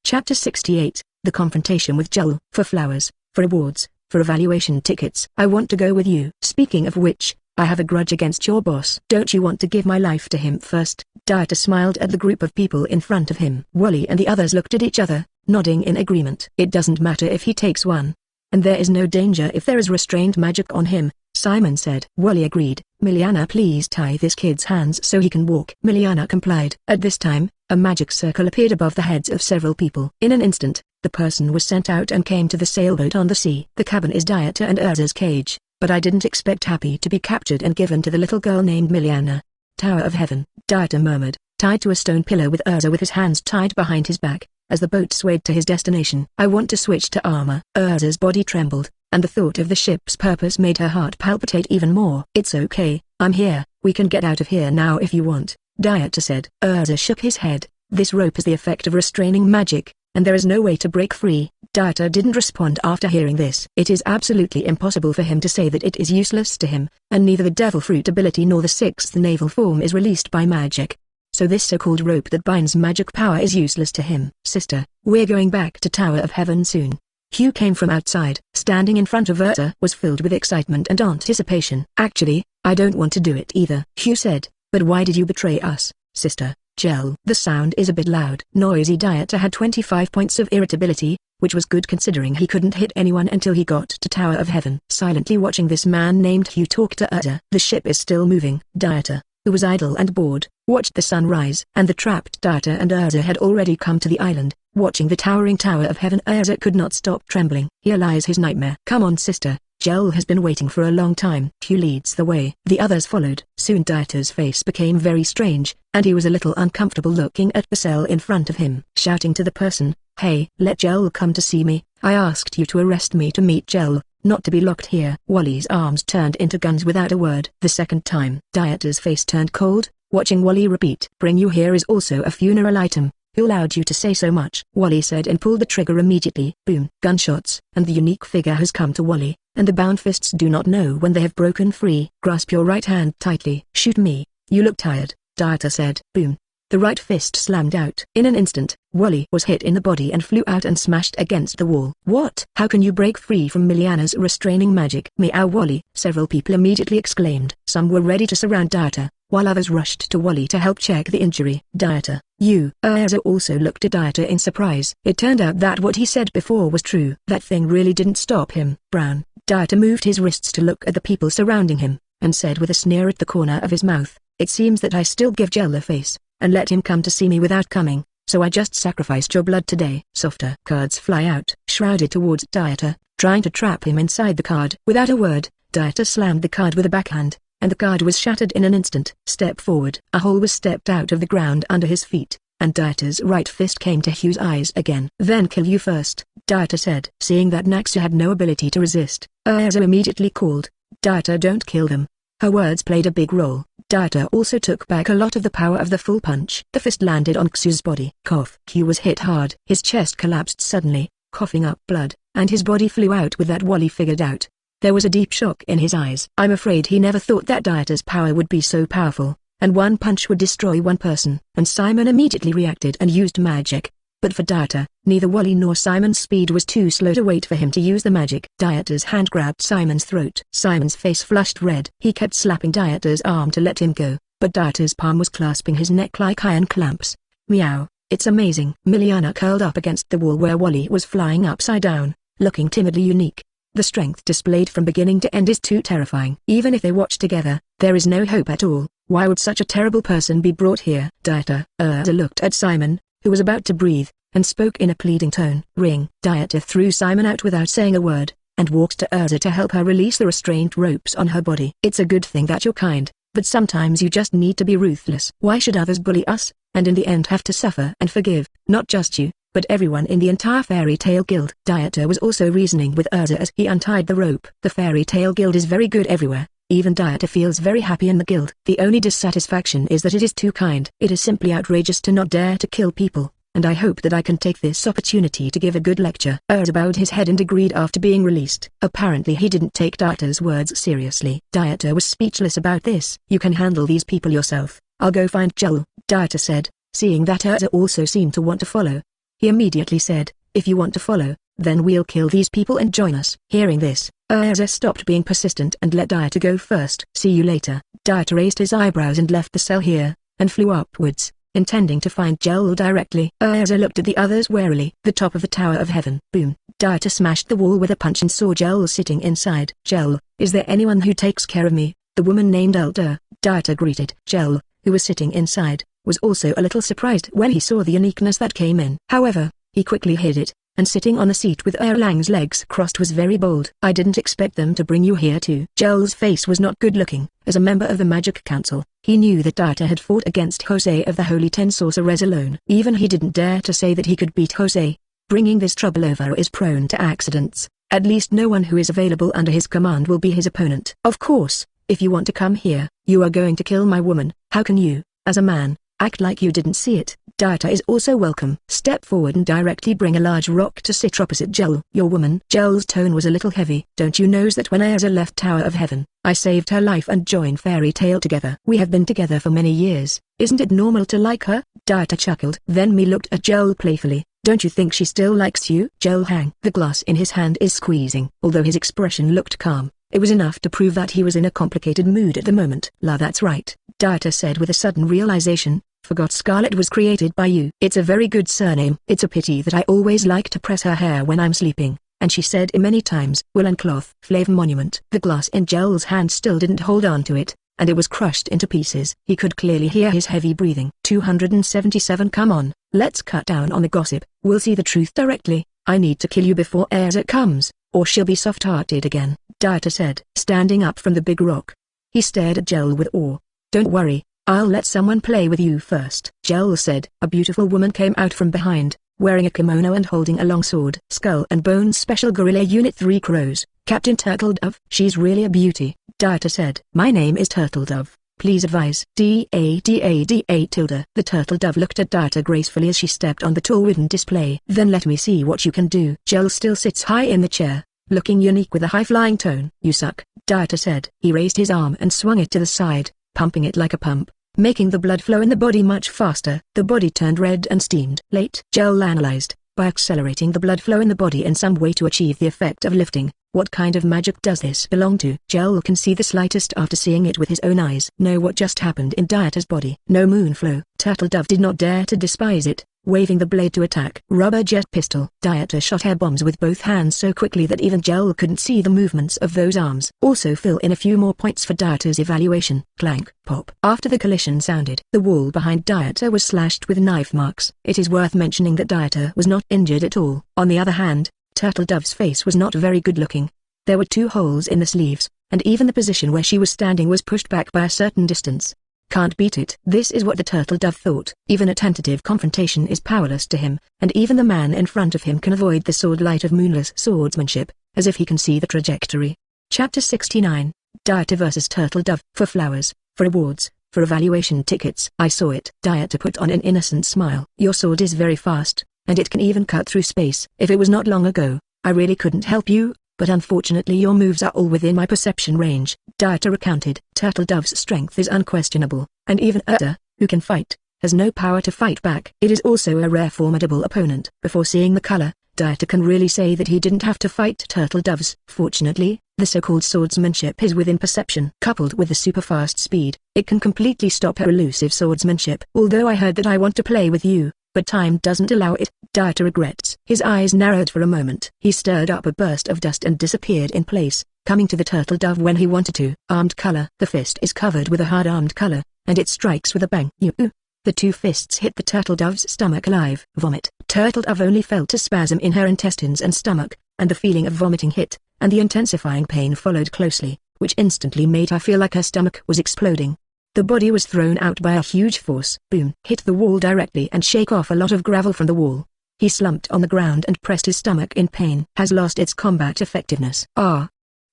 Chapter 68, The Confrontation with Jellal. For flowers, for awards, for evaluation tickets. I want to go with you. Speaking of which, I have a grudge against your boss. Don't you want to give my life to him first? Dieter smiled at the group of people in front of him. Wally and the others looked at each other, nodding in agreement. It doesn't matter if he takes one. And there is no danger if there is restrained magic on him, Simon said. Wally agreed. Miliana, please tie this kid's hands so he can walk. Miliana complied. At this time, a magic circle appeared above the heads of several people. In an instant, the person was sent out and came to the sailboat on the sea. The cabin is Dieter and Erza's cage, but I didn't expect Happy to be captured and given to the little girl named Miliana. Tower of Heaven, Dieter murmured, tied to a stone pillar with Erza with his hands tied behind his back, as the boat swayed to his destination. I want to switch to armor. Erza's body trembled, and the thought of the ship's purpose made her heart palpitate even more. It's okay, I'm here, we can get out of here now if you want, Dieter said. Erza shook his head. This rope is the effect of restraining magic, and there is no way to break free. Dieter didn't respond after hearing this. It is absolutely impossible for him to say that it is useless to him, and neither the Devil Fruit ability nor the sixth naval form is released by magic. So this so-called rope that binds magic power is useless to him. Sister, we're going back to Tower of Heaven soon. Hugh came from outside. Standing in front of Erza was filled with excitement and anticipation. Actually, I don't want to do it either, Hugh said. But why did you betray us, sister? Jellal. The sound is a bit loud. Noisy. Dieter had 25 points of irritability, which was good considering he couldn't hit anyone until he got to Tower of Heaven. Silently watching this man named Hugh talk to Erza. The ship is still moving. Dieter, who was idle and bored, watched the sun rise. And the trapped Dieter and Erza had already come to the island. Watching the towering Tower of Heaven, Erza could not stop trembling. Here lies his nightmare. Come on, sister. Jellal has been waiting for a long time. Hugh leads the way. The others followed. Soon Dieter's face became very strange, and he was a little uncomfortable looking at the cell in front of him. Shouting to the person, "Hey, let Jellal come to see me. I asked you to arrest me to meet Jellal, not to be locked here." Wally's arms turned into guns without a word. The second time, Dieter's face turned cold, watching Wally repeat, "Bring you here is also a funeral item. Who allowed you to say so much?" Wally said and pulled the trigger immediately. Boom. Gunshots. And the unique figure has come to Wally, and the bound fists do not know when they have broken free. Grasp your right hand tightly. Shoot me. You look tired, Dieter said. Boom. The right fist slammed out. In an instant, Wally was hit in the body and flew out and smashed against the wall. What? How can you break free from Miliana's restraining magic? Meow Wally, several people immediately exclaimed. Some were ready to surround Dieter, while others rushed to Wally to help check the injury. Dieter, you. Erza also looked at Dieter in surprise. It turned out that what he said before was true. That thing really didn't stop him. Brown. Dieter moved his wrists to look at the people surrounding him, and said with a sneer at the corner of his mouth, "It seems that I still give Jellal a face, and let him come to see me without coming, so I just sacrificed your blood today." Softer cards fly out, shrouded towards Dieter, trying to trap him inside the card. Without a word, Dieter slammed the card with a backhand, and the card was shattered in an instant. Step forward. A hole was stepped out of the ground under his feet, and Dieter's right fist came to Hugh's eyes again. "Then kill you first," Dieter said. Seeing that Naxa had no ability to resist, Erza immediately called, "Dieter, don't kill them." Her words played a big role. Dieter also took back a lot of the power of the full punch. The fist landed on Xu's body. Cough. Hugh was hit hard. His chest collapsed suddenly, coughing up blood, and his body flew out. With that, Wally figured out. There was a deep shock in his eyes. I'm afraid he never thought that Dieter's power would be so powerful, and one punch would destroy one person. And Simon immediately reacted and used magic. But for Dieter, neither Wally nor Simon's speed was too slow to wait for him to use the magic. Dieter's hand grabbed Simon's throat. Simon's face flushed red. He kept slapping Dieter's arm to let him go, but Dieter's palm was clasping his neck like iron clamps. Meow, it's amazing. Miliana curled up against the wall where Wally was flying upside down, looking timidly unique. The strength displayed from beginning to end is too terrifying. Even if they watch together, there is no hope at all. Why would such a terrible person be brought here? Dieter. Erza looked at Simon, who was about to breathe, and spoke in a pleading tone. Ring. Dieter threw Simon out without saying a word, and walked to Erza to help her release the restraint ropes on her body. It's a good thing that you're kind, but sometimes you just need to be ruthless. Why should others bully us, and in the end have to suffer and forgive? Not just you, but everyone in the entire fairy tale guild. Dieter was also reasoning with Erza as he untied the rope. The fairy tale guild is very good everywhere. Even Dieter feels very happy in the guild. The only dissatisfaction is that it is too kind. It is simply outrageous to not dare to kill people, and I hope that I can take this opportunity to give a good lecture. Erza bowed his head and agreed after being released. Apparently he didn't take Dieter's words seriously. Dieter was speechless about this. You can handle these people yourself. I'll go find Jellal, Dieter said, seeing that Erza also seemed to want to follow. He immediately said, if you want to follow, then we'll kill these people and join us. Hearing this, Erza stopped being persistent and let Dieter go first. See you later. Dieter raised his eyebrows and left the cell here, and flew upwards, intending to find Jellal directly. Erza looked at the others warily. The top of the Tower of Heaven. Boom. Dieter smashed the wall with a punch and saw Jellal sitting inside. Jellal, Is there anyone who takes care of me? The woman named Erza, Dieter greeted. Jellal, who was sitting inside, was also a little surprised when he saw the uniqueness that came in. However, he quickly hid it, and sitting on the seat with Erlang's legs crossed was very bold. I didn't expect them to bring you here too. Jellal's face was not good looking. As a member of the Magic Council, he knew that Dieter had fought against Jose of the Holy 10 Sorcerers alone. Even he didn't dare to say that he could beat Jose. Bringing this trouble over is prone to accidents. At least no one who is available under his command will be his opponent. Of course, if you want to come here, you are going to kill my woman. How can you, as a man, act like you didn't see it? Dieter is also welcome. Step forward and directly bring a large rock to sit opposite Jellal. Your woman. Jellal's tone was a little heavy. Don't you know that when Erza left Tower of Heaven, I saved her life and joined Fairy Tail together? We have been together for many years. Isn't it normal to like her? Dieter chuckled. Then me looked at Jellal playfully. Don't you think she still likes you? Jellal hang. The glass in his hand is squeezing. Although his expression looked calm, it was enough to prove that he was in a complicated mood at the moment. La, that's right, Dieter said with a sudden realization. Forgot Scarlet was created by you. It's a very good surname. It's a pity that I always like to press her hair when I'm sleeping. And she said it many times. Woolen cloth. Flavor monument. The glass in Jellal's hand still didn't hold on to it, and it was crushed into pieces. He could clearly hear his heavy breathing. 277. Come on, let's cut down on the gossip. We'll see the truth directly. I need to kill you before Erza comes, or she'll be soft-hearted again, Dieter said, standing up from the big rock. He stared at Jellal with awe. Don't worry, I'll let someone play with you first, Jellal said. A beautiful woman came out from behind, wearing a kimono and holding a long sword. Skull and Bones Special Guerrilla Unit 3 Crows, Captain Turtledove. She's really a beauty, Dieter said. My name is Turtledove. Please advise. D-A-D-A-D-A tilde. The Turtledove looked at Dieter gracefully as she stepped on the tall wooden display. Then let me see what you can do. Jellal still sits high in the chair, looking unique with a high-flying tone. You suck, Dieter said. He raised his arm and swung it to the side, pumping it like a pump, making the blood flow in the body much faster. The body turned red and steamed. Late. Jellal analyzed, by accelerating the blood flow in the body in some way to achieve the effect of lifting. What kind of magic does this belong to? Jellal can see the slightest after seeing it with his own eyes. Know what just happened in Dieter's body. No moon flow. Turtledove did not dare to despise it, waving the blade to attack. Rubber jet pistol. Dieter shot air bombs with both hands so quickly that even Jellal couldn't see the movements of those arms. Also fill in a few more points for Dieter's evaluation. Clank, pop. After the collision sounded, the wall behind Dieter was slashed with knife marks. It is worth mentioning that Dieter was not injured at all. On the other hand, Turtledove's face was not very good looking. There were 2 holes in the sleeves, and even the position where she was standing was pushed back by a certain distance. Can't beat it. This is what the Turtledove thought. Even a tentative confrontation is powerless to him, and even the man in front of him can avoid the sword light of moonless swordsmanship, as if he can see the trajectory. Chapter 69. Dieter vs Turtledove. For flowers, for awards, for evaluation tickets. I saw it. Dieter put on an innocent smile. Your sword is very fast, and it can even cut through space. If it was not long ago, I really couldn't help you, but unfortunately your moves are all within my perception range, Dieter recounted. Turtledove's strength is unquestionable, and even Erza, who can fight, has no power to fight back. It is also a rare formidable opponent. Before seeing the color, Dieter can really say that he didn't have to fight Turtledoves. Fortunately, the so-called swordsmanship is within perception. Coupled with the super-fast speed, it can completely stop her elusive swordsmanship. Although I heard that I want to play with you, but time doesn't allow it, Dieter regrets. His eyes narrowed for a moment. He stirred up a burst of dust and disappeared in place, coming to the Turtledove when he wanted to. Armed color. The fist is covered with a hard armed color, and it strikes with a bang. The 2 fists hit the Turtledove's stomach alive. Vomit. Turtledove only felt a spasm in her intestines and stomach, and the feeling of vomiting hit, and the intensifying pain followed closely, which instantly made her feel like her stomach was exploding. The body was thrown out by a huge force. Boom. Hit the wall directly and shake off a lot of gravel from the wall. He slumped on the ground and pressed his stomach in pain. Has lost its combat effectiveness.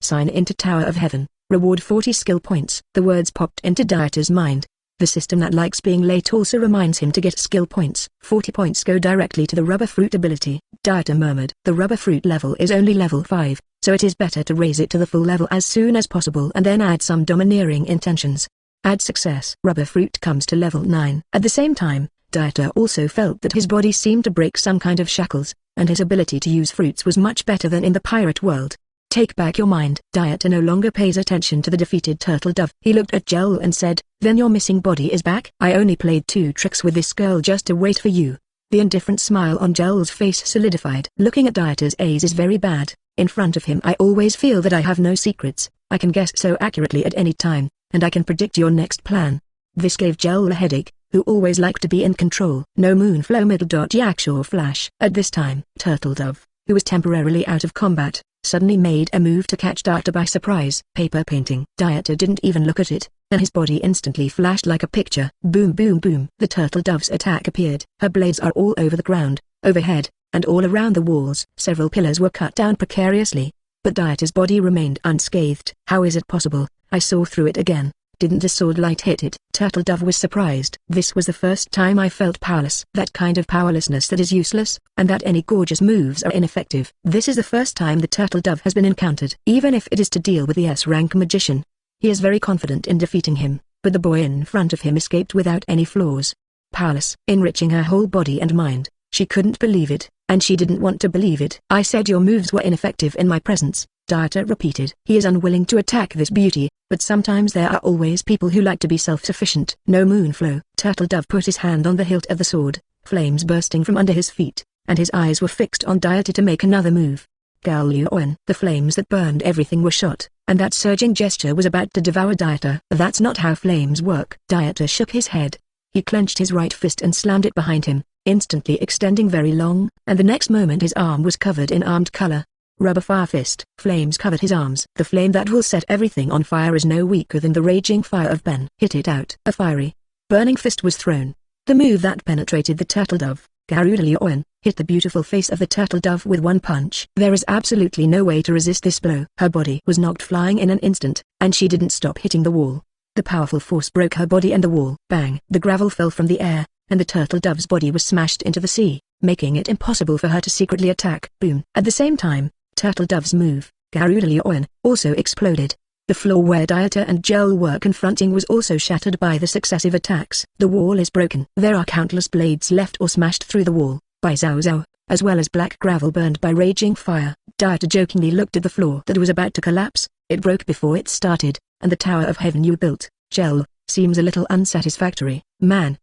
Sign into Tower of Heaven. Reward 40 skill points. The words popped into Dieter's mind. The system that likes being late also reminds him to get skill points. 40 points go directly to the rubber fruit ability. Dieter murmured. The rubber fruit level is only level 5, so it is better to raise it to the full level as soon as possible and then add some domineering intentions. Add success. Rubber fruit comes to level 9. At the same time, Dieter also felt that his body seemed to break some kind of shackles, and his ability to use fruits was much better than in the pirate world. Take back your mind. Dieter no longer pays attention to the defeated Turtledove. He looked at Jellal and said, then your missing body is back? I only played 2 tricks with this girl just to wait for you. The indifferent smile on Jellal's face solidified. Looking at Dieter's eyes is very bad. In front of him I always feel that I have no secrets, I can guess so accurately at any time, and I can predict your next plan. This gave Jellal a headache, who always liked to be in control. No moonflow middle dot actual flash. At this time, Turtledove, who was temporarily out of combat, suddenly made a move to catch Dieter by surprise. Paper painting. Dieter didn't even look at it, and his body instantly flashed like a picture. Boom boom boom. The Turtledove's attack appeared. Her blades are all over the ground, overhead, and all around the walls. Several pillars were cut down precariously, but Dieter's body remained unscathed. How is it possible? I saw through it again. Didn't the sword light hit it? Turtledove was surprised. This was the first time I felt powerless. That kind of powerlessness that is useless, and that any gorgeous moves are ineffective. This is the first time the Turtledove has been encountered. Even if it is to deal with the S-rank magician, he is very confident in defeating him, but the boy in front of him escaped without any flaws. Powerless, enriching her whole body and mind. She couldn't believe it, and she didn't want to believe it. I said your moves were ineffective in my presence, Dieter repeated. He is unwilling to attack this beauty, but sometimes there are always people who like to be self-sufficient. No moonflow. Turtledove put his hand on the hilt of the sword, flames bursting from under his feet, and his eyes were fixed on Dieter to make another move. Gajeel. The flames that burned everything were shot, and that surging gesture was about to devour Dieter. That's not how flames work. Dieter shook his head. He clenched his right fist and slammed it behind him, instantly extending very long, and the next moment his arm was covered in armed color. Rubber fire fist. Flames covered his arms. The flame that will set everything on fire is no weaker than the raging fire of Ben. Hit it out. A fiery, burning fist was thrown. The move that penetrated the Turtledove, Gajeel, hit the beautiful face of the Turtledove with one punch. There is absolutely no way to resist this blow. Her body was knocked flying in an instant, and she didn't stop hitting the wall. The powerful force broke her body and the wall. Bang! The gravel fell from the air, and the Turtledove's body was smashed into the sea, making it impossible for her to secretly attack. Boom! At the same time, Turtledove's move, Gajeel, also exploded. The floor where Dieter and Jellal were confronting was also shattered by the successive attacks. The wall is broken. There are countless blades left or smashed through the wall, by Zhao, as well as black gravel burned by raging fire. Dieter jokingly looked at the floor that was about to collapse. It broke before it started, and the Tower of Heaven you built, Jellal, seems a little unsatisfactory. Man.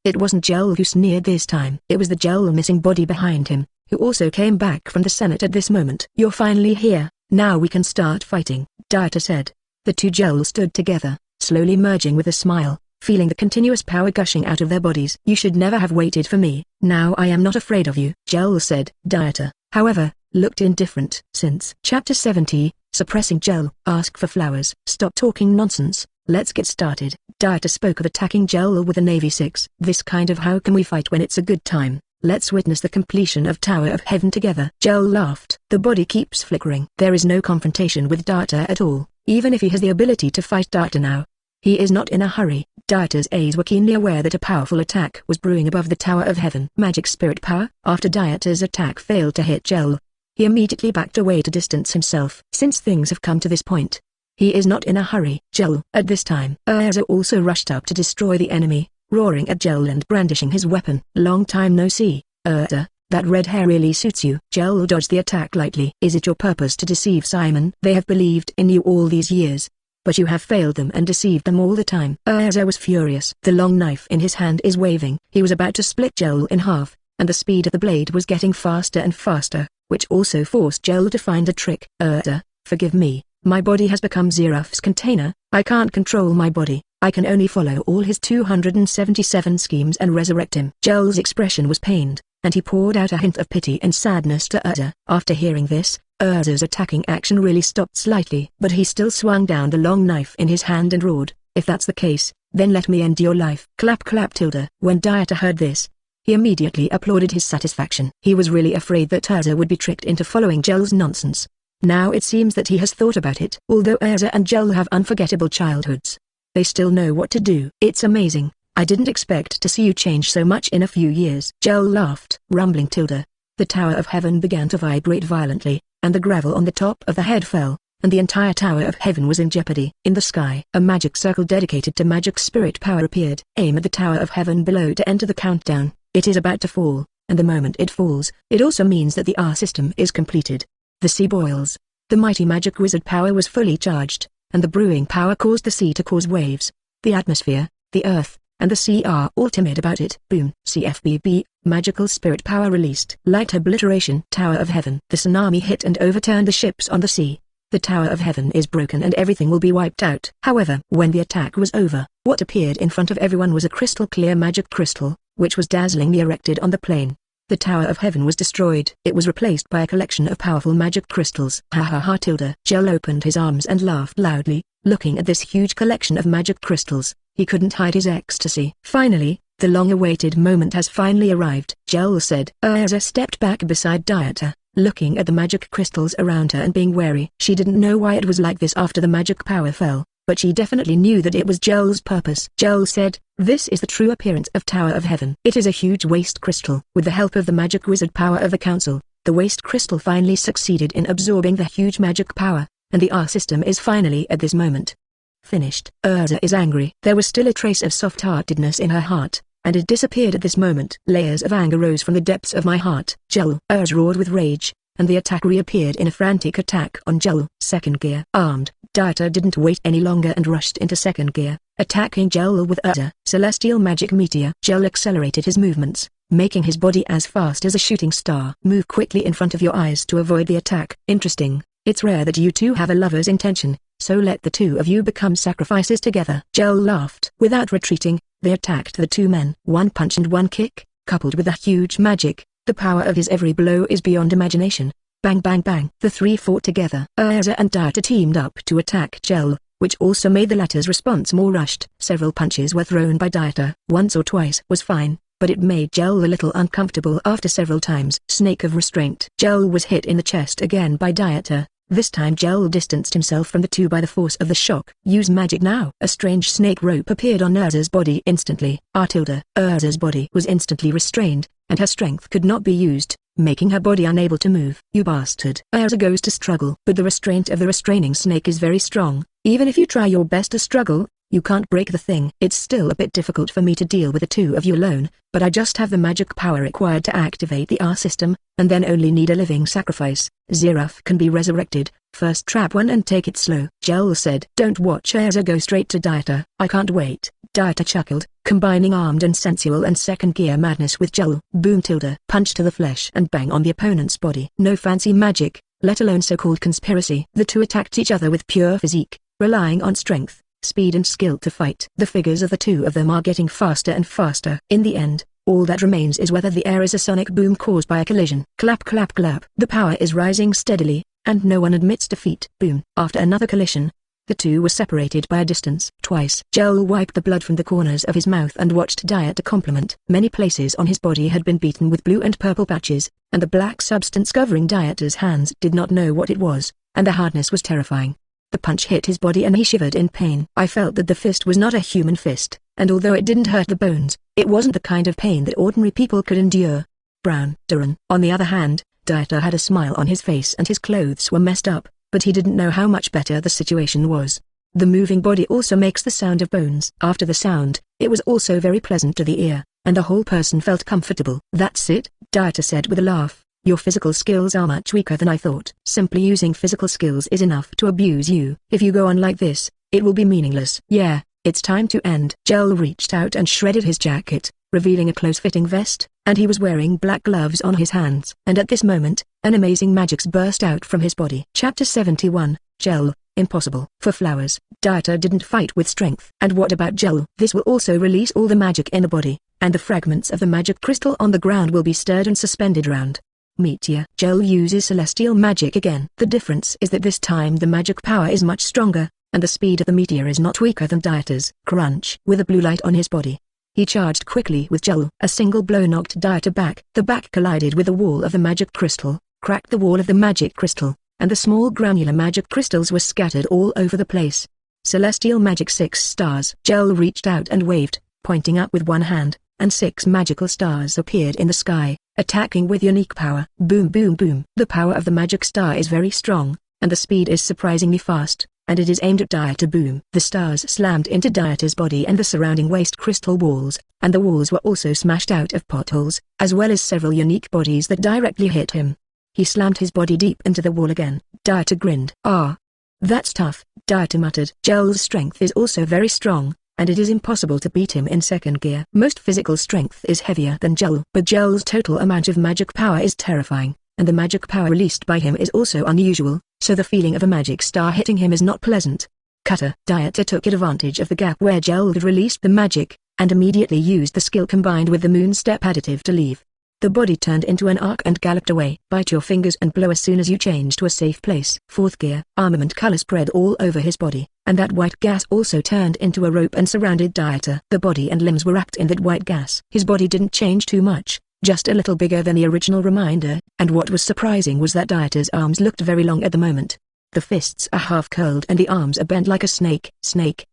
It wasn't Jellal who sneered this time. It was the Jellal missing body behind him, who also came back from the Senate at this moment. You're finally here, now we can start fighting, Dieter said. The two Jellal stood together, slowly merging with a smile, feeling the continuous power gushing out of their bodies. You should never have waited for me. Now I am not afraid of you, Jellal said. Dieter, however, looked indifferent. Since Chapter 70, suppressing Jellal. Ask for flowers. Stop talking nonsense, let's get started. Dieter spoke of attacking Jellal with a Navy 6. This kind of how can we fight when it's a good time? Let's witness the completion of Tower of Heaven together. Jellal laughed. The body keeps flickering. There is no confrontation with Dieter at all, even if he has the ability to fight Dieter now. He is not in a hurry. Dieter's eyes were keenly aware that a powerful attack was brewing above the Tower of Heaven. Magic spirit power. After Dieter's attack failed to hit Jellal, he immediately backed away to distance himself. Since things have come to this point, he is not in a hurry. Jellal. At this time, Erza also rushed up to destroy the enemy, roaring at Jellal and brandishing his weapon. Long time no see, Erza, that red hair really suits you. Jellal dodged the attack lightly. Is it your purpose to deceive Simon? They have believed in you all these years, but you have failed them and deceived them all the time. Erza was furious. The long knife in his hand is waving. He was about to split Jellal in half, and the speed of the blade was getting faster and faster, which also forced Jellal to find a trick. Erza, forgive me, my body has become Zeruf's container. I can't control my body. I can only follow all his 277 schemes and resurrect him. Jellal's expression was pained, and he poured out a hint of pity and sadness to Erza. After hearing this, Erza's attacking action really stopped slightly. But he still swung down the long knife in his hand and roared, if that's the case, then let me end your life. Clap clap tilde. When Dieter heard this, he immediately applauded his satisfaction. He was really afraid that Erza would be tricked into following Jellal's nonsense. Now it seems that he has thought about it. Although Erza and Jellal have unforgettable childhoods, they still know what to do. It's amazing. I didn't expect to see you change so much in a few years. Jellal laughed. Rumbling tilde. The Tower of Heaven began to vibrate violently, and the gravel on the top of the head fell, and the entire Tower of Heaven was in jeopardy. In the sky, a magic circle dedicated to magic spirit power appeared. Aim at the Tower of Heaven below to enter the countdown. It is about to fall, and the moment it falls, it also means that the R system is completed. The sea boils. The mighty magic wizard power was fully charged, and the brewing power caused the sea to cause waves. The atmosphere, the earth, and the sea are all timid about it. Boom. CFBB, magical spirit power released. Light obliteration. Tower of Heaven. The tsunami hit and overturned the ships on the sea. The Tower of Heaven is broken and everything will be wiped out. However, when the attack was over, what appeared in front of everyone was a crystal clear magic crystal, which was dazzlingly erected on the plain. The Tower of Heaven was destroyed. It was replaced by a collection of powerful magic crystals. Ha ha ha tilde. Jellal opened his arms and laughed loudly, looking at this huge collection of magic crystals. He couldn't hide his ecstasy. Finally, the long-awaited moment has finally arrived. Jellal said. Erza stepped back beside Dieter, looking at the magic crystals around her and being wary. She didn't know why it was like this after the magic power fell, but she definitely knew that it was Jellal's purpose. Jellal said, "This is the true appearance of Tower of Heaven. It is a huge waste crystal. With the help of the magic wizard power of the council, the waste crystal finally succeeded in absorbing the huge magic power, and the R system is finally at this moment finished." Erza is angry. There was still a trace of soft-heartedness in her heart, and it disappeared at this moment. Layers of anger rose from the depths of my heart. Jellal. Erza roared with rage, and the attack reappeared in a frantic attack on Jellal. Second gear. Armed, Dieter didn't wait any longer and rushed into second gear, attacking Jellal with Erza. Celestial Magic Meteor. Jellal accelerated his movements, making his body as fast as a shooting star. Move quickly in front of your eyes to avoid the attack. Interesting. It's rare that you two have a lover's intention, so let the two of you become sacrifices together. Jellal laughed. Without retreating, they attacked the two men. One punch and one kick, coupled with a huge magic. The power of his every blow is beyond imagination. Bang bang bang. The three fought together. Erza and Dieter teamed up to attack Jellal, which also made the latter's response more rushed. Several punches were thrown by Dieter. Once or twice was fine, but it made Jellal a little uncomfortable after several times. Snake of restraint. Jellal was hit in the chest again by Dieter. This time Jellal distanced himself from the two by the force of the shock. Use magic now. A strange snake rope appeared on Erza's body instantly. Erza's body was instantly restrained, and her strength could not be used, making her body unable to move. You bastard. Erza goes to struggle. But the restraint of the restraining snake is very strong. Even if you try your best to struggle, you can't break the thing. It's still a bit difficult for me to deal with the two of you alone, but I just have the magic power required to activate the R system, and then only need a living sacrifice. Ziraf can be resurrected. First trap one and take it slow. Jellal said. Don't watch Erza go straight to Dieter. I can't wait. Dieter chuckled, combining armed and sensual and second gear madness with Jellal. Boom tilde. Punch to the flesh and bang on the opponent's body. No fancy magic, let alone so-called conspiracy. The two attacked each other with pure physique, relying on strength, speed and skill to fight. The figures of the two of them are getting faster and faster. In the end, all that remains is whether the air is a sonic boom caused by a collision. Clap clap clap. The power is rising steadily, and no one admits defeat. Boom. After another collision, the two were separated by a distance. Twice. Jellal wiped the blood from the corners of his mouth and watched Dieter compliment. Many places on his body had been beaten with blue and purple patches, and the black substance covering Dieter's hands did not know what it was, and the hardness was terrifying. The punch hit his body and he shivered in pain. I felt that the fist was not a human fist, and although it didn't hurt the bones, it wasn't the kind of pain that ordinary people could endure. Brown. Duran. On the other hand, Dieter had a smile on his face and his clothes were messed up, but he didn't know how much better the situation was. The moving body also makes the sound of bones. After the sound, it was also very pleasant to the ear, and the whole person felt comfortable. That's it, Dieter said with a laugh. Your physical skills are much weaker than I thought. Simply using physical skills is enough to abuse you. If you go on like this, it will be meaningless. Yeah, it's time to end. Jellal reached out and shredded his jacket, revealing a close-fitting vest, and he was wearing black gloves on his hands. And at this moment, an amazing magic burst out from his body. Chapter 71, Jellal, impossible. For flowers, Dieter didn't fight with strength. And what about Jellal? This will also release all the magic in the body, and the fragments of the magic crystal on the ground will be stirred and suspended round. Meteor. Jellal uses celestial magic again. The difference is that this time the magic power is much stronger, and the speed of the meteor is not weaker than Dieter's. Crunch. With a blue light on his body, he charged quickly with Jellal. A single blow knocked Dieter back. The back collided with the wall of the magic crystal, cracked the wall of the magic crystal, and the small granular magic crystals were scattered all over the place. Celestial magic 6 stars. Jellal reached out and waved, pointing up with one hand, and 6 magical stars appeared in the sky, attacking with unique power. Boom boom boom. The power of the magic star is very strong, and the speed is surprisingly fast, and it is aimed at Dieter. Boom. The stars slammed into Dieter's body and the surrounding waste crystal walls, and the walls were also smashed out of potholes, as well as several unique bodies that directly hit him. He slammed his body deep into the wall again. Dieter grinned. Ah. That's tough, Dieter muttered. Jellal's strength is also very strong, and it is impossible to beat him in second gear. Most physical strength is heavier than Jellal, but Jellal's total amount of magic power is terrifying, and the magic power released by him is also unusual, so the feeling of a magic star hitting him is not pleasant. Cutter. Dieter took advantage of the gap where Jellal had released the magic, and immediately used the skill combined with the moon step additive to leave. The body turned into an arc and galloped away. Bite your fingers and blow as soon as you change to a safe place. Fourth gear. Armament color spread all over his body, and that white gas also turned into a rope and surrounded Dieter. The body and limbs were wrapped in that white gas. His body didn't change too much, just a little bigger than the original reminder, and what was surprising was that Dieter's arms looked very long at the moment. The fists are half curled and the arms are bent like a snake.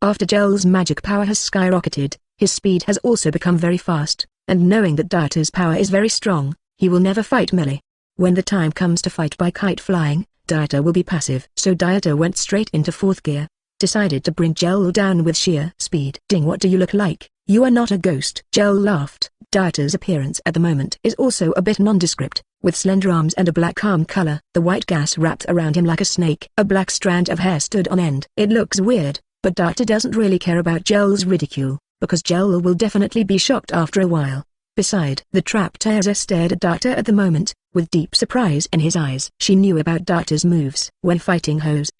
After Jellal's magic power has skyrocketed, his speed has also become very fast, and knowing that Dieter's power is very strong, he will never fight melee. When the time comes to fight by kite flying, Dieter will be passive. So Dieter went straight into fourth gear, decided to bring Jellal down with sheer speed. Ding, what do you look like? You are not a ghost. Jellal laughed. Dieter's appearance at the moment is also a bit nondescript, with slender arms and a black arm color. The white gas wrapped around him like a snake. A black strand of hair stood on end. It looks weird, but Dieter doesn't really care about Jellal's ridicule, because Jellal will definitely be shocked after a while. Beside the trapped Erza stared at Dieter at the moment, with deep surprise in his eyes. She knew about Dieter's moves. When fighting Jose,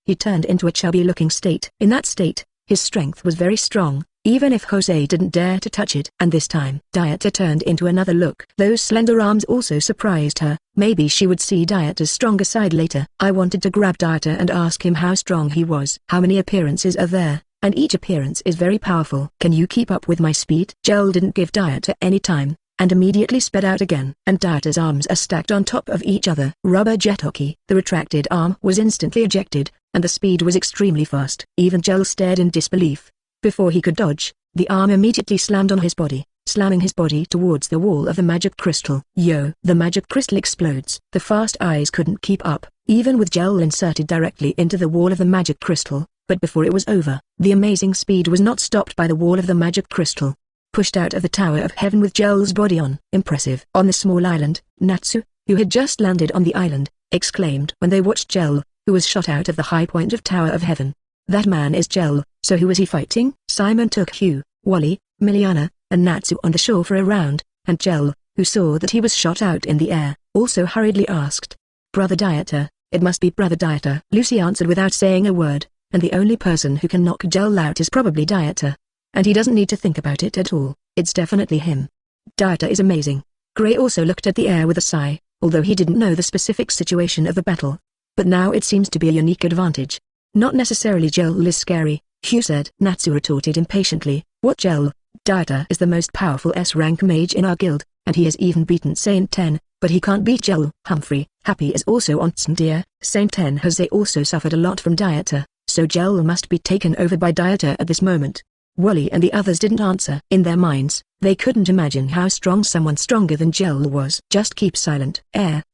he turned into a chubby-looking state. In that state, his strength was very strong, even if Jose didn't dare to touch it. And this time, Dieter turned into another look. Those slender arms also surprised her. Maybe she would see Dieter's stronger side later. I wanted to grab Dieter and ask him how strong he was. How many appearances are there? And each appearance is very powerful. Can you keep up with my speed? Jellal didn't give Dieter any time, and immediately sped out again. And Dieter's arms are stacked on top of each other. Rubber jet hockey. The retracted arm was instantly ejected, and the speed was extremely fast. Even Jellal stared in disbelief. Before he could dodge, the arm immediately slammed on his body, slamming his body towards the wall of the magic crystal. Yo! The magic crystal explodes. The fast eyes couldn't keep up, even with Jellal inserted directly into the wall of the magic crystal. But before it was over, the amazing speed was not stopped by the wall of the magic crystal. Pushed out of the Tower of Heaven with Jellal's body on. Impressive. On the small island, Natsu, who had just landed on the island, exclaimed when they watched Jellal, who was shot out of the high point of Tower of Heaven. That man is Jellal, so who is he fighting? Simon took Hugh, Wally, Miliana, and Natsu on the shore for a round, and Jellal, who saw that he was shot out in the air, also hurriedly asked, "Brother Dieter, it must be Brother Dieter." Lucy answered without saying a word. And the only person who can knock Jellal out is probably Dieter. And he doesn't need to think about it at all, it's definitely him. Dieter is amazing. Gray also looked at the air with a sigh, although he didn't know the specific situation of the battle. But now it seems to be a unique advantage. Not necessarily Jellal is scary, Hugh said. Natsu retorted impatiently, what Jellal? Dieter is the most powerful S-rank mage in our guild, and he has even beaten Saint 10, but he can't beat Jellal. Humphrey, Happy is also on Tsndir. Saint 10 Jose also suffered a lot from Dieter. So Jellal must be taken over by Dieter at this moment. Wally and the others didn't answer. In their minds, they couldn't imagine how strong someone stronger than Jellal was. Just keep silent.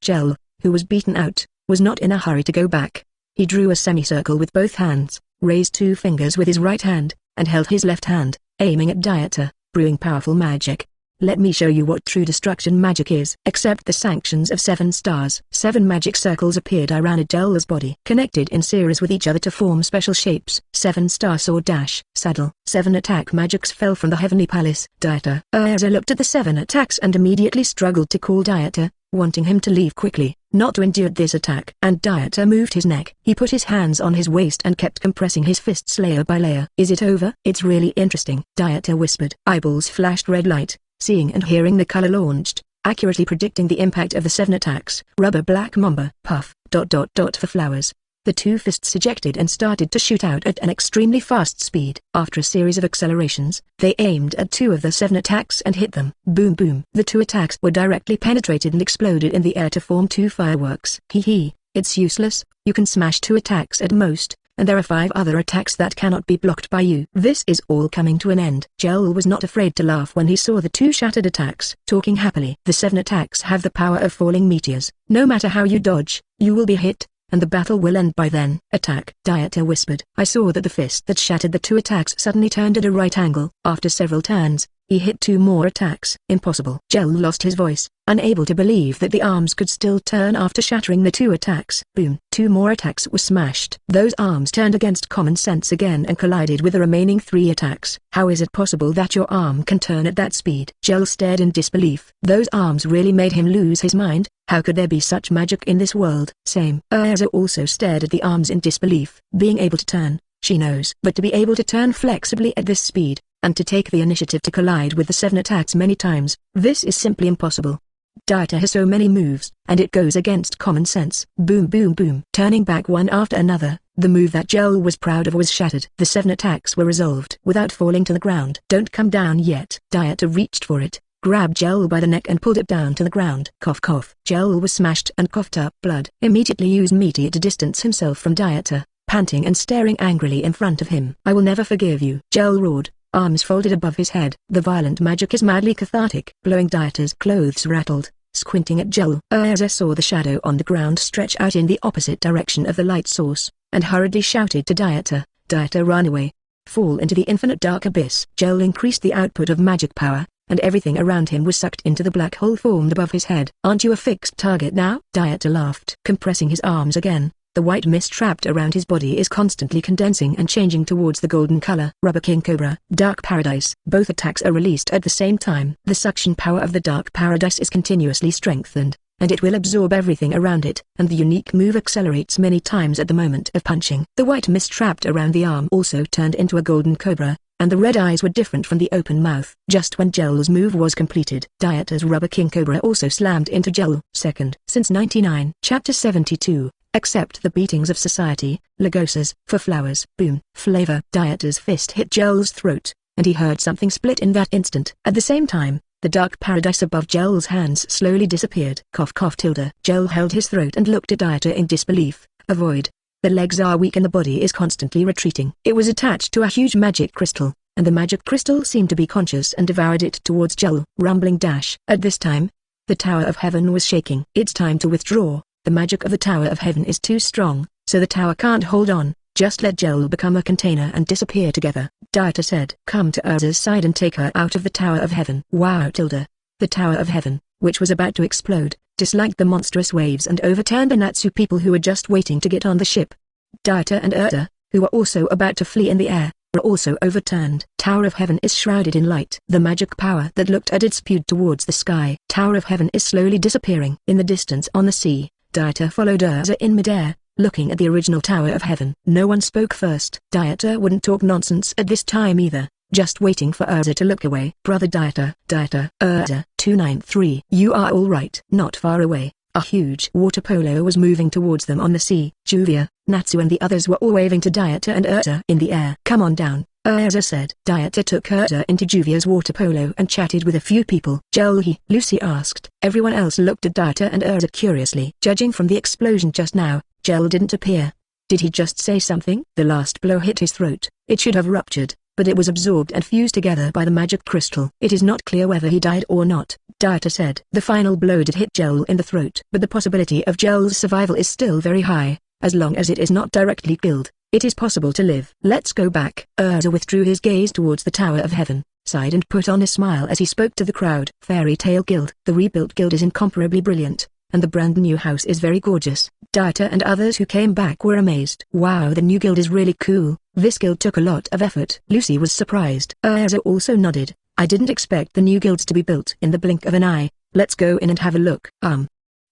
Jellal, who was beaten out, was not in a hurry to go back. He drew a semicircle with both hands, raised two fingers with his right hand, and held his left hand, aiming at Dieter, brewing powerful magic. Let me show you what true destruction magic is. Accept the sanctions of 7 stars. 7 magic circles appeared around Jellal's body, connected in series with each other to form special shapes. 7-star sword dash, saddle. 7 attack magics fell from the heavenly palace. Dieter. Erza looked at the 7 attacks and immediately struggled to call Dieter, wanting him to leave quickly, not to endure this attack. And Dieter moved his neck. He put his hands on his waist and kept compressing his fists layer by layer. Is it over? It's really interesting. Dieter whispered. Eyeballs flashed red light. Seeing and hearing the color launched, accurately predicting the impact of the 7 attacks. Rubber black mamba. Puff. For flowers. The 2 fists ejected and started to shoot out at an extremely fast speed. After a series of accelerations, they aimed at 2 of the 7 attacks and hit them. Boom boom. The 2 attacks were directly penetrated and exploded in the air to form 2 fireworks. It's useless, you can smash 2 attacks at most. And there are 5 other attacks that cannot be blocked by you. This is all coming to an end. Jellal was not afraid to laugh when he saw the 2 shattered attacks. Talking happily. The 7 attacks have the power of falling meteors. No matter how you dodge, you will be hit, and the battle will end by then. Attack. Dieter whispered. I saw that the fist that shattered the 2 attacks suddenly turned at a right angle. After several turns, he hit 2 more attacks. Impossible. Jellal lost his voice. unable to believe that the arms could still turn after shattering the 2 attacks. Boom. 2 more attacks were smashed. Those arms turned against common sense again and collided with the remaining 3 attacks. How is it possible that your arm can turn at that speed? Jellal stared in disbelief. Those arms really made him lose his mind. How could there be such magic in this world? Same. Erza also stared at the arms in disbelief. Being able to turn, she knows. But to be able to turn flexibly at this speed, and to take the initiative to collide with the 7 attacks many times, this is simply impossible. Dieter has so many moves, and it goes against common sense. Boom boom boom. Turning back one after another, the move that Jellal was proud of was shattered. The 7 attacks were resolved without falling to the ground. Don't come down yet. Dieter reached for it, grabbed Jellal by the neck and pulled it down to the ground. Cough cough. Jellal was smashed and coughed up blood. Immediately used Meteor to distance himself from Dieter, panting and staring angrily in front of him. I will never forgive you. Jellal roared, arms folded above his head. The violent magic is madly cathartic. Blowing Dieter's clothes rattled. Squinting at Jellal, Erza saw the shadow on the ground stretch out in the opposite direction of the light source, and hurriedly shouted to Dieter, Dieter run away. Fall into the infinite dark abyss. Jellal increased the output of magic power, and everything around him was sucked into the black hole formed above his head. Aren't you a fixed target now? Dieter laughed. Compressing his arms again, the white mist trapped around his body is constantly condensing and changing towards the golden color. Rubber King Cobra, Dark Paradise. Both attacks are released at the same time. The suction power of the Dark Paradise is continuously strengthened, and it will absorb everything around it, and the unique move accelerates many times at the moment of punching. The white mist trapped around the arm also turned into a golden cobra, and the red eyes were different from the open mouth. Just when Jellal's move was completed, Dieter's Rubber King Cobra also slammed into Jellal. Second. Since 99. Chapter 72. Accept the beatings of society, Lagosas, for flowers. Boom. Flavor. Dieter's fist hit Jellal's throat, and he heard something split in that instant. At the same time, the dark paradise above Jellal's hands slowly disappeared. Cough cough tilde. Jellal held his throat and looked at Dieter in disbelief. Avoid. The legs are weak and the body is constantly retreating. It was attached to a huge magic crystal, and the magic crystal seemed to be conscious and devoured it towards Jellal. Rumbling dash. At this time, the Tower of Heaven was shaking. It's time to withdraw. The magic of the Tower of Heaven is too strong, so the tower can't hold on. Just let Jellal become a container and disappear together. Dieter said. Come to Erza's side and take her out of the Tower of Heaven. Wow tilde. The Tower of Heaven, which was about to explode, disliked the monstrous waves and overturned the Natsu people who were just waiting to get on the ship. Dieter and Erza, who were also about to flee in the air, were also overturned. Tower of Heaven is shrouded in light. The magic power that looked at it spewed towards the sky. Tower of Heaven is slowly disappearing. In the distance on the sea, Dieter followed Erza in midair, looking at the original Tower of Heaven. No one spoke first. Dieter wouldn't talk nonsense at this time either, just waiting for Erza to look away. Brother Dieter, Erza, 293. You are all right. Not far away, a huge water polo was moving towards them on the sea. Juvia, Natsu and the others were all waving to Dieter and Erza in the air. Come on down, Erza said. Dieter took Erza into Juvia's water polo and chatted with a few people. Jellal, Lucy asked. Everyone else looked at Dieter and Erza curiously. Judging from the explosion just now, Jellal didn't appear. Did he just say something? The last blow hit his throat. It should have ruptured, but it was absorbed and fused together by the magic crystal. It is not clear whether he died or not, Dieter said. The final blow did hit Jellal in the throat, but the possibility of Jellal's survival is still very high. As long as it is not directly killed, it is possible to live. Let's go back. Erza withdrew his gaze towards the Tower of Heaven, sighed and put on a smile as he spoke to the crowd. Fairy Tale Guild. The rebuilt guild is incomparably brilliant, and the brand new house is very gorgeous. Dieter and others who came back were amazed. Wow, the new guild is really cool. This guild took a lot of effort. Lucy was surprised. Erza also nodded. I didn't expect the new guilds to be built in the blink of an eye. Let's go in and have a look.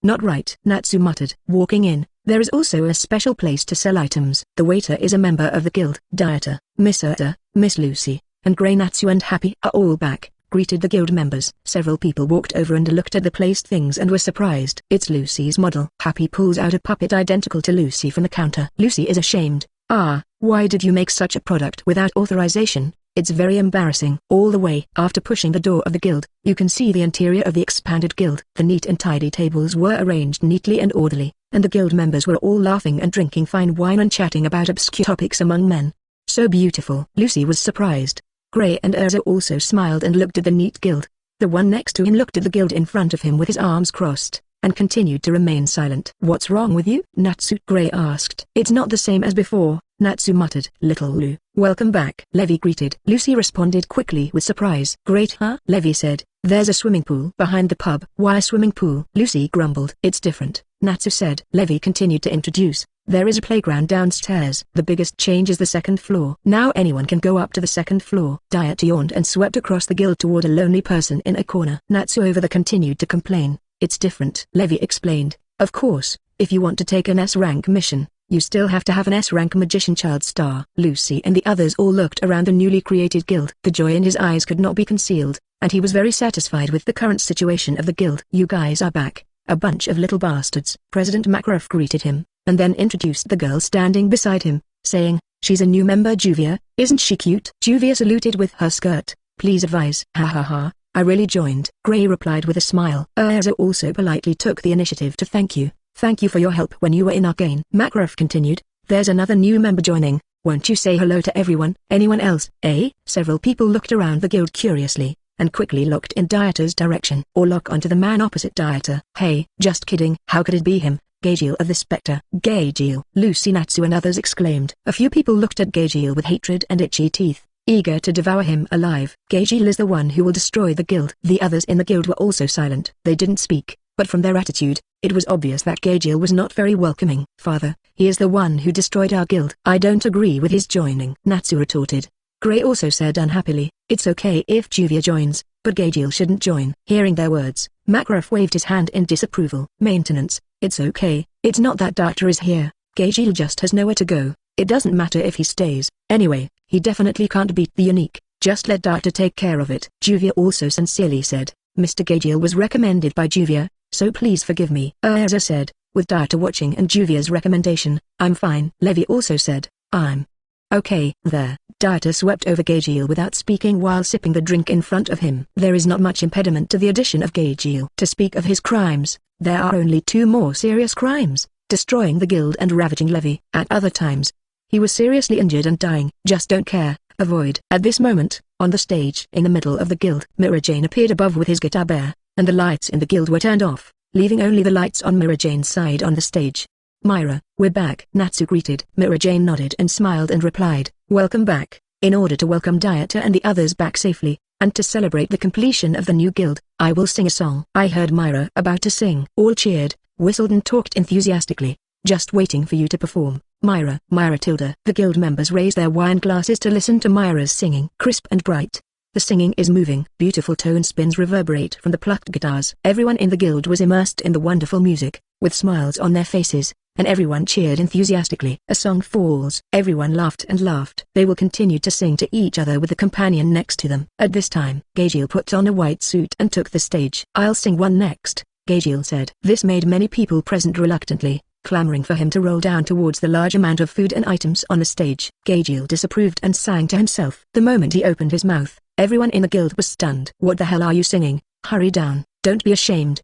Not right, Natsu muttered. Walking in, there is also a special place to sell items. The waiter is a member of the guild. Dieter, Miss Erza, Miss Lucy, and Grey Natsu and Happy are all back, greeted the guild members. Several people walked over and looked at the placed things and were surprised. It's Lucy's model. Happy pulls out a puppet identical to Lucy from the counter. Lucy is ashamed. Why did you make such a product without authorization? It's very embarrassing. All the way after pushing the door of the guild, you can see the interior of the expanded guild. The neat and tidy tables were arranged neatly and orderly, and the guild members were all laughing and drinking fine wine and chatting about obscure topics among men. So beautiful. Lucy was surprised. Grey and Erza also smiled and looked at the neat guild. The one next to him looked at the guild in front of him with his arms crossed, and continued to remain silent. What's wrong with you? Natsu. Grey asked. It's not the same as before, Natsu muttered. Little Lu, welcome back. Levi greeted. Lucy responded quickly with surprise. Great, huh? Levi said, There's a swimming pool behind the pub. Why a swimming pool? Lucy grumbled. It's different, Natsu said. Levi continued to introduce. There is a playground downstairs. The biggest change is the second floor. Now anyone can go up to the second floor. Dieter yawned and swept across the guild toward a lonely person in a corner. Natsu over there continued to complain. It's different, Levi explained. Of course, if you want to take an S-rank mission, you still have to have an S-rank magician child star. Lucy and the others all looked around the newly created guild. The joy in his eyes could not be concealed, and he was very satisfied with the current situation of the guild. You guys are back, a bunch of little bastards. President Makarov greeted him, and then introduced the girl standing beside him, saying, she's a new member Juvia, isn't she cute? Juvia saluted with her skirt. Please advise. Ha ha ha, I really joined. Gray replied with a smile. Erza also politely took the initiative to thank you. Thank you for your help when you were in Arcane. Makarov continued, there's another new member joining, won't you say hello to everyone? Anyone else? Eh? Several people looked around the guild curiously, and quickly looked in Dieter's direction. Or lock onto the man opposite Dieter. Hey, just kidding. How could it be him? Gajeel of the Spectre. Gajeel, Lucy, Natsu and others exclaimed. A few people looked at Gajeel with hatred and itchy teeth, eager to devour him alive. Gajeel is the one who will destroy the guild. The others in the guild were also silent. They didn't speak, but from their attitude, it was obvious that Gajeel was not very welcoming. Father, he is the one who destroyed our guild. I don't agree with his joining, Natsu retorted. Gray also said unhappily, it's okay if Juvia joins, but Gajeel shouldn't join. Hearing their words, Makarov waved his hand in disapproval. Maintenance, it's okay, it's not that Dieter is here, Gajeel just has nowhere to go, it doesn't matter if he stays. Anyway, he definitely can't beat the unique, just let Dieter take care of it. Juvia also sincerely said, Mr. Gajeel was recommended by Juvia, so please forgive me. Erza said, with Dieter watching and Juvia's recommendation, I'm fine. Levi also said, I'm okay. There, Dieter swept over Gajeel without speaking while sipping the drink in front of him. There is not much impediment to the addition of Gajeel. To speak of his crimes, there are only two more serious crimes, destroying the guild and ravaging Levi. At other times, he was seriously injured and dying. Just don't care, avoid. At this moment, on the stage in the middle of the guild, Mirror Jane appeared above with his guitar bare, and the lights in the guild were turned off, leaving only the lights on Mirror Jane's side on the stage. Myra, we're back. Natsu greeted. Mirror Jane nodded and smiled and replied, welcome back. In order to welcome Dieter and the others back safely, and to celebrate the completion of the new guild, I will sing a song. I heard Myra about to sing. All cheered, whistled and talked enthusiastically, just waiting for you to perform. Myra, Myra tilde. The guild members raised their wine glasses to listen to Myra's singing. Crisp and bright. The singing is moving. Beautiful tone spins reverberate from the plucked guitars. Everyone in the guild was immersed in the wonderful music, with smiles on their faces, and everyone cheered enthusiastically. A song falls. Everyone laughed and laughed. They will continue to sing to each other with the companion next to them. At this time, Gajeel put on a white suit and took the stage. I'll sing one next, Gajeel said. This made many people present reluctantly, clamoring for him to roll down towards the large amount of food and items on the stage. Gajeel disapproved and sang to himself. The moment he opened his mouth, everyone in the guild was stunned. What the hell are you singing? Hurry down, don't be ashamed.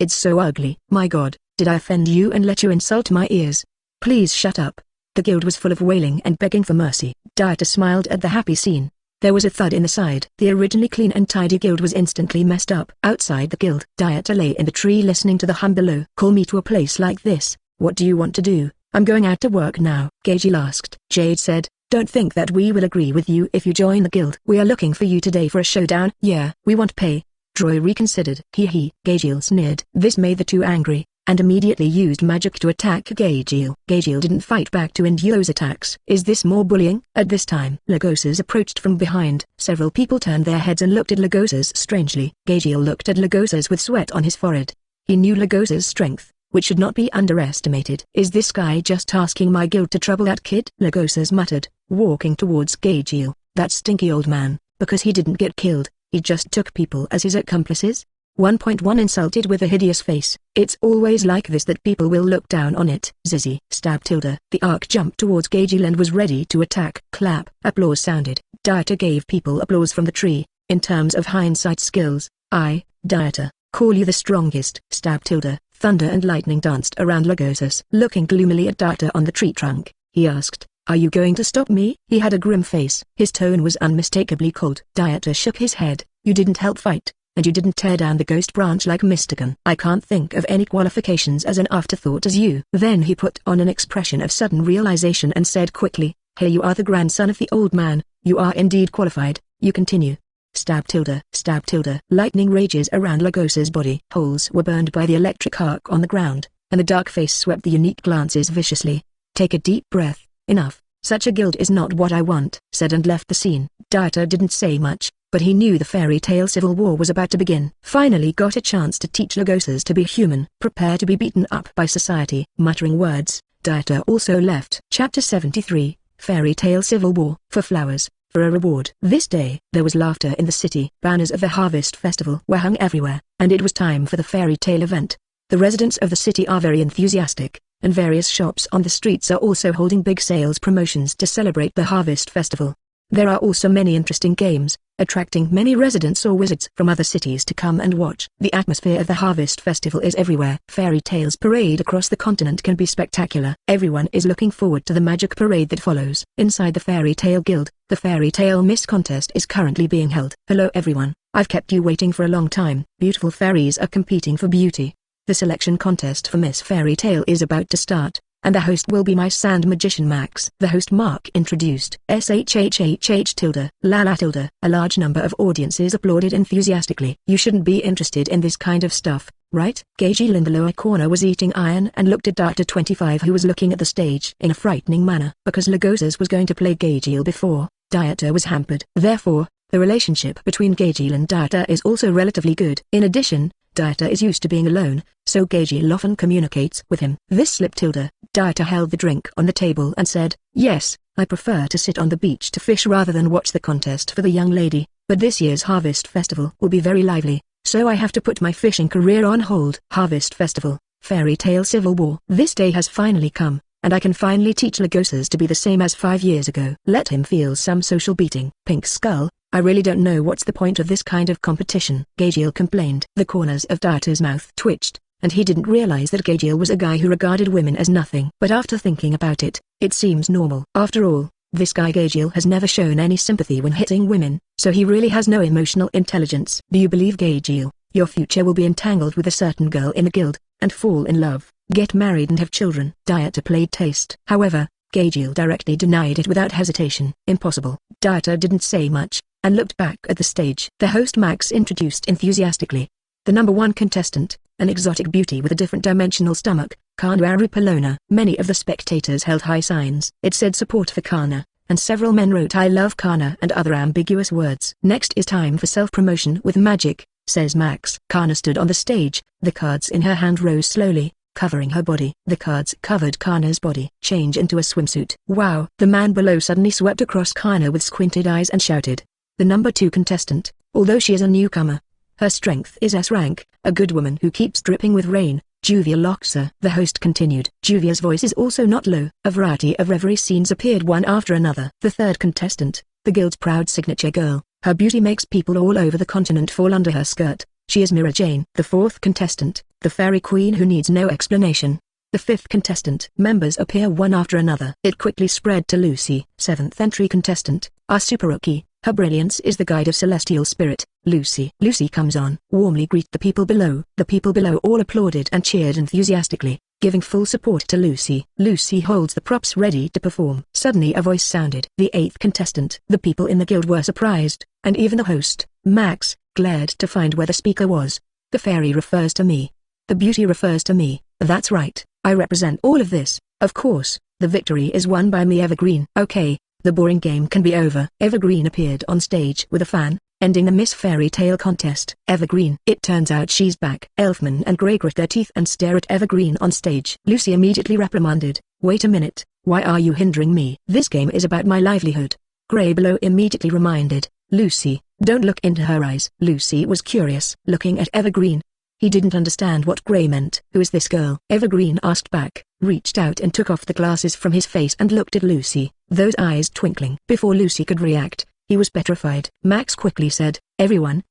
It's so ugly. My god, did I offend you and let you insult my ears? Please shut up. The guild was full of wailing and begging for mercy. Dieter smiled at the happy scene. There was a thud in the side. The originally clean and tidy guild was instantly messed up. Outside the guild, Dieter lay in the tree listening to the hum below. Call me to a place like this. What do you want to do? I'm going out to work now, Gajeel asked. Jade said, don't think that we will agree with you if you join the guild. We are looking for you today for a showdown. Yeah, we want pay. Droy reconsidered. Hee, Gajeel sneered. This made the two angry, and immediately used magic to attack Gajeel. Gajeel didn't fight back to end those attacks. Is this more bullying? At this time, Lagosas approached from behind. Several people turned their heads and looked at Lagosas strangely. Gajeel looked at Lagosas with sweat on his forehead. He knew Lagosas' strength, which should not be underestimated. Is this guy just asking my guild to trouble that kid? Lagosas muttered, walking towards Gajeel. That stinky old man, because he didn't get killed, he just took people as his accomplices? 1.1 Insulted with a hideous face. It's always like this that people will look down on it. Zizzy. Stab tilde. The arc jumped towards Gajeel and was ready to attack. Clap. Applause sounded. Dieter gave people applause from the tree. In terms of hindsight skills, I, Dieter, call you the strongest. Stab tilde. Thunder and lightning danced around Lagosas. Looking gloomily at Dieter on the tree trunk, he asked, are you going to stop me? He had a grim face. His tone was unmistakably cold. Dieter shook his head. You didn't help fight, and you didn't tear down the ghost branch like Mystican. I can't think of any qualifications as an afterthought as you. Then he put on an expression of sudden realization and said quickly, here you are the grandson of the old man, you are indeed qualified. You continue. Stab tilde, stab tilde. Lightning rages around Lagosas' body. Holes were burned by the electric arc on the ground, and the dark face swept the unique glances viciously. Take a deep breath. Enough. Such a guild is not what I want, said and left the scene. Dieter didn't say much, but he knew the fairy tale civil war was about to begin. Finally got a chance to teach Lagosas to be human. Prepare to be beaten up by society. Muttering words, Dieter also left. Chapter 73, Fairy Tale Civil War. For flowers, for a reward. This day, there was laughter in the city. Banners of the Harvest Festival were hung everywhere, and it was time for the fairy tale event. The residents of the city are very enthusiastic, and various shops on the streets are also holding big sales promotions to celebrate the Harvest Festival. There are also many interesting games, attracting many residents or wizards from other cities to come and watch. The atmosphere of the Harvest Festival is everywhere. Fairy tales parade across the continent can be spectacular. Everyone is looking forward to the magic parade that follows. Inside the Fairy Tale Guild, the Fairy Tale Miss Contest is currently being held. Hello everyone, I've kept you waiting for a long time. Beautiful fairies are competing for beauty. The selection contest for Miss Fairy Tale is about to start, and the host will be my sand magician Max. The host Mark introduced. SHHHH tilde, la tilde. A large number of audiences applauded enthusiastically. You shouldn't be interested in this kind of stuff, right? Gajeel in the lower corner was eating iron and looked at Dieter 25 who was looking at the stage in a frightening manner. Because Lagosas was going to play Gajeel before, Dieter was hampered. Therefore, the relationship between Gajeel and Dieter is also relatively good. In addition, Dieter is used to being alone, so Gajeel often communicates with him. This slip tilde. Dieter held the drink on the table and said, yes, I prefer to sit on the beach to fish rather than watch the contest for the young lady, but this year's Harvest Festival will be very lively, so I have to put my fishing career on hold. Harvest Festival, Fairy Tale Civil War. This day has finally come, and I can finally teach Lagosas to be the same as 5 years ago. Let him feel some social beating. Pink Skull, I really don't know what's the point of this kind of competition, Gajeel complained. The corners of Dieter's mouth twitched, and he didn't realize that Gajeel was a guy who regarded women as nothing. But after thinking about it, it seems normal. After all, this guy Gajeel has never shown any sympathy when hitting women, so he really has no emotional intelligence. Do you believe, Gajeel, your future will be entangled with a certain girl in the guild, and fall in love, get married and have children? Dieter played taste. However, Gajeel directly denied it without hesitation. Impossible. Dieter didn't say much, and looked back at the stage. The host Max introduced enthusiastically. The number 1 contestant, an exotic beauty with a different dimensional stomach, Kana Arupalona. Many of the spectators held high signs. It said support for Kana, and several men wrote I love Kana and other ambiguous words. Next is time for self-promotion with magic, says Max. Kana stood on the stage, the cards in her hand rose slowly, covering her body. The cards covered Kana's body. Change into a swimsuit. Wow! The man below suddenly swept across Kana with squinted eyes and shouted. The number 2 contestant, although she is a newcomer, her strength is S rank, a good woman who keeps dripping with rain, Juvia Loxa. The host continued. Juvia's voice is also not low. A variety of reverie scenes appeared one after another. The 3rd contestant, the guild's proud signature girl, her beauty makes people all over the continent fall under her skirt. She is Mira Jane. The 4th contestant, the fairy queen who needs no explanation. The 5th contestant. Members appear one after another. It quickly spread to Lucy. 7th entry contestant, our super rookie. Her brilliance is the guide of celestial spirit, Lucy. Lucy comes on. Warmly greet the people below. The people below all applauded and cheered enthusiastically, giving full support to Lucy. Lucy holds the props ready to perform. Suddenly a voice sounded. The 8th contestant. The people in the guild were surprised, and even the host, Max, glared to find where the speaker was. The fairy refers to me. The beauty refers to me. That's right, I represent all of this. Of course, the victory is won by me, Evergreen. Okay. The boring game can be over. Evergreen appeared on stage with a fan, ending the Miss Fairy Tale contest. Evergreen. It turns out she's back. Elfman and Grey grit their teeth and stare at Evergreen on stage. Lucy immediately reprimanded. Wait a minute, why are you hindering me? This game is about my livelihood. Grey below immediately reminded. Lucy, don't look into her eyes. Lucy was curious, looking at Evergreen. He didn't understand what Grey meant. Who is this girl? Evergreen asked back, reached out and took off the glasses from his face and looked at Lucy, those eyes twinkling. Before Lucy could react, he was petrified. Max quickly said, everyone,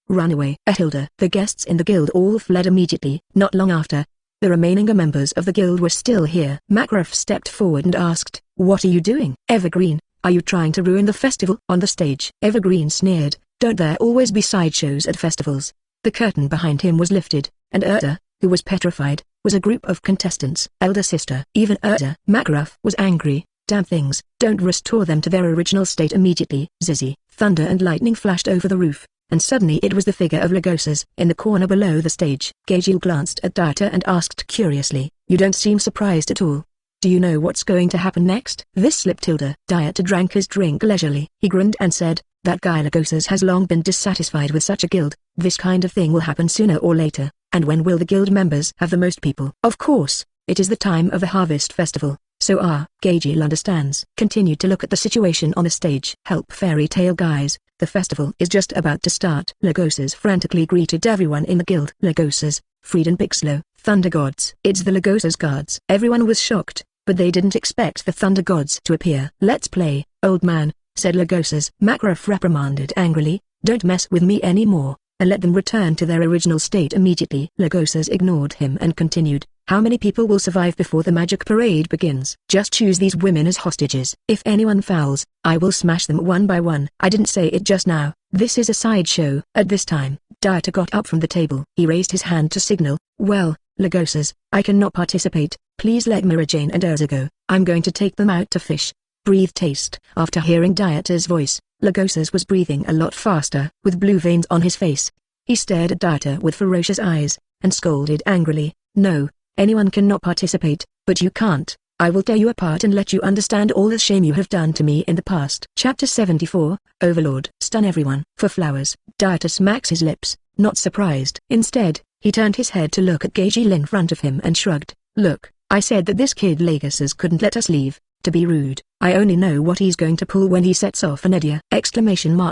run away. Hilda. The guests in the guild all fled immediately. Not long after, the remaining members of the guild were still here. Makraf stepped forward and asked, what are you doing? Evergreen, are you trying to ruin the festival? On the stage, Evergreen sneered, don't there always be sideshows at festivals? The curtain behind him was lifted, and Erza, who was petrified, was a group of contestants. Elder sister. Even Erza. Makraf was angry, Damn things, don't restore them to their original state immediately. Zizzy, thunder and lightning flashed over the roof, and suddenly it was the figure of Lagosas in the corner below the stage. Gajeel glanced at Dieter and asked curiously, "You don't seem surprised at all. Do you know what's going to happen next?" This slipped Tilda. Dieter drank his drink leisurely. He grinned and said, "That guy Lagosas has long been dissatisfied with such a guild. This kind of thing will happen sooner or later. And when will the guild members have the most people?" "Of course, it is the time of the harvest festival. So Gajeel understands." Continued to look at the situation on the stage. "Help fairy tale guys, the festival is just about to start." Lagosas frantically greeted everyone in the guild. "Lagosas, Fried and Pixelo, Thunder Gods." "It's the Lagosas guards." Everyone was shocked, but they didn't expect the Thunder Gods to appear. "Let's play, old man," said Lagosas. Makarov reprimanded angrily, "Don't mess with me anymore, and let them return to their original state immediately." Lagosas ignored him and continued, "How many people will survive before the magic parade begins? Just choose these women as hostages. If anyone fouls, I will smash them one by one." "I didn't say it just now. This is a sideshow." At this time, Dieter got up from the table. He raised his hand to signal, "Well, Lagosas, I cannot participate. Please let Mirajane and Erza go. I'm going to take them out to fish." Breathe taste. After hearing Dieter's voice, Lagosas was breathing a lot faster. With blue veins on his face, he stared at Dieter with ferocious eyes, and scolded angrily, "No, anyone cannot participate, but you can't. I will tear you apart and let you understand all the shame you have done to me in the past." Chapter 74, Overlord. Stun everyone. For flowers. Dieter smacks his lips, not surprised. Instead, he turned his head to look at Gajeel in front of him and shrugged. "Look, I said that this kid Lagosas couldn't let us leave. To be rude, I only know what he's going to pull when he sets off an idea!" Ha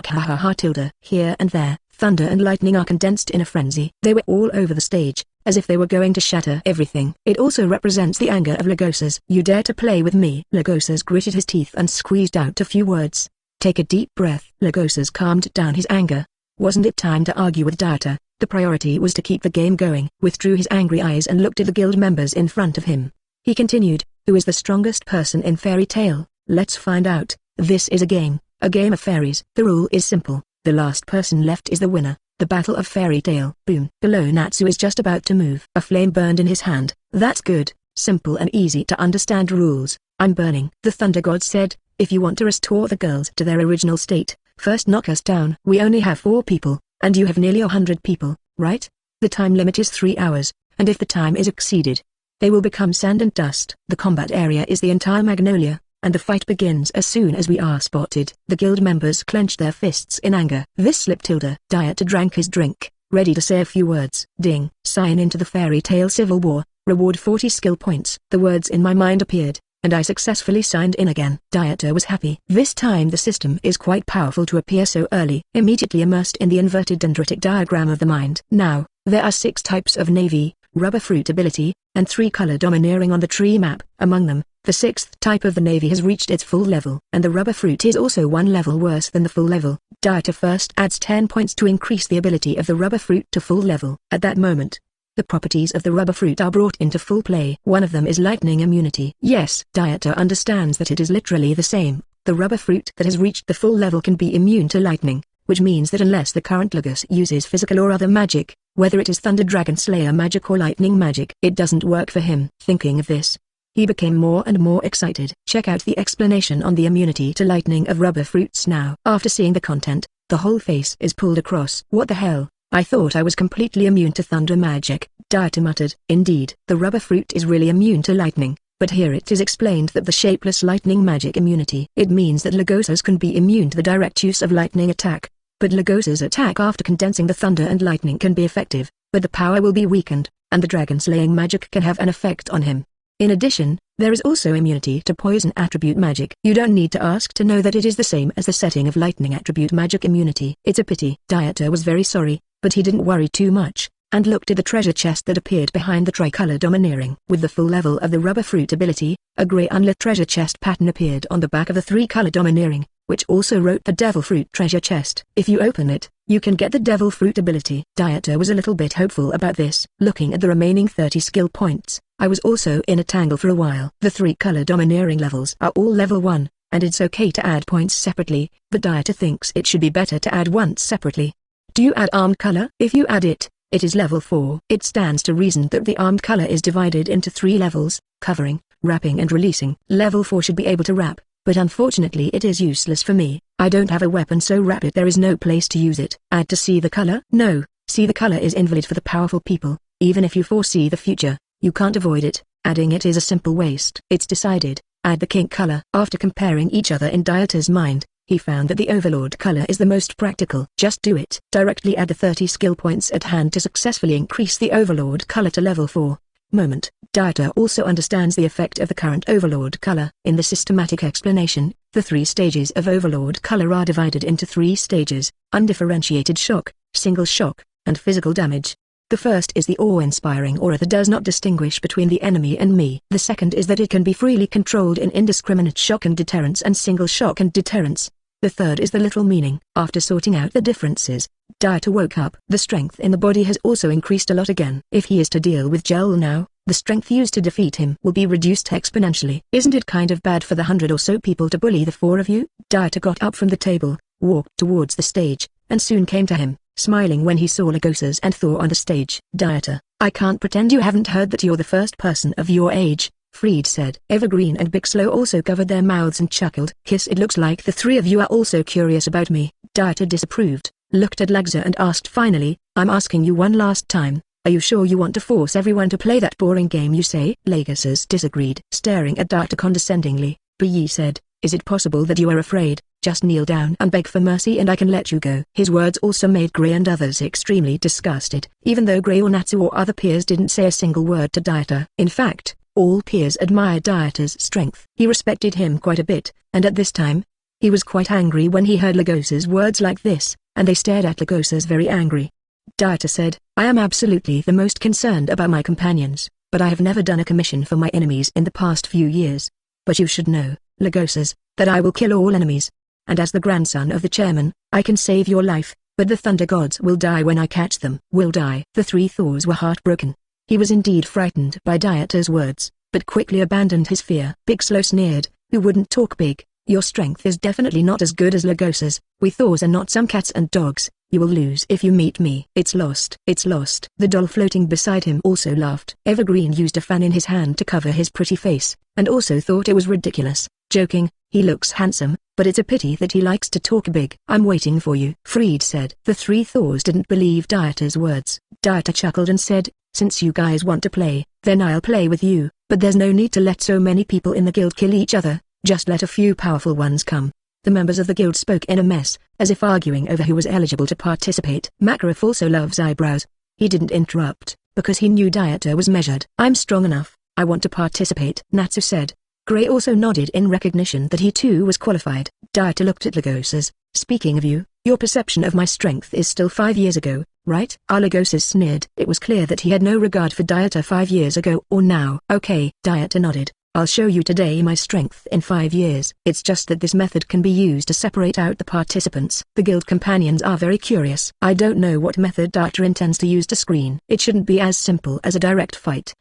ha ha tilde. Here and there, thunder and lightning are condensed in a frenzy. They were all over the stage, as if they were going to shatter everything. It also represents the anger of Lagosas. "You dare to play with me?" Lagosas gritted his teeth and squeezed out a few words. "Take a deep breath." Lagosas calmed down his anger. Wasn't it time to argue with Dieter? The priority was to keep the game going. Withdrew his angry eyes and looked at the guild members in front of him. He continued, "Who is the strongest person in Fairy Tale? Let's find out. This is a game of fairies. The rule is simple. The last person left is the winner. The Battle of Fairy Tale." Boom. Below Natsu is just about to move. A flame burned in his hand. "That's good. Simple and easy to understand rules. I'm burning." The Thunder God said, "If you want to restore the girls to their original state, first knock us down. We only have 4 people, and you have nearly 100 people, right? The time limit is 3 hours, and if the time is exceeded, they will become sand and dust." The combat area is the entire Magnolia, and the fight begins as soon as we are spotted. The guild members clenched their fists in anger. This slipped Tilda. Dieter drank his drink, ready to say a few words. Ding. Sign into the Fairy Tale Civil War. Reward 40 skill points. The words in my mind appeared, and I successfully signed in again. Dieter was happy. This time the system is quite powerful to appear so early. Immediately immersed in the inverted dendritic diagram of the mind. Now, there are 6 types of navy, rubber fruit ability, and 3 color domineering on the tree map. Among them, the 6th type of the navy has reached its full level, and the rubber fruit is also 1 level worse than the full level. Dieter first adds 10 points to increase the ability of the rubber fruit to full level. At that moment, the properties of the rubber fruit are brought into full play. One of them is lightning immunity. Yes, Dieter understands that it is literally the same. The rubber fruit that has reached the full level can be immune to lightning, which means that unless the current Lagos uses physical or other magic, whether it is Thunder Dragon Slayer magic or lightning magic, it doesn't work for him. Thinking of this, he became more and more excited. Check out the explanation on the immunity to lightning of rubber fruits now. After seeing the content, the whole face is pulled across. "What the hell? I thought I was completely immune to thunder magic," Dieter muttered. Indeed, the rubber fruit is really immune to lightning, but here it is explained that the shapeless lightning magic immunity. It means that Lagosas can be immune to the direct use of lightning attack. But Lagosas' attack after condensing the thunder and lightning can be effective, but the power will be weakened, and the dragon-slaying magic can have an effect on him. In addition, there is also immunity to poison attribute magic. You don't need to ask to know that it is the same as the setting of lightning attribute magic immunity. It's a pity. Dieter was very sorry, but he didn't worry too much, and looked at the treasure chest that appeared behind the tricolor domineering. With the full level of the rubber fruit ability, a grey unlit treasure chest pattern appeared on the back of the 3-color domineering, which also wrote the devil fruit treasure chest. If you open it, you can get the devil fruit ability. Dieter was a little bit hopeful about this. Looking at the remaining 30 skill points, I was also in a tangle for a while. The 3-color domineering levels are all level 1, and it's okay to add points separately, but Dieter thinks it should be better to add once separately. Do you add armed color? If you add it, it is level 4. It stands to reason that the armed color is divided into 3 levels, covering, Wrapping and releasing. Level 4 should be able to wrap, but unfortunately it is useless for me. I don't have a weapon, so wrap it. There is no place to use it. Add to see the color? No, see the color is invalid for the powerful people. Even if you foresee the future, you can't avoid it. Adding it is a simple waste. It's decided. Add the kink color. After comparing each other in Dieter's mind, he found that the Overlord color is the most practical. Just do it. Directly add the 30 skill points at hand to successfully increase the Overlord color to level 4. Moment. Dieter also understands the effect of the current Overlord color. In the systematic explanation, the 3 stages of Overlord color are divided into 3 stages: undifferentiated shock, single shock, and physical damage. The first is the awe-inspiring aura that does not distinguish between the enemy and me. The second is that it can be freely controlled in indiscriminate shock and deterrence and single shock and deterrence. The third is the little meaning. After sorting out the differences, Dieter woke up. The strength in the body has also increased a lot again. If he is to deal with Jellal now, the strength used to defeat him will be reduced exponentially. Isn't it kind of bad for the 100 or so people to bully the 4 of you? Dieter got up from the table, walked towards the stage, and soon came to him, smiling when he saw Lagosas and Thor on the stage. Dieter, I can't pretend you haven't heard that you're the first person of your age, Fried said. Evergreen and Bixlow also covered their mouths and chuckled. Kiss, it looks like the 3 of you are also curious about me. Dieter disapproved, looked at Lagza and asked finally, I'm asking you one last time, are you sure you want to force everyone to play that boring game you say? Lagosas disagreed. Staring at Dieter condescendingly, Byi said, is it possible that you are afraid? Just kneel down and beg for mercy and I can let you go. His words also made Grey and others extremely disgusted, even though Grey or Natsu or other peers didn't say a single word to Dieter. In fact, all peers admired Dieter's strength. He respected him quite a bit, and at this time, he was quite angry when he heard Lagosas' words like this, and they stared at Lagosas very angry. Dieter said, I am absolutely the most concerned about my companions, but I have never done a commission for my enemies in the past few years. But you should know, Lagosas, that I will kill all enemies. And as the grandson of the chairman, I can save your life, but the thunder gods will die when I catch them. Will die. The 3 Thors were heartbroken. He was indeed frightened by Dieter's words, but quickly abandoned his fear. Bixlow sneered, who wouldn't talk big? Your strength is definitely not as good as Lagosas. We Thors are not some cats and dogs. You will lose if you meet me. It's lost. It's lost. The doll floating beside him also laughed. Evergreen used a fan in his hand to cover his pretty face, and also thought it was ridiculous, joking, he looks handsome, but it's a pity that he likes to talk big. I'm waiting for you, Fried said. The 3 Thors didn't believe Dieter's words. Dieter chuckled and said, since you guys want to play, then I'll play with you, but there's no need to let so many people in the guild kill each other, just let a few powerful ones come. The members of the guild spoke in a mess, as if arguing over who was eligible to participate. Makarov also loves eyebrows. He didn't interrupt, because he knew Dieter was measured. I'm strong enough, I want to participate, Natsu said. Grey also nodded in recognition that he too was qualified. Dieter looked at Lagosas. Speaking of you, your perception of my strength is still 5 years ago, right? Lagosas sneered. It was clear that he had no regard for Dieter 5 years ago or now. Okay, Dieter nodded. I'll show you today my strength in 5 years. It's just that this method can be used to separate out the participants. The guild companions are very curious. I don't know what method Dieter intends to use to screen. It shouldn't be as simple as a direct fight.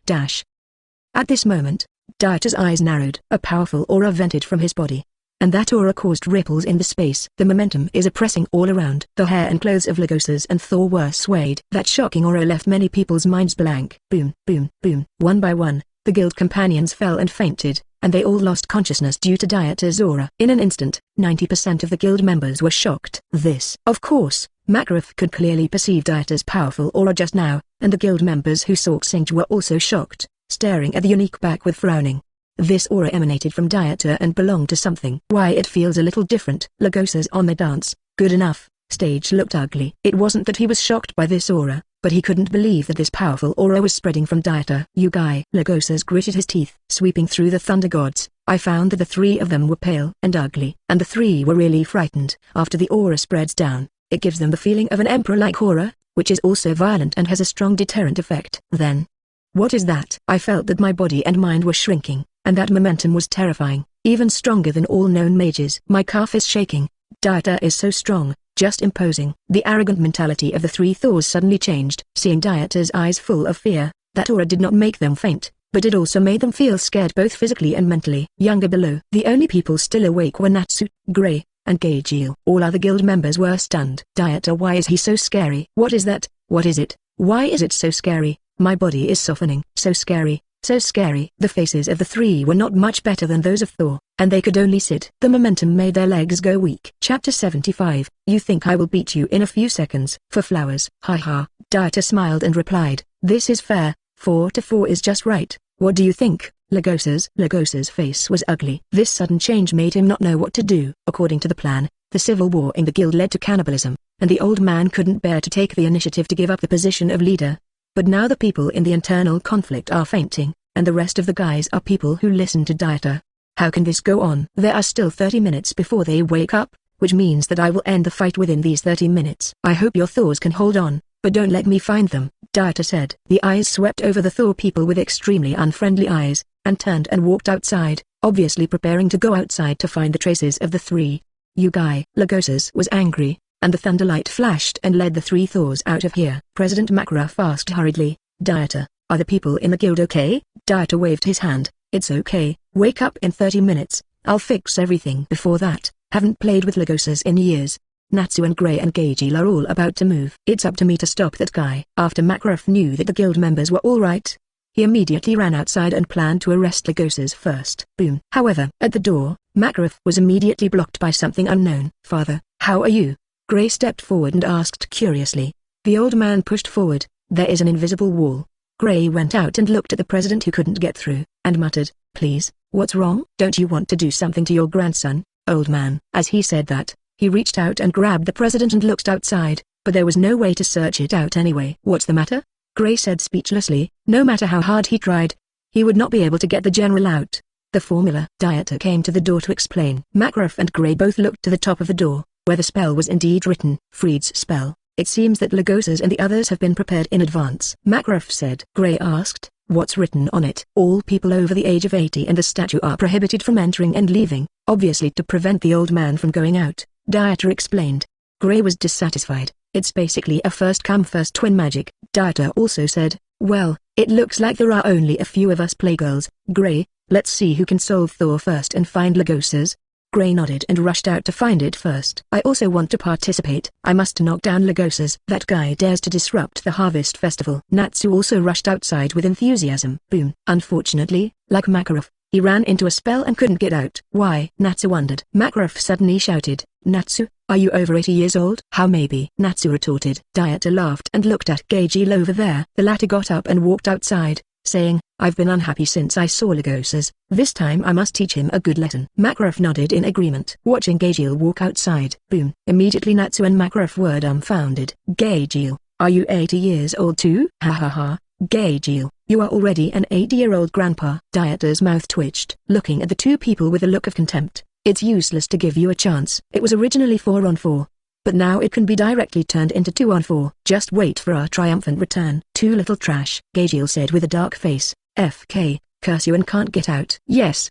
At this moment, Dieter's eyes narrowed. A powerful aura vented from his body, and that aura caused ripples in the space. The momentum is oppressing all around. The hair and clothes of Lagosas and Thor were swayed. That shocking aura left many people's minds blank. Boom, boom, boom. One by one, the guild companions fell and fainted, and they all lost consciousness due to Dieter's aura. In an instant, 90% of the guild members were shocked. This, of course, Makarov could clearly perceive Dieter's powerful aura just now, and the guild members who saw Xingj were also shocked, staring at the unique back with frowning. This aura emanated from Dieter and belonged to something. Why it feels a little different. Lagosas on the dance, good enough, stage looked ugly. It wasn't that he was shocked by this aura, but he couldn't believe that this powerful aura was spreading from Dieter. You guy. Lagosas gritted his teeth. Sweeping through the thunder gods, I found that the 3 of them were pale and ugly, and the 3 were really frightened. After the aura spreads down, it gives them the feeling of an emperor-like aura, which is also violent and has a strong deterrent effect. Then, what is that? I felt that my body and mind were shrinking, and that momentum was terrifying, even stronger than all known mages. My calf is shaking. Dieter is so strong, just imposing. The arrogant mentality of the 3 Thors suddenly changed. Seeing Dieter's eyes full of fear, that aura did not make them faint, but it also made them feel scared both physically and mentally. Younger below, the only people still awake were Natsu, Grey, and Gajeel. All other guild members were stunned. Dieter, why is he so scary? What is that? What is it? Why is it so scary? My body is softening. So scary. So scary. The faces of the three were not much better than those of Thor, and they could only sit. The momentum made their legs go weak. Chapter 75. You think I will beat you in a few seconds? For flowers. Ha. Dieter smiled and replied, this is fair, 4-4 is just right. What do you think, Lagosas? Lagosas' face was ugly. This sudden change made him not know what to do. According to the plan, the civil war in the guild led to cannibalism, and the old man couldn't bear to take the initiative to give up the position of leader. But now the people in the internal conflict are fainting, and the rest of the guys are people who listen to Dieter. How can this go on? There are still 30 minutes before they wake up, which means that I will end the fight within these 30 minutes. I hope your Thors can hold on, but don't let me find them, Dieter said. The eyes swept over the Thor people with extremely unfriendly eyes, and turned and walked outside, obviously preparing to go outside to find the traces of the three. You guy. Lagosas was angry, and the thunderlight flashed and led the three Thors out of here. President Makarov asked hurriedly, Dieter, are the people in the guild okay? Dieter waved his hand, it's okay, wake up in 30 minutes, I'll fix everything before that. Haven't played with Lagosas in years. Natsu and Gray and Gajeel are all about to move. It's up to me to stop that guy. After Makarov knew that the guild members were all right, he immediately ran outside and planned to arrest Lagosas first. Boom. However, at the door, Makarov was immediately blocked by something unknown. Father, how are you? Gray stepped forward and asked curiously. The old man pushed forward. There is an invisible wall. Gray went out and looked at the president who couldn't get through, and muttered, please, what's wrong? Don't you want to do something to your grandson, old man? As he said that, he reached out and grabbed the president and looked outside, but there was no way to search it out anyway. What's the matter? Gray said speechlessly. No matter how hard he tried, he would not be able to get the general out. The formula. Dieter came to the door to explain. Makarov and Gray both looked to the top of the door, where the spell was indeed written. Freed's spell. It seems that Lagosas and the others have been prepared in advance. Makarov said. Gray asked, what's written on it? All people over the age of 80 and the statue are prohibited from entering and leaving, obviously to prevent the old man from going out, Dieter explained. Gray was dissatisfied. It's basically a first-come first-twin magic. Dieter also said, well, it looks like there are only a few of us playgirls. Gray, let's see who can solve Thor first and find Lagosas. Gray nodded and rushed out to find it first. I also want to participate. I must knock down Lagosas. That guy dares to disrupt the harvest festival. Natsu also rushed outside with enthusiasm. Boom. Unfortunately, like Makarov, he ran into a spell and couldn't get out. Why? Natsu wondered. Makarov suddenly shouted, Natsu, are you over 80 years old? How maybe? Natsu retorted. Dieter laughed and looked at Gajeel over there. The latter got up and walked outside, saying, I've been unhappy since I saw Lagosas. This time I must teach him a good lesson. Makarov nodded in agreement. Watching Gajeel walk outside. Boom. Immediately Natsu and Makarov were dumbfounded. Gajeel, are you 80 years old too? Ha. Gajeel, you are already an 80-year-old grandpa. Dieter's mouth twitched. Looking at the two people with a look of contempt. It's useless to give you a chance. It was originally 4-on-4. But now it can be directly turned into 2-on-4. Just wait for our triumphant return. Too little trash. Gajeel said with a dark face. FK, curse you and can't get out. Yes.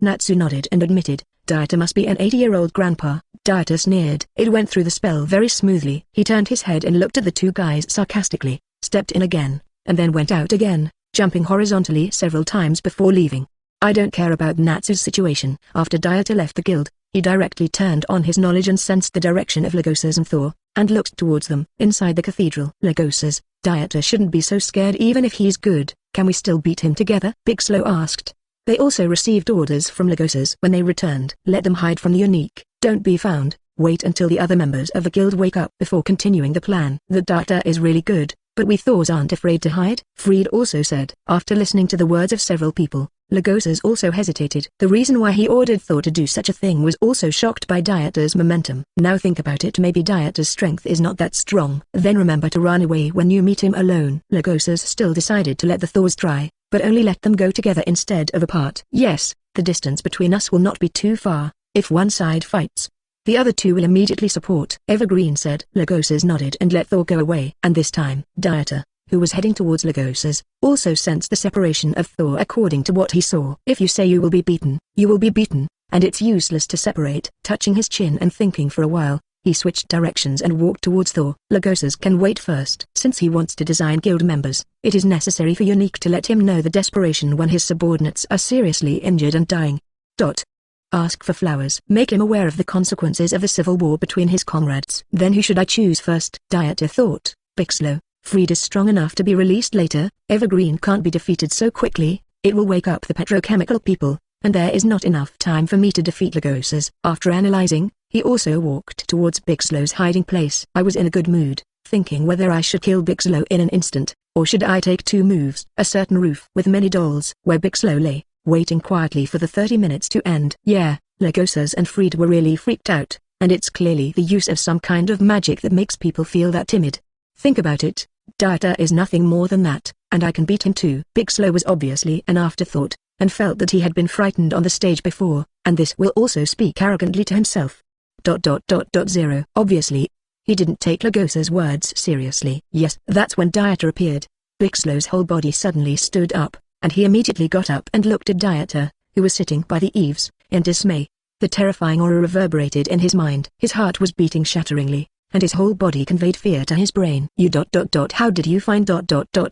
Natsu nodded and admitted, Dieter must be an 80-year-old grandpa. Dieter sneered. It went through the spell very smoothly. He turned his head and looked at the two guys sarcastically, stepped in again, and then went out again, jumping horizontally several times before leaving. I don't care about Natsu's situation. After Dieter left the guild, he directly turned on his knowledge and sensed the direction of Lagosas and Thor, and looked towards them. Inside the cathedral. Lagosas, Dieter shouldn't be so scared even if he's good. Can we still beat him together? Big Slow asked. They also received orders from Lagosas when they returned. Let them hide from the unique. Don't be found. Wait until the other members of the guild wake up before continuing the plan. The Dieter is really good, but we Thors aren't afraid to hide. Fried also said. After listening to the words of several people, Lagosas also hesitated. The reason why he ordered Thor to do such a thing was also shocked by Dieter's momentum. Now think about it, maybe Dieter's strength is not that strong. Then remember to run away when you meet him alone. Lagosas still decided to let the Thors try, but only let them go together instead of apart. Yes, the distance between us will not be too far. If one side fights, the other two will immediately support. Evergreen said. Lagosas nodded and let Thor go away. And this time, Dieter, who was heading towards Lagosas, also sensed the separation of Thor according to what he saw. If you say you will be beaten, you will be beaten, and it's useless to separate. Touching his chin and thinking for a while, he switched directions and walked towards Thor. Lagosas can wait first. Since he wants to design guild members, it is necessary for Unique to let him know the desperation when his subordinates are seriously injured and dying. Ask for flowers. Make him aware of the consequences of the civil war between his comrades. Then who should I choose first? Dieter thought. Big Slow, Freed is strong enough to be released later. Evergreen can't be defeated so quickly. It will wake up the petrochemical people, and there is not enough time for me to defeat Lagosas. After analyzing, he also walked towards Bixlow's hiding place. I was in a good mood, thinking whether I should kill Bixlow in an instant, or should I take 2 moves. A certain roof with many dolls where Bixlow lay, waiting quietly for the 30 minutes to end. Yeah, Lagosas and Freed were really freaked out, and it's clearly the use of some kind of magic that makes people feel that timid. Think about it, Dieter is nothing more than that, and I can beat him too. Bixlow was obviously an afterthought, and felt that he had been frightened on the stage before, and this will also speak arrogantly to himself. 0. Obviously, he didn't take Lagosas' words seriously. Yes, that's when Dieter appeared. Bixlow's whole body suddenly stood up, and he immediately got up and looked at Dieter, who was sitting by the eaves, in dismay. The terrifying aura reverberated in his mind. His heart was beating shatteringly, and his whole body conveyed fear to his brain. How did you find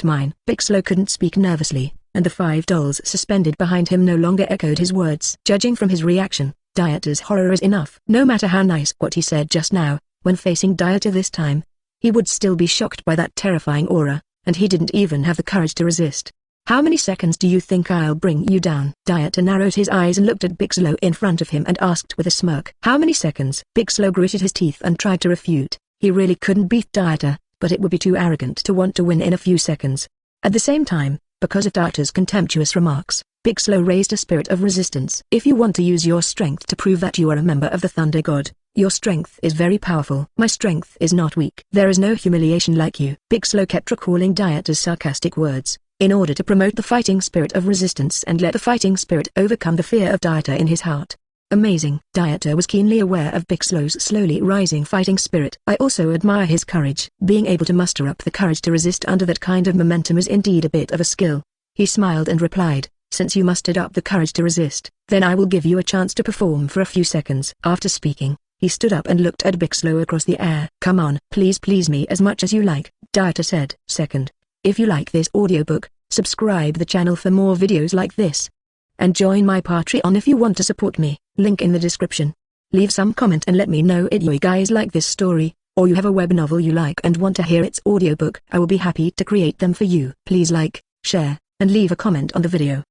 mine? Bixlow couldn't speak nervously, and the 5 dolls suspended behind him no longer echoed his words. Judging from his reaction, Dieter's horror is enough. No matter how nice what he said just now, when facing Dieter this time, he would still be shocked by that terrifying aura, and he didn't even have the courage to resist. How many seconds do you think I'll bring you down? Dieter narrowed his eyes and looked at Bixlow in front of him and asked with a smirk. How many seconds? Bixlow gritted his teeth and tried to refute. He really couldn't beat Dieter, but it would be too arrogant to want to win in a few seconds. At the same time, because of Dieter's contemptuous remarks, Bixlow raised a spirit of resistance. If you want to use your strength to prove that you are a member of the Thunder God, your strength is very powerful. My strength is not weak. There is no humiliation like you. Bixlow kept recalling Dieter's sarcastic words, in order to promote the fighting spirit of resistance and let the fighting spirit overcome the fear of Dieter in his heart. Amazing. Dieter was keenly aware of Bixlow's slowly rising fighting spirit. I also admire his courage. Being able to muster up the courage to resist under that kind of momentum is indeed a bit of a skill. He smiled and replied, since you mustered up the courage to resist, then I will give you a chance to perform for a few seconds. After speaking, he stood up and looked at Bixlow across the air. Come on, please me as much as you like, Dieter said. Second, if you like this audiobook, subscribe the channel for more videos like this. And join my Patreon if you want to support me, link in the description. Leave some comment and let me know if you guys like this story, or you have a web novel you like and want to hear its audiobook. I will be happy to create them for you. Please like, share, and leave a comment on the video.